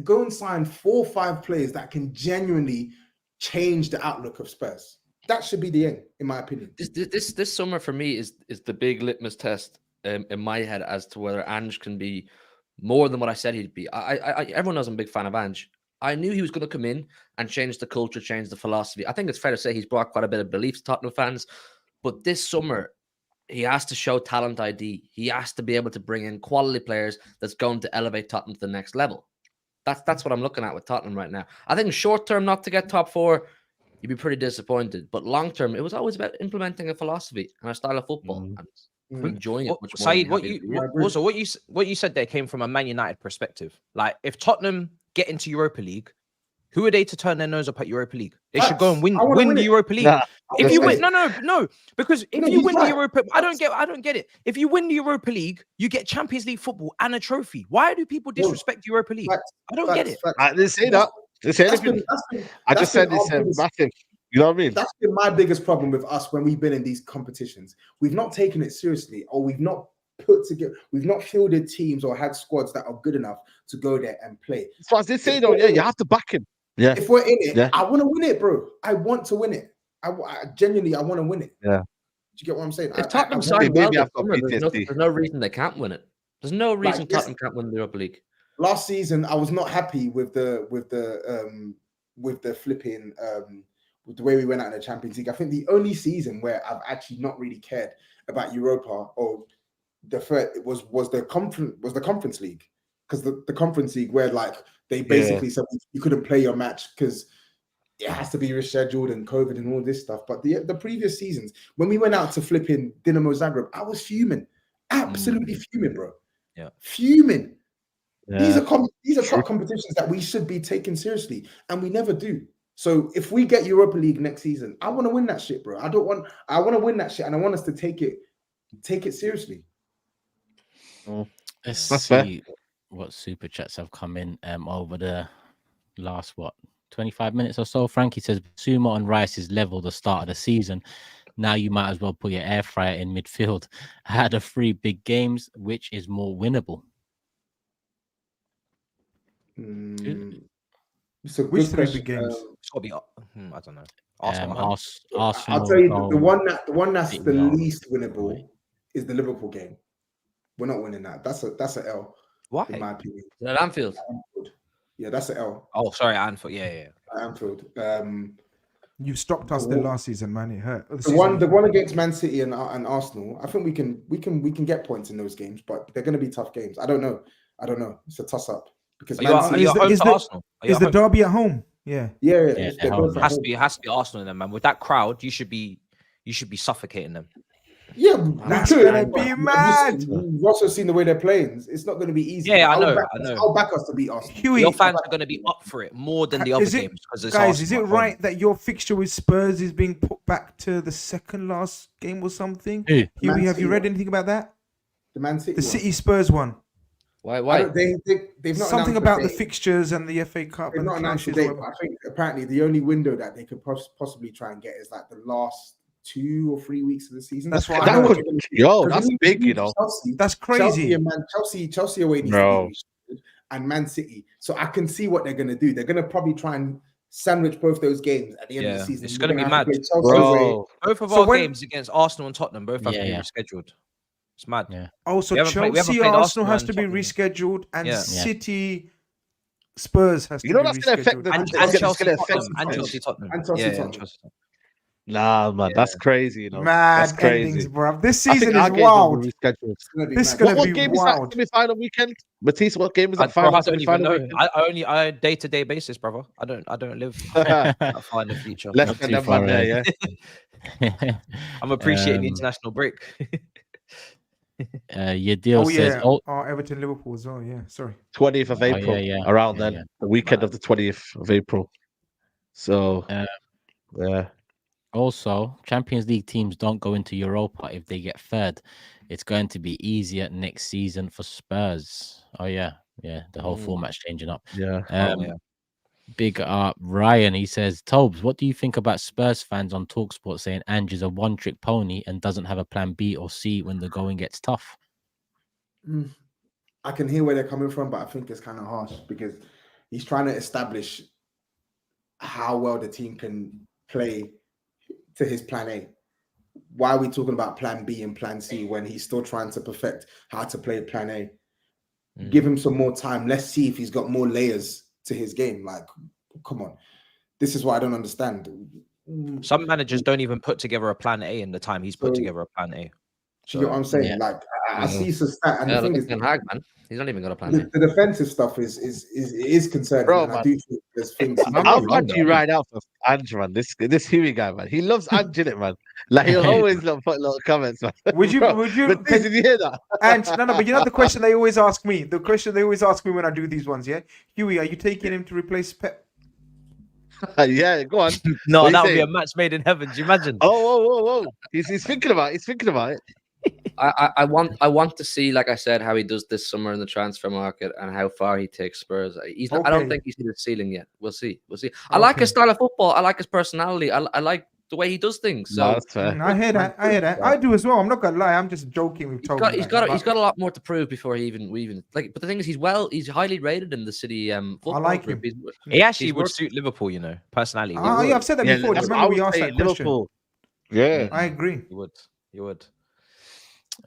Go and sign 4 or 5 players that can genuinely change the outlook of Spurs. That should be the end, in my opinion. This summer for me is the big litmus test in my head as to whether Ange can be more than what I said he'd be. Everyone knows I'm a big fan of Ange. I knew he was going to come in and change the culture, change the philosophy. I think it's fair to say he's brought quite a bit of belief to Tottenham fans. But this summer, he has to show talent ID. He has to be able to bring in quality players that's going to elevate Tottenham to the next level. That's what I'm looking at with Tottenham right now. I think short term, not to get top 4, you'd be pretty disappointed. But long term, it was always about implementing a philosophy and a style of football and enjoying it much more. Saeed, what you said there came from a Man United perspective. Like, if Tottenham get into Europa League, who are they to turn their nose up at Europa League? They should go and win the Europa League. Nah, if you win, no, because if you win the Europa, I don't get it. If you win the Europa League, you get Champions League football and a trophy. Why do people disrespect Europa League? I don't get it. I didn't say that. I just said it's massive. You know what I mean? That's been my biggest problem with us when we've been in these competitions. We've not taken it seriously, or we've not fielded teams or had squads that are good enough to go there and play. So I did say though, yeah, you have to back him. Yeah. If we're in it, I want to win it, bro. I want to win it. I genuinely, I want to win it. Yeah. Do you get what I'm saying? If Tottenham sign well, there's no reason they can't win it. There's no reason Tottenham can't win the Europa League. Last season, I was not happy with the flipping with the way we went out in the Champions League. I think the only season where I've actually not really cared about Europa or the third was the Conference League, because the Conference League where like they basically said you couldn't play your match because it has to be rescheduled and COVID and all this stuff. But the previous seasons, when we went out to flipping Dinamo Zagreb, I was fuming, absolutely fuming, bro. Yeah, fuming. Yeah. These are top competitions that we should be taking seriously, and we never do. So if we get Europa League next season, I want to win that shit, bro. I want to win that shit, and I want us to take it seriously. Let's see what super chats have come in over the last 25 minutes or so. Frankie says Sumo and Rice is level the start of the season. Now you might as well put your air fryer in midfield. I had a 3 big games, which is more winnable. So which 3 big games? It's got to be. I don't know. Arsenal. I'll tell you the one that's the least winnable is the Liverpool game. We're not winning that. That's an L. Why? In my opinion. Is that Anfield? Yeah, that's an L. Oh, sorry, Anfield. Yeah. Anfield. You stopped us there last season, man. It hurt. The one against Man City and Arsenal. I think we can get points in those games, but they're going to be tough games. I don't know. It's a toss up because is the derby at home? Yeah. It has to be Arsenal then, man. With that crowd, you should be suffocating them. Yeah, that's gonna be mad. We've also seen the way they're playing. It's not going to be easy. Yeah, I know. I'll back us to beat Arsenal. Hughie, your fans are going to be up for it more than the other games. Guys, is it right that your fixture with Spurs is being put back to the second last game or something? Hughie, have you read anything about that? The Man City, the City Spurs one. Why? They've not something about the fixtures and the FA Cup. They've not announced the date. I think apparently the only window that they could possibly try and get is like the last 2 or 3 weeks of the season. That's why. That's big, you know. Chelsea, that's crazy. Chelsea away needs to be and Man City. So I can see what they're going to do. They're going to probably try and sandwich both those games at the end of the season. It's going to be mad, bro. Both of our games against Arsenal and Tottenham both have to be rescheduled. It's mad. Yeah. Oh, so Chelsea, Arsenal has to be rescheduled, and City, Spurs has to be rescheduled. And Chelsea, Tottenham. Nah, man, that's crazy. You know, mad that's crazy, endings, bro. This season is wild. This is gonna be game wild. Is that semi-final weekend? Matisse, what game is that? I don't even know. I day-to-day basis, brother. I don't live that far in the future. Less than that man there, yeah. I'm appreciating the international break. Your deal says Everton Liverpool as well. Yeah, sorry. 20th of April, around then, the weekend of the 20th of April. So, yeah. Also, Champions League teams don't go into Europa if they get third. It's going to be easier next season for Spurs. Oh yeah, the whole format's changing up. Yeah. Big up Ryan. He says, Tobes, what do you think about Spurs fans on TalkSport saying Ange is a one-trick pony and doesn't have a plan B or C when the going gets tough? I can hear where they're coming from, but I think it's kind of harsh because he's trying to establish how well the team can play to his plan A. Why are we talking about plan B and plan C when he's still trying to perfect how to play plan A? Give him some more time. Let's see if he's got more layers to his game. Like, come on. This is what I don't understand. Some managers don't even put together a plan A in the time he's put together a plan A. So, you know what I'm saying? Like, I see some stat, and the Yeah, thing look is, at Ten Hag, man. He's not even got a plan A. the defensive stuff is concerning, Bro, and I man. do think there's things. I'm actually right out for Ange, man. This Huey guy, man. He loves Ange in it, man. Like he'll always put little comments, man. Would you? Bro, Would you? but did you hear that? And no, but you know the question they always ask me. The question they always ask me when I do these ones, yeah. Huey, are you taking him to replace Pep? Yeah, go on. No, What that you would be a saying? match made in heaven. Do you imagine? Oh. He's thinking about it. He's thinking about it. I want to see, like I said, how he does this summer in the transfer market and how far he takes Spurs. He's not, I don't think he's hit his ceiling yet. We'll see. I like his style of football. I like his personality. I like the way he does things. So No, that's fair. I hear that. I do as well. I'm not gonna lie. I'm just joking with Toby. he's got a lot more to prove before we even like. But the thing is, he's highly rated in the City football I like group. him. He actually would suit Liverpool, you know, personality. Oh, yeah, I've said that before. Do you remember we asked that question? Liverpool. Yeah, I agree. You would.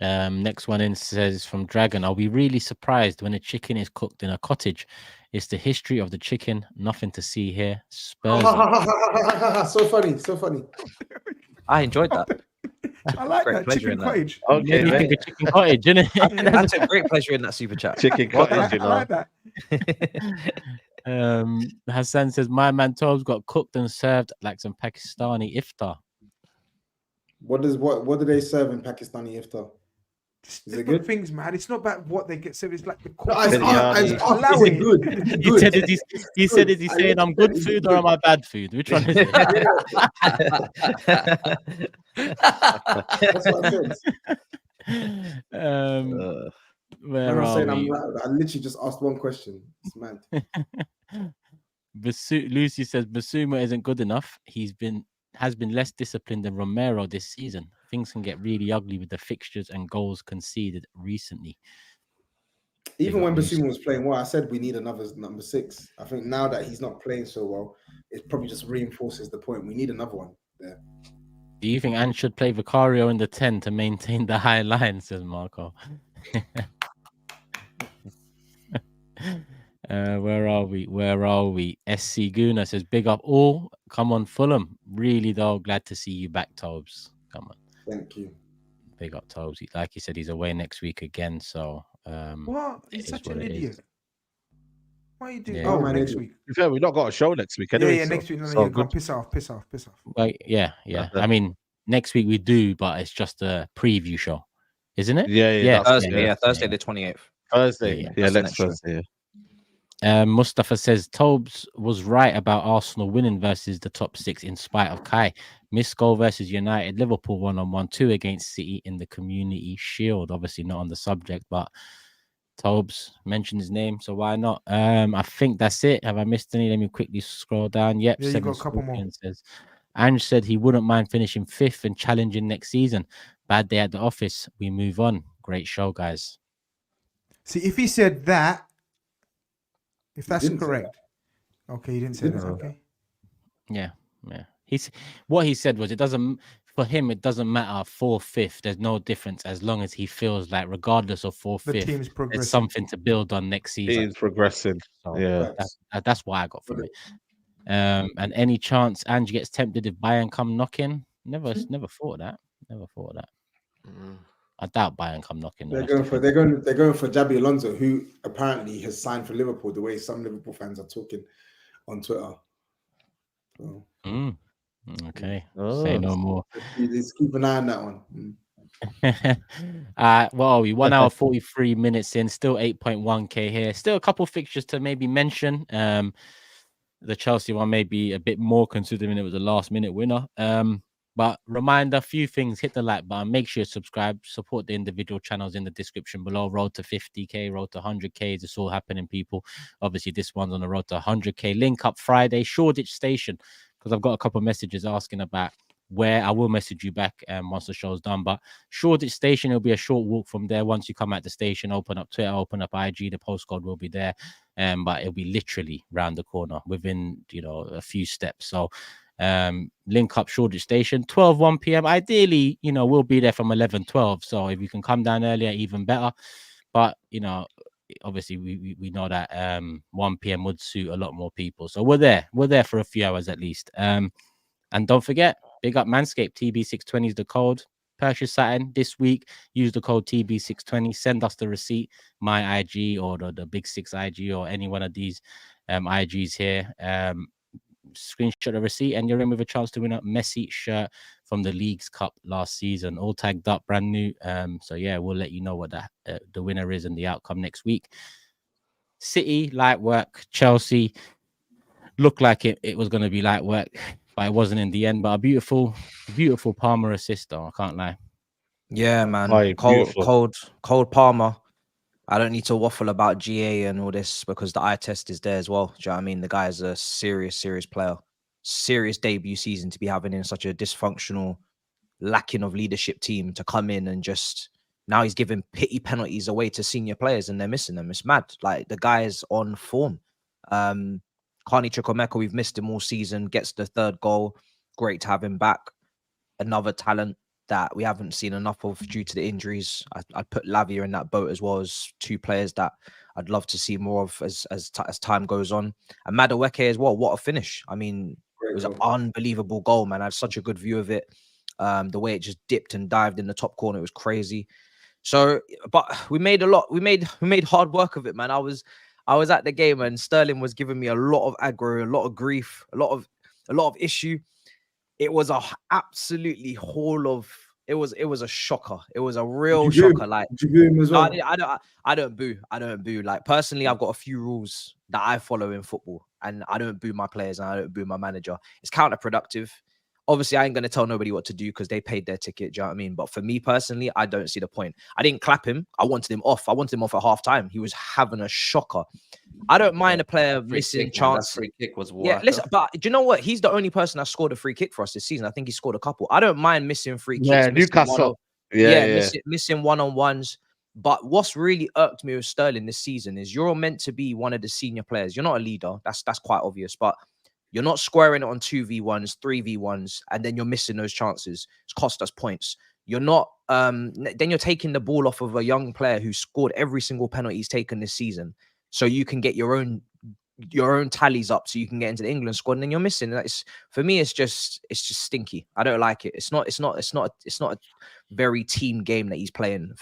Next one in says from Dragon, are we really surprised when a chicken is cooked in a cottage? It's the history of the chicken. Nothing to see here. Spurs. So funny. I enjoyed that. I like that chicken cottage. Okay, you think a chicken cottage, isn't it? I took great pleasure in that super chat. Chicken cottage, you know. I like that. Hassan says my man TOBS got cooked and served like some Pakistani iftar. What do they serve in Pakistani iftar? Is it good? Things, man. It's not about what they get served. It's like the He said, is he saying I'm good food or am I bad food? Which one is it? That's what I said. Where I'm are saying we? I literally just asked one question. It's mad. Lucy says Basuma isn't good enough. Has been less disciplined than Romero this season. Things can get really ugly with the fixtures and goals conceded recently. Even when Basuma was playing well, I said we need another number 6. I think now that he's not playing so well, it probably just reinforces the point. We need another one there. Do you think Ange should play Vicario in the 10 to maintain the high line, says Marco? Where are we? SC Guna says, big up all. Come on, Fulham. Really, though, glad to see you back, TOBS. Come on. Thank you. Big up, TOBS. Like you said, he's away next week again. So, what? He's such an idiot. Why are you doing? Yeah. Oh, next week. To be fair, we've not got a show next week anyway. Yeah, next week. No, so go piss off. Like, yeah. I mean, next week we do, but it's just a preview show, isn't it? Yeah. Thursday the 28th. Thursday. Yeah, next Thursday. Mustafa says TOBS was right about Arsenal winning versus the top 6 in spite of Kai. Missed goal versus United, Liverpool 1-on-1, 2 against City in the Community Shield. Obviously not on the subject, but TOBS mentioned his name, so why not? I think that's it. Have I missed any? Let me quickly scroll down. Yep, yeah, you got a couple more. Says, Ange said he wouldn't mind finishing 5th and challenging next season. Bad day at the office. We move on. Great show, guys. See, if he said that, if that's correct. Okay, he didn't say that. Okay. Yeah. What he said was it doesn't matter 4th, 5th. There's no difference as long as he feels like regardless of 4th, 5th, there's something to build on next season. He's progressing. So, yeah. That's what I got from it. And any chance Ange gets tempted if Bayern come knocking? Never thought of that. I doubt Bayern come knocking. They're going for Jabi Alonso, who apparently has signed for Liverpool. The way some Liverpool fans are talking on Twitter. So, okay, say no more. Let's keep an eye on that one. What are we? 1 hour 43 minutes in. Still 8.1k here. Still a couple fixtures to maybe mention. The Chelsea one may be a bit more considering it was a last minute winner. But reminder, a few things, hit the like button, make sure you subscribe, support the individual channels in the description below. Road to 50k, road to 100k, it's all happening, people. Obviously, this one's on the road to 100k. Link up Friday, Shoreditch Station, because I've got a couple of messages asking about where. I will message you back once the show's done. But Shoreditch Station, it'll be a short walk from there. Once you come out the station, open up Twitter, open up IG, the postcode will be there. But it'll be literally round the corner within, a few steps. So link up Shoreditch Station 1 p.m. Ideally, we'll be there from 11-12. So if you can come down earlier, even better. But obviously we know that 1 p.m. would suit a lot more people. So we're there for a few hours at least. And don't forget, big up Manscaped. TB620 is the code. purchase something this week, use the code TB620. Send us the receipt, my IG or the Big Six IG or any one of these IGs here. Screenshot the receipt and you're in with a chance to win a Messi shirt from the League's Cup last season, all tagged up, brand new. So yeah, we'll let you know what the winner is and the outcome next week. City, light work. Chelsea looked like it was going to be light work, but it wasn't in the end. But a beautiful Palmer assist, though, I can't lie. Yeah, man. Cold Palmer. I don't need to waffle about GA and all this because the eye test is there as well. Do you know what I mean? The guy is a serious player. Serious debut season to be having in such a dysfunctional, lacking of leadership team to come in and just now he's giving pity penalties away to senior players and they're missing them. It's mad. Like the guy is on form. Carney Chukwuemeka, we've missed him all season, gets the 3rd goal. Great to have him back. Another talent that we haven't seen enough of due to the injuries. I'd put Lavia in that boat as well as 2 players that I'd love to see more of as time goes on. And Madueke as well. What a finish. I mean, it was an unbelievable goal, man. I had such a good view of it. The way it just dipped and dived in the top corner, it was crazy. So, but we made a lot. We made hard work of it, man. I was at the game and Sterling was giving me a lot of aggro, a lot of grief, a lot of issue. It was a absolutely haul of. It was a shocker. It was a real shocker. Like, did you boo him as well? I don't boo. I don't boo. Like personally, I've got a few rules that I follow in football, and I don't boo my players and I don't boo my manager. It's counterproductive. Obviously, I ain't going to tell nobody what to do because they paid their ticket. Do you know what I mean? But for me personally, I don't see the point. I didn't clap him. I wanted him off. I wanted him off at half time. He was having a shocker. I don't mind a player missing chance. That free kick was wild. Yeah, listen, but do you know what? He's the only person that scored a free kick for us this season. I think he scored a couple. I don't mind missing free kicks. Yeah, Newcastle. Missing one-on-ones. But what's really irked me with Sterling this season is you're meant to be one of the senior players. You're not a leader. That's quite obvious. But you're not squaring it on 2v1s, 3v1s, and then you're missing those chances. It's cost us points. You're not. Then you're taking the ball off of a young player who scored every single penalty he's taken this season, so you can get your own tallies up, so you can get into the England squad. And then you're missing. That's for me. It's just stinky. I don't like it. It's not a very team game that he's playing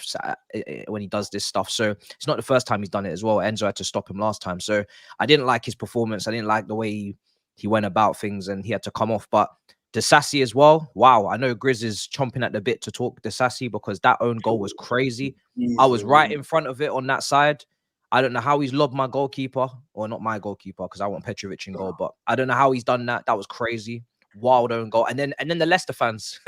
when he does this stuff. So it's not the first time he's done it as well. Enzo had to stop him last time. So I didn't like his performance. I didn't like the way he went about things and he had to come off. But Disasi as well. Wow. I know Grizz is chomping at the bit to talk Disasi because that own goal was crazy. I was right in front of it on that side. I don't know how he's lobbed my goalkeeper, or not my goalkeeper, because I want Petrovic in goal, but I don't know how he's done that. That was crazy. Wild own goal. And then the Leicester fans,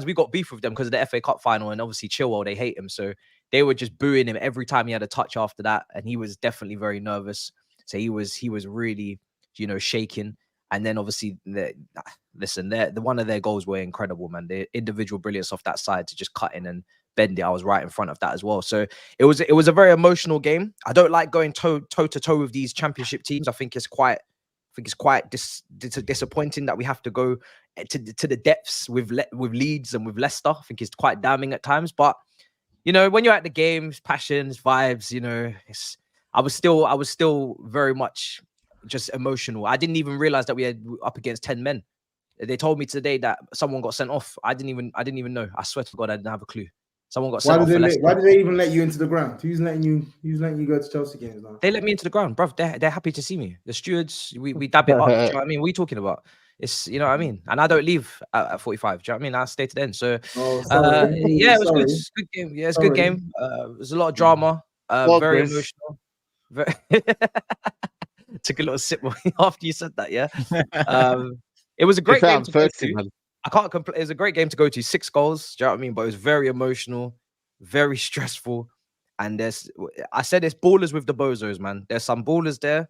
we got beef with them because of the FA Cup final, and obviously Chilwell, they hate him. So they were just booing him every time he had a touch after that. And he was definitely very nervous. So he was really, shaking. And then obviously, one of their goals were incredible, man. The individual brilliance off that side to just cut in and bend it. I was right in front of that as well. So it was a very emotional game. I don't like going toe to toe with these championship teams. I think it's quite disappointing that we have to go to the depths with Leeds and with Leicester. I think it's quite damning at times. But when you're at the games, passions, vibes, I was still very much just emotional. I didn't even realize that we had up against 10 men. They told me today that someone got sent off. I didn't even know. I swear to God, I didn't have a clue. Someone got sent off. Why did they even let you into the ground? Who's letting you go to Chelsea games now? They let me into the ground, bruv. They're happy to see me. The stewards, we dab it up. Do you know what I mean? What are you talking about? It's, you know what I mean? And I don't leave at 45. Do you know what I mean? I stay to the end. So yeah, it was good. It's a good game. Yeah, it's a good game. There's a lot of drama. Very emotional. Took a little sip after you said that. Yeah. It was a great game to go to. I can't complain. It was a great game to go to. 6 goals. Do you know what I mean? But it was very emotional, very stressful. And I said it's ballers with the bozos, man. There's some ballers there,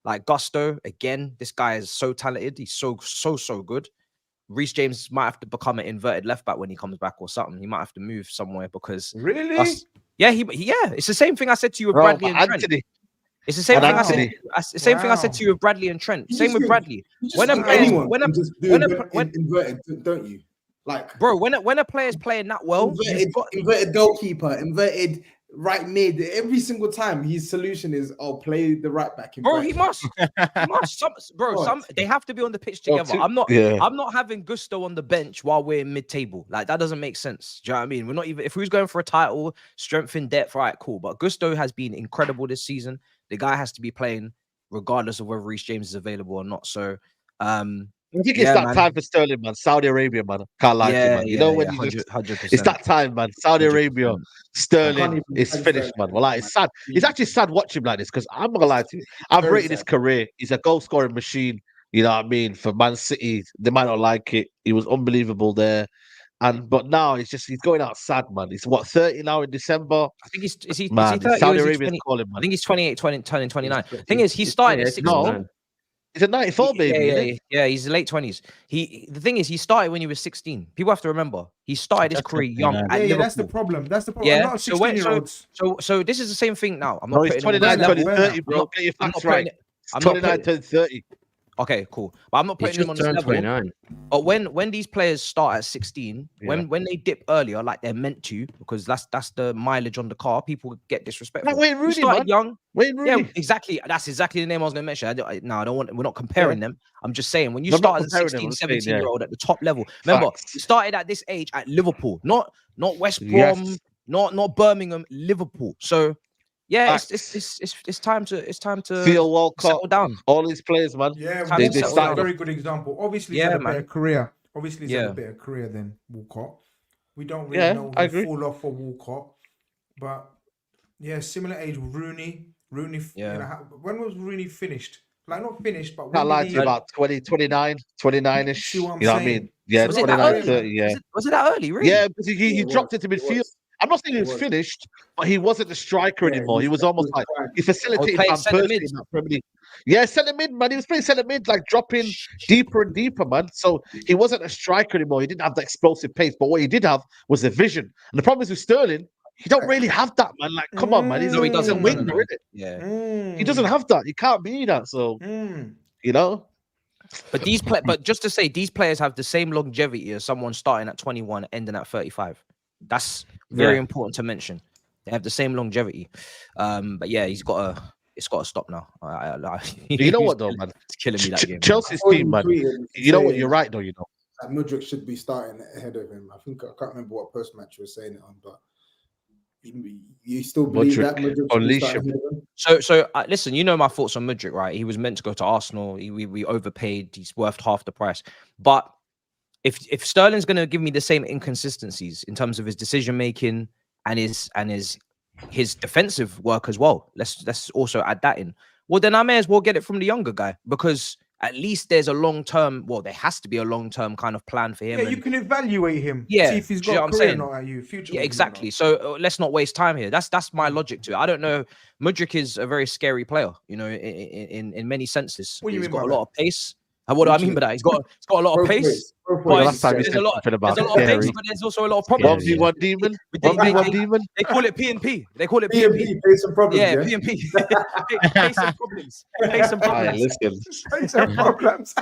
like Gusto. Again, this guy is so talented. He's so good. Reece James might have to become an inverted left back when he comes back or something. He might have to move somewhere because really, it's the same thing I said to you with Bradley and Trent. It's the same thing I said. Same thing I said to you with Bradley and Trent. Same with Bradley. When a inverted, don't you? Like, bro, when a player's playing that well, inverted goalkeeper, inverted right mid. Every single time, his solution is, "I'll play the right back in." Bro, Brighton. he must. He must. Some they have to be on the pitch together. I'm not having Gusto on the bench while we're in mid-table. Like that doesn't make sense. Do you know what I mean? We're not even if we was going for a title, strength in depth, right? Cool. But Gusto has been incredible this season. The guy has to be playing regardless of whether Reece James is available or not. So I think it's that time for Sterling, man. Saudi Arabia, man. Can't lie to you, man. You know when you 100%. it's that time, man. Saudi Arabia, Sterling is finished, man. Well, like, it's sad. It's actually sad watching him like this because I'm not gonna lie to you. I've rated his career. He's a goal scoring machine. You know what I mean? For Man City, they might not like it. He was unbelievable there. But now he's going out sad, man. He's what 30 now in December. I think is he 30, Saudi Arabia's calling, man. I think he's 28, turning 29. The thing is, he started at 16. He's a 94 baby. Yeah, he's late 20s. The thing is, he started when he was 16. People have to remember he started his career young. Yeah, that's the problem. That's the problem. Yeah. A lot of 16-year-olds. So this is the same thing now. I'm not No, he's 29, 30, bro. Get your facts right. I'm 29 to 30. Okay, cool. But I'm not putting him on this level. 29. But when these players start at 16, when they dip earlier, like they're meant to, because that's the mileage on the car, people get disrespectful. Like Wayne Rooney, started young. Wayne Rooney. Yeah, exactly. That's exactly the name I was going to mention. I don't want. We're not comparing them. I'm just saying when you start as a 16, 17-year-old at the top level. Remember, he started at this age at Liverpool, not West Brom, not Birmingham, Liverpool. So. Yeah, it's time to feel World Cup settle down. All these players, man. Yeah, they started a very good example. Obviously, he's had a better career. Obviously, he's had a better career than Walcott. We don't really know who fall off for Walcott, but yeah, similar age with Rooney. Rooney. Yeah. You know, when was Rooney finished? Like not finished, but I lied to you about 29-ish. See what I'm you know saying? what I mean? Yeah, was 29, 30. Yeah. Was it that early? Really? Yeah, because he dropped into midfield. I'm not saying he was finished, but he wasn't a striker anymore. He was almost like he facilitated Van Persie in that Premier League. Yeah, centre mid, man. He was playing centre mid, like dropping deeper and deeper, man. So he wasn't a striker anymore. He didn't have the explosive pace, but what he did have was the vision. And the problem is with Sterling, he don't really have that, man. Like, come on, man. He doesn't win, no. Yeah, he doesn't have that. He can't be that. So you know. But just to say, these players have the same longevity as someone starting at 21, ending at 35. That's very important to mention. They have the same longevity. But yeah, it's got to stop now. You know what though, man? It's killing me that game. Chelsea's team, man. You know what? You're right though. You know. Mudryk should be starting ahead of him. I can't remember what post match was saying it on, but you still believe that Mudryk unleash him. So listen, you know my thoughts on Mudryk, right? He was meant to go to Arsenal. We overpaid. He's worth half the price, but. If Sterling's going to give me the same inconsistencies in terms of his decision making and his defensive work as well, let's also add that in. Well, then I may as well get it from the younger guy because at least there's a long-term. Well, there has to be a long-term kind of plan for him. Yeah, you can evaluate him. Yeah, see if he's got a career or not at you. Future. Yeah, exactly. So let's not waste time here. That's my logic to it. I don't know. Mudryk is a very scary player, you know, in many senses. He's got a lot of pace. And what do I mean by that? He's got a lot of pace. There's a lot of pace, but there's also a lot of problems. 1v1 demon. 1v1 demon. They call it P&P. They call it P&P. Pace and problems. Yeah, P&P. Pace and problems. Pace and problems. Pace and problems.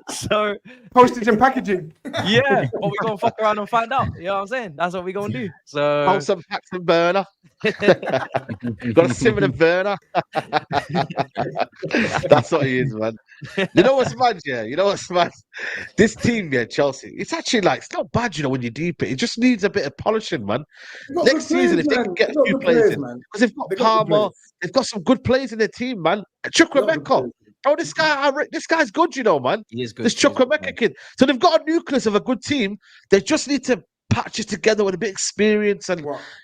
So postage and packaging. Yeah, but we're gonna fuck around and find out. You know what I'm saying? That's what we're gonna do. So post and packs and burner. Got to simmer the burner. That's what he is, man. You know what's mad, yeah? You know what's mad? This team, yeah, Chelsea, it's actually like, it's not bad, you know, when you deep it. It just needs a bit of polishing, man. Next season, if they can get a few players in, because they've got Palmer, they've got some good players in their team, man. Chukwuemeka, bro, this guy's good, you know, man. He is good. This Chukwuemeka kid. So they've got a nucleus of a good team. They just need to patch it together with a bit of experience and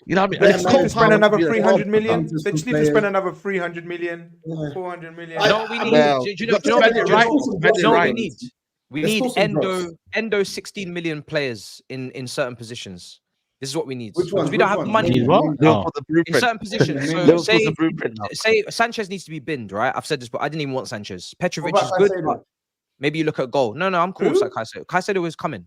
you know what I mean. They just need to spend another 300 million. They just need to spend another 300 million, 400 million. You know what we need? Do you know what we need? We need Endo 16 million players in certain positions. This is what we need. Because we don't have money in certain positions. So say Sanchez needs to be binned, right? I've said this, but I didn't even want Sanchez. Petrovic is good, but maybe you look at goal. No, I'm cool. Like Caicedo was coming.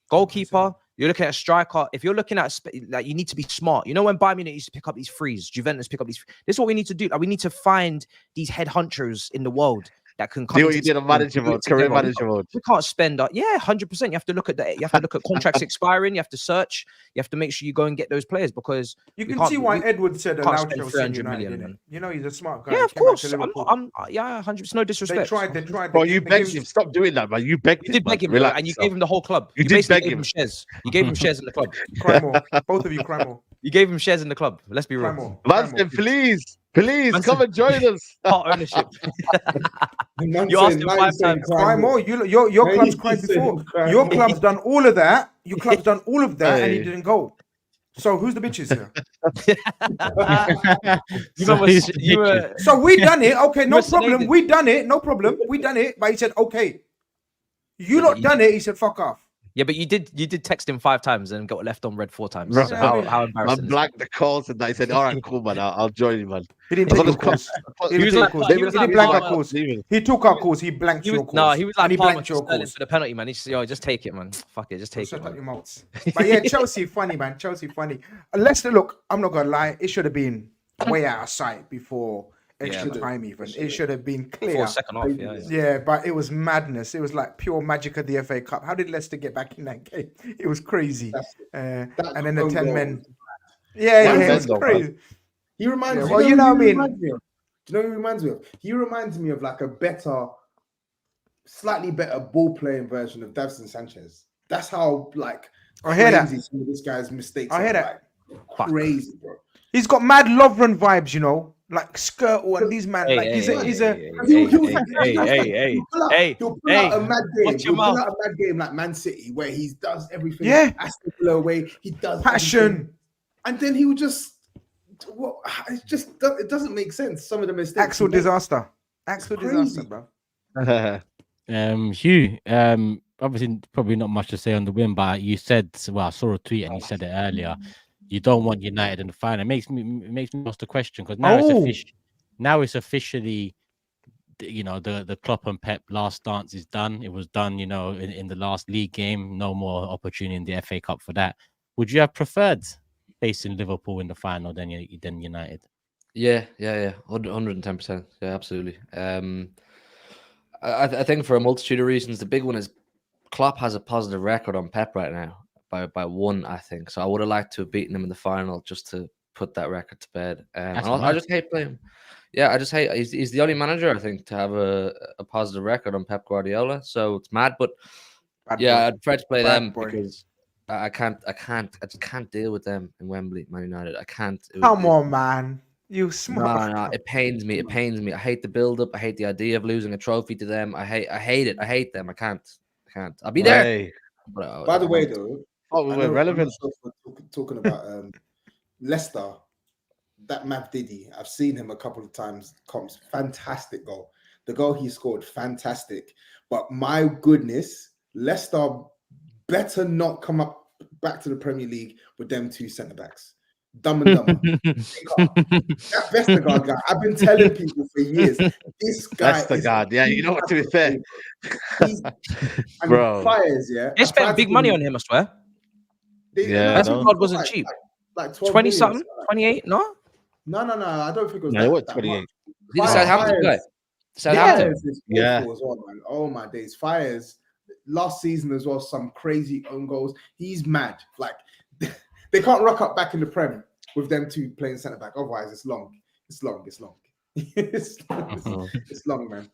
Goalkeeper. You're looking at a striker. If you're looking at like, you need to be smart. You know when Bayern Munich used to pick up these frees, Juventus pick up these. This is what we need to do. Like, we need to find these head hunchers in the world that can come. Do what into you did on the team manager and do it mode, career together. manager mode. You can't spend. Yeah, 100%. You have to look at the. You have to look at contracts expiring. You have to search. You have to make sure you go and get those players because you can see why Edward said can't allow spend Chelsea 300 United. million, Innit? man. You know he's a smart guy. Yeah, He of came back course. to Liverpool. Yeah, 100. No disrespect. They tried. Bro, you begged him. Stop doing that, man. You begged You did him, beg man. him, Relax and you yourself. gave him the whole club. You did basically beg gave him. him shares. You gave him shares in the club. Cry more. Both of you cry more. You gave him shares in the club. Let's be Cry real. more. Man said, please, come and join us. Part ownership. You asked him 5 times. Cry more. Your club's cried before. Your club's done all of that. Your club's done all of that, and he didn't go. So who's the bitches here? So we done it. Okay, no problem. We done it. No problem. We done it. But he said, okay. You lot done it. He said, fuck off. Yeah, but you did text him 5 times and got left on red 4 times. Right. So how embarrassing. Man blanked the calls and he said, all right, cool, man. I'll join you, man. He didn't take your calls. He didn't blank our calls. He took our calls. He blanked your calls. No, he was like, and he blanked your Sterling calls. for the penalty, man. He said, yo, just take it, man. Fuck it, just take Shut it. up your mouths. But yeah, Chelsea funny, man. Chelsea funny. Leicester, look, I'm not gonna lie. It should have been way out of sight before extra time. Even it should have been clear. Before second half, Yeah, but it was madness. It was like pure magic of the FA Cup. How did Leicester get back in that game? It was crazy. And then the 10 men. Yeah, it was crazy. He reminds me. Well, you know what I mean. Do you know who he reminds me of? He reminds me of like a better, slightly better ball playing version of Davison Sanchez. That's how like I hear that. some of this guy's mistakes. I hear that. Like, crazy, bro. He's got mad Lovren vibes, you know, like Skirtle and these man. Like he's a. He'll pull out a mad game. Watch your He'll pull mouth. out a mad game like Man City where he does everything. Yeah. Aston Villa away. He does Passion. everything. And then he would just. Well, it doesn't make sense. Some of the mistakes. Axel disaster. Axel disaster, bro. Hugh, obviously probably not much to say on the win, but you said, well, I saw a tweet and you said it earlier. You don't want United in the final. It makes me ask the question because now it's officially, you know, the Klopp and Pep last dance is done. It was done, you know, in the last league game. No more opportunity in the FA Cup for that. Would you have preferred facing Liverpool in the final than United? Yeah, 110%. Yeah, absolutely. I think for a multitude of reasons, the big one is Klopp has a positive record on Pep right now by 1, I think. So I would have liked to have beaten him in the final just to put that record to bed. I just hate playing. Yeah, I just hate. He's the only manager I think to have a positive record on Pep Guardiola. So it's mad, but I'd prefer to play them because I just can't deal with them in Wembley, Man United. I can't. Come on, man. You smart. No, it pains me. It pains me. I hate the build-up. I hate the idea of losing a trophy to them. I hate it. I hate them. I can't. I'll be there. But, by the way, though, we're relevant. Talking about Leicester, that Mav Diddy. I've seen him a couple of times. Comps, fantastic goal. The goal he scored, fantastic. But my goodness, Leicester better not come up back to the Premier League with them 2 centre backs. Dumb and dumber. That Vestergaard guy, I've been telling people for years. This guy Vestergaard, yeah, you know what, to be fair. Bro. Fires, yeah. They spent big money on him, I swear. Vestergaard wasn't cheap. Like 20 something, 28, no? No. I don't think it was no, what, 28. He's a Southampton guy. Southampton. Yeah. As well, man. Oh my days. Fires. Last season as well, some crazy own goals. He's mad. Like they can't rock up back in the Prem with them 2 playing centre back. Otherwise, it's long. It's long, man.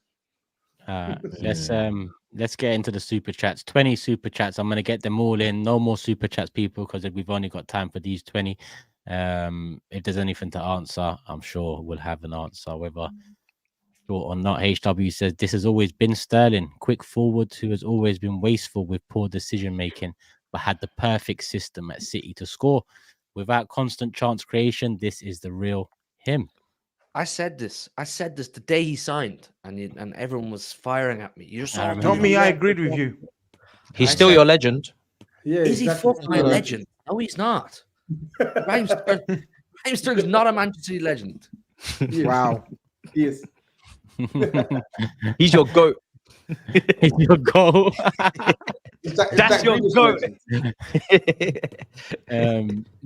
Let's get into the super chats. 20 super chats. I'm gonna get them all in. No more super chats, people, because we've only got time for these 20. If there's anything to answer, I'm sure we'll have an answer, whether short or not. HW says this has always been Sterling, quick forward who has always been wasteful with poor decision making, but had the perfect system at City to score. Without constant chance creation, this is the real him. I said this the day he signed, and everyone was firing at me. You just Not me. I agreed with you. He's still your legend. Yeah, is he fucking a legend? No, he's not. Raheem Sterling's not a Manchester City legend. Wow. He is. He's your goat. He's your goal. That's your goat.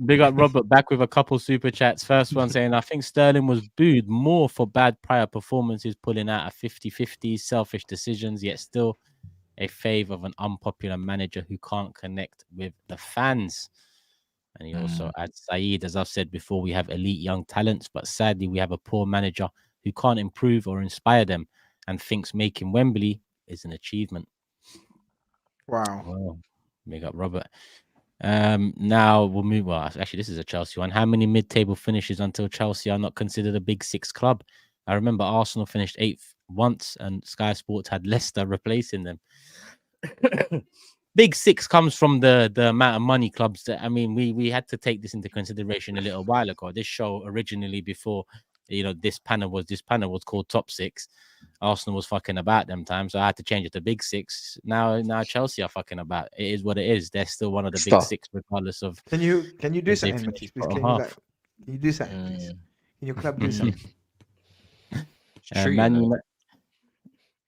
Big up Robert back with a couple super chats. First one saying, I think Sterling was booed more for bad prior performances, pulling out a 50-50, selfish decisions, yet still a fave of an unpopular manager who can't connect with the fans. And he also adds, SAEED, as I've said before, we have elite young talents, but sadly we have a poor manager who can't improve or inspire them and thinks making Wembley is an achievement. Wow. Well, big up Robert. Now we'll move. Well, actually, this is a Chelsea one. How many mid-table finishes until Chelsea are not considered a big six club? I remember Arsenal finished 8th once, and Sky Sports had Leicester replacing them. Big six comes from the amount of money clubs that, I mean, we had to take this into consideration a little while ago. This show originally, before this panel was called Top Six. Arsenal was fucking about them times, so I had to change it to Big Six. Now Chelsea are fucking about. It is what it is. They're still one of the big six, regardless of. Can you do something, Matisse? Please, can you do something, please? Can your club do something?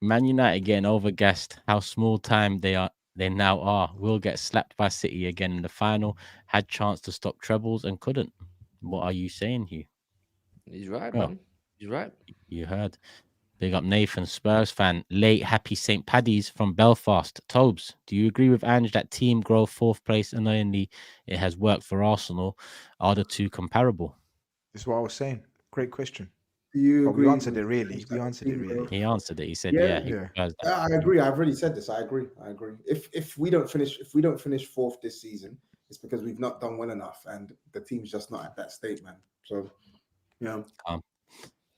Man United getting overgassed. How small time they now are. Will get slapped by City again in the final. Had chance to stop trebles and couldn't. What are you saying, Hugh? He's right, man. He's right. You heard. Big up Nathan, Spurs fan. Late happy St. Paddy's from Belfast. Tobes, do you agree with Ange that team grow 4th place? Annoyingly, it has worked for Arsenal. Are the two comparable? This is what I was saying. Great question. Do you agree? We answered it really. He answered it. He said, I agree. I've already said this. I agree. If we don't finish 4th this season, it's because we've not done well enough, and the team's just not at that state, man. So,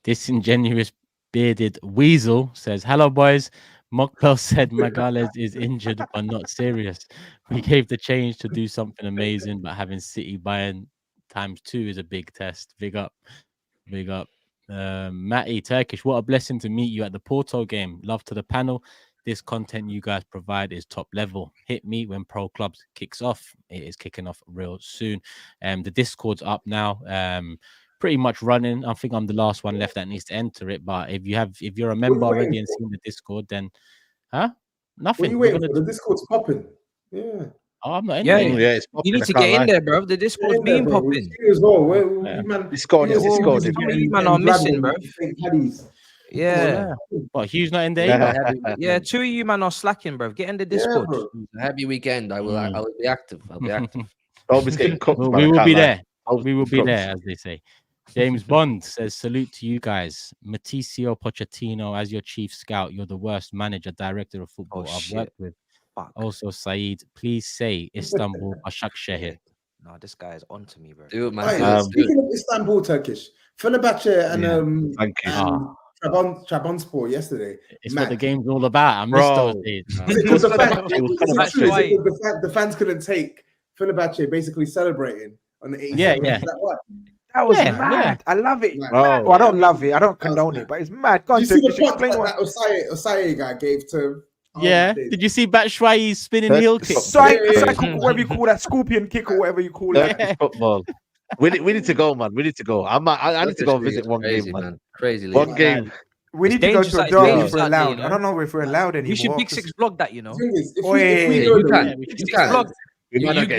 disingenuous bearded weasel says, hello boys. Mokbel said Magalhaes is injured but not serious. We gave the change to do something amazing, but having City buying ×2 is a big test. Big up. Matty, Turkish, what a blessing to meet you at the Porto game. Love to the panel. This content you guys provide is top level. Hit me when Pro Clubs kicks off. It is kicking off real soon. The Discord's up now. Pretty much running. I think I'm the last one left that needs to enter it. But if you're a member already and seen the Discord, then nothing. What are you waiting for? The Discord's popping. Yeah. Oh, I'm not in there. Yeah, it's popping. You need to get in there, bro. The Discord's been popping. As well. Discord. You man are missing, bro. Yeah. What, Hugh's not in there? Yeah, 2 of you man are slacking, bro. Get in the Discord. Happy weekend. I will be active. I'll be active. Always getting cooked. We will be there. We will be there, as they say. James Bond says, salute to you guys. Mauricio Pochettino, as your chief scout, you're the worst manager, director of football I've worked with. Fuck. Also, SAEED, please say Istanbul Başakşehir. No, this guy is on to me, bro. Do it, man. Speaking of Istanbul, Turkish, Fenerbahce and thank you. Trabzonspor yesterday. It's what the game's all about. I missed those days. The fans couldn't take Fenerbahce basically celebrating on the 87th. Yeah. That was mad. I love it. Well, I don't love it. I don't condone it, but it's mad. Go on, you see the punch that Osai guy gave to. Did you see Batshuayi's spinning heel kick? Whatever you call that, scorpion kick or whatever you call it. Football. We need to go, man. We need to go. I need to go visit one game, man. Crazy. One game. We need to go to a derby if we're allowed. I don't know if we're allowed anymore. You should Big Six vlog that, you know. You can.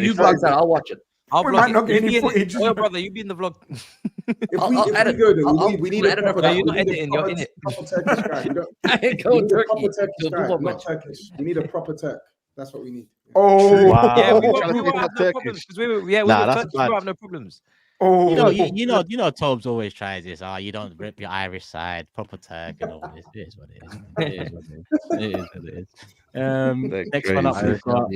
You vlog that. I'll watch it. I'll might not get any footage. Oh, brother, you be in the vlog. I'll edit. We need a proper. You're not editing. You're in it. Not Turkish. We need a proper Turk. That's what we need. Oh, wow. Yeah, we have no problems. We have no problems. Oh, you know, Tobes always tries this. You don't rip your Irish side, proper Turk, and all this. It is what it is. Next one up, we've got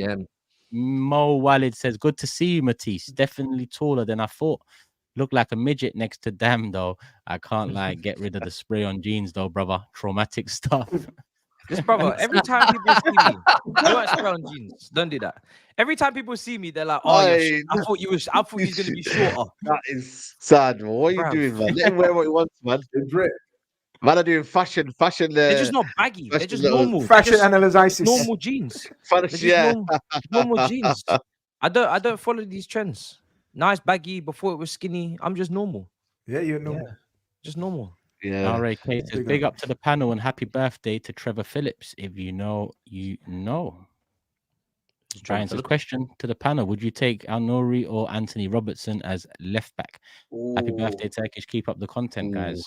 Mo Walid says, "Good to see you, Matisse. Definitely taller than I thought. Look like a midget next to Dam, though. I can't get rid of the spray on jeans, though, brother. Traumatic stuff." This brother, every time people see me, I won't spray on jeans. Don't do that. Every time people see me, they're like, "Oh, I thought you was going to be shorter." That is sad, man. What are you doing, man? Let him wear what he wants, man. Man are doing fashion. They're just not baggy. They're just normal. Fashion analysis. Normal jeans. Normal jeans. I don't follow these trends. Nice baggy before it was skinny. I'm just normal. Yeah, you're normal. Yeah. Just normal. Yeah. All right, Kate says, big up to the panel and happy birthday to Trevor Phillips. If you know, you know. Brian says, question to the panel: would you take Al-Nouri or Anthony Robertson as left back? Happy birthday, Turkish! Keep up the content, guys.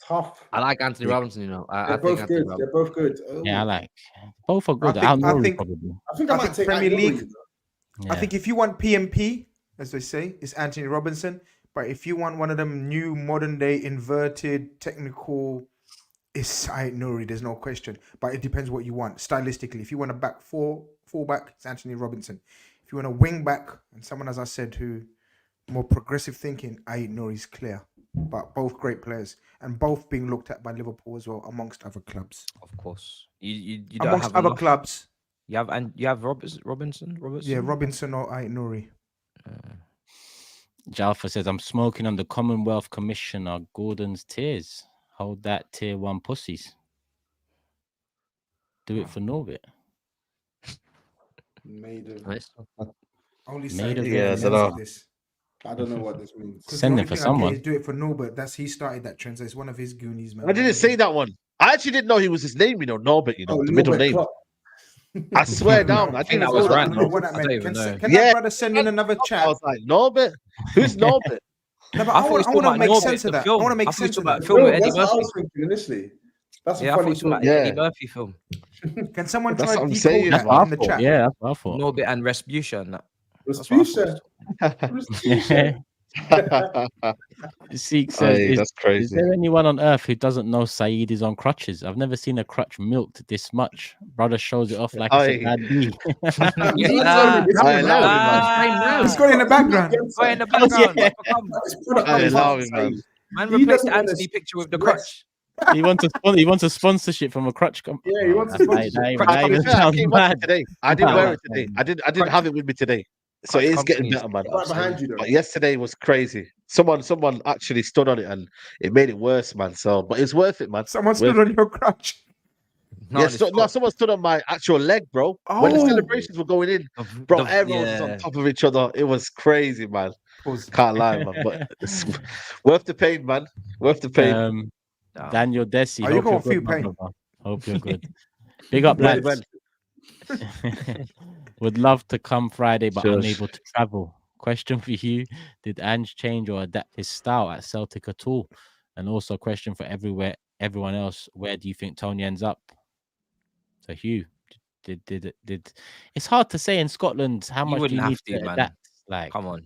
Tough. I like Anthony Robinson. You know, I They're think both Anthony good. They're both good. Yeah, I like both are good. I think probably. I think I might take Premier Al-Nouri. League. I think if you want PMP, as they say, it's Anthony Robinson. But if you want one of them new modern day inverted technical, it's Saeed Nouri. There's no question. But it depends what you want stylistically. If you want a back fullback, it's Anthony Robinson. If you want a wing back and someone, as I said, who more progressive thinking, Saeed Nouri's clear. But both great players and both being looked at by Liverpool as well, amongst other clubs. Of course, you don't amongst have other enough. clubs. You have Robinson. Yeah, Robinson or Saeed Nouri. Jalfa says, I'm smoking on the Commonwealth Commissioner Gordon's tears. Hold that tier 1 pussies. Do it for Norbit. Made of. Nice. Only Made of yeah, this. I don't know what this means. Send it for someone. Do it for Norbert. He started that trend. So it's one of his goonies, man. I didn't say that one. I actually didn't know he was his name, Norbert, the middle name. I swear down. I think that was right. Can that brother send in another chat? I was like, Norbert? Who's Norbert? No, but I want to make sense of that. I want to make sense of that. That's what I was thinking initially. That's a funny film. Eddie Murphy film. Can someone try to decode that in the chat? Yeah, that's awful. Norbit and Respucia. Respucia. Seek says, that's crazy. Is there anyone on earth who doesn't know Saeed is on crutches? I've never seen a crutch milked this much. Brother shows it off like it's a bad D. He's got in the background. Man replaced the Anthony picture with the crutch. He wants a sponsorship from a crutch company. Yeah, he wants a sponsorship. I didn't wear it today. I didn't have it with me today. So it is getting better, man. Right behind you, though. But yesterday was crazy. Someone actually stood on it and it made it worse, man. So, but it's worth it, man. Someone stood on your crutch. Someone stood on my actual leg, bro. When the celebrations were going in, bro, everyone was on top of each other. It was crazy, man. Can't lie, man. But it's worth the pain, man. Worth the pain. Daniel Desi. You got a few pain. Hope you're good. Big up, lads. Would love to come Friday, but unable to travel. Question for you: did Ange change or adapt his style at Celtic at all? And also a question for everyone else: where do you think Tony ends up? So Hugh, did it's hard to say in Scotland how much do you need to adapt? Like, come on,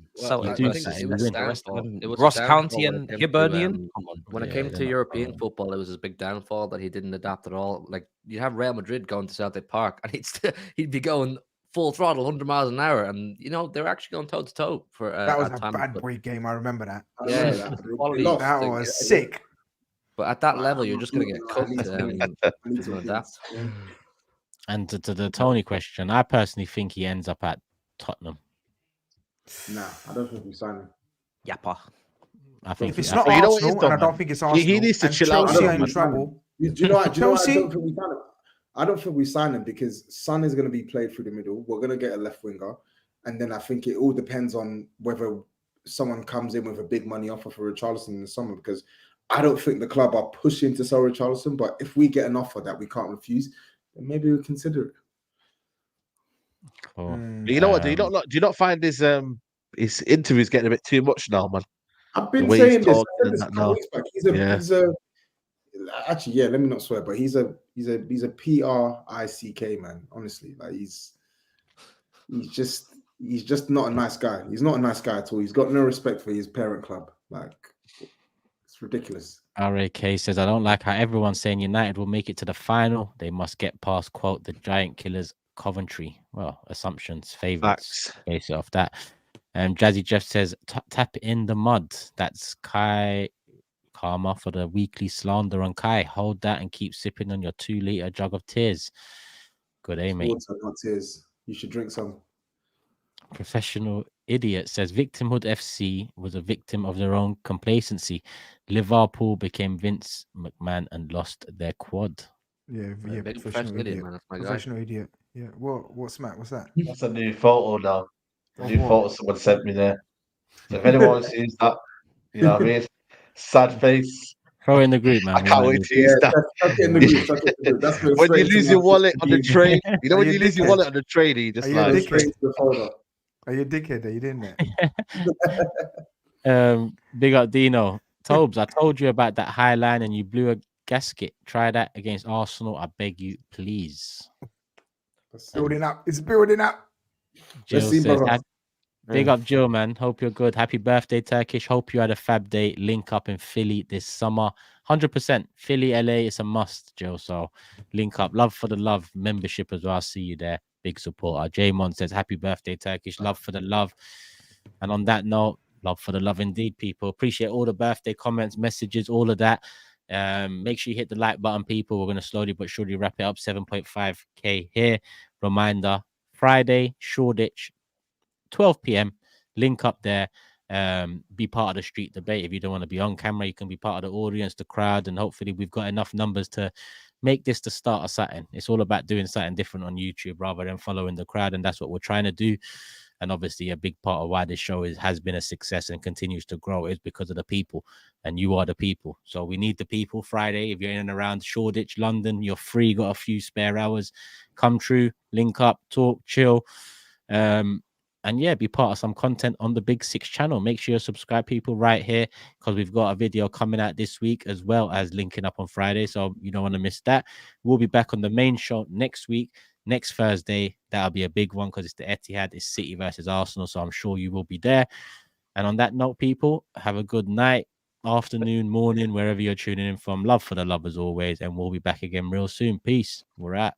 Ross County and Hibernian. Come on, when it came to European football, it was his big downfall that he didn't adapt at all. Like you have Real Madrid going to Celtic Park, and he'd be going full throttle, 100 miles an hour, and they're actually going toe to toe for that was a bad boy game. I remember that. Yeah, that was sick. But at that level, you're just going to get cooked. Adapt. And to the Tony question, I personally think he ends up at Tottenham. Nah, I don't think we sign him. Yappa. I think if it's not Arsenal, and I don't think it's Arsenal, he needs to chill out. Chelsea are in trouble. Do you know what? I don't think we sign him. I don't think we sign him because Son is going to be played through the middle. We're going to get a left winger, and then I think it all depends on whether someone comes in with a big money offer for Richarlison in the summer. Because I don't think the club are pushing to sell Richarlison, but if we get an offer that we can't refuse, then maybe we'll consider it. Cool. You know what? Do you not find his interviews getting a bit too much now, man? I've been saying this. Actually, yeah. Let me not swear, but he's a PRICK man. Honestly, like he's just not a nice guy. He's not a nice guy at all. He's got no respect for his parent club. Like it's ridiculous. RAK says, I don't like how everyone's saying United will make it to the final. They must get past, quote, the giant killers Coventry. Well, assumptions, favourites, base it off that. Jazzy Jeff says, tap in the mud. That's Kai Karma for the weekly slander on Kai. Hold that and keep sipping on your 2-litre jug of tears. Good, eh, mate? Water, not tears. You should drink some. Professional Idiot says, Victimhood FC was a victim of their own complacency. Liverpool became Vince McMahon and lost their quad. Yeah, professional idiot, man. That's my professional idiot. Yeah, what's Matt? What's that? That's a new photo now. A new photo someone sent me there. So if anyone sees that, you know what I mean? Sad face. Throw it in the group, man. I can't wait to use that. Chuck it in the group. Chuck it in the group. That's going When you straight lose to your my- wallet on the train, you know Are when you you lose your dickhead? wallet on the train, you just Are you a like dickhead? Straight to the folder. Are you a dickhead? Are you doing that? Big up Dino. Tobes, I told you about that high line and you blew a gasket. Try that against Arsenal. I beg you, please. Building up. It's building up. Jill Let's see, says, brother. big up Jill, man. Hope you're good. Happy birthday, Turkish. Hope you had a fab day. Link up in Philly this summer. 100%. Philly, LA, it's a must, Jill. So link up. Love for the love. Membership as well. I'll see you there. Big supporter. Jamon says, happy birthday, Turkish. Love for the love. And on that note, love for the love indeed, people. Appreciate all the birthday comments, messages, all of that. Make sure you hit the like button, people. We're going to slowly but surely wrap it up. 7.5k here. Reminder, Friday, Shoreditch, 12 p.m. Link up there. Be part of the street debate. If you don't want to be on camera, you can be part of the audience, the crowd, and hopefully we've got enough numbers to make this the start of something. It's all about doing something different on YouTube rather than following the crowd, and that's what we're trying to do. And obviously a big part of why this show has been a success and continues to grow is because of the people, and you are the people. So we need the people. Friday, if you're in and around Shoreditch, London, you're free, got a few spare hours, come through, link up, talk, chill, and yeah, be part of some content on the Big Six channel. Make sure you subscribe, people, right here, because we've got a video coming out this week as well as linking up on Friday, so you don't want to miss that. We'll be back on the main show next week. Next Thursday, that'll be a big one because it's the Etihad, it's City versus Arsenal, so I'm sure you will be there. And on that note, people, have a good night, afternoon, morning, wherever you're tuning in from. Love for the love as always, and we'll be back again real soon. Peace. We're out.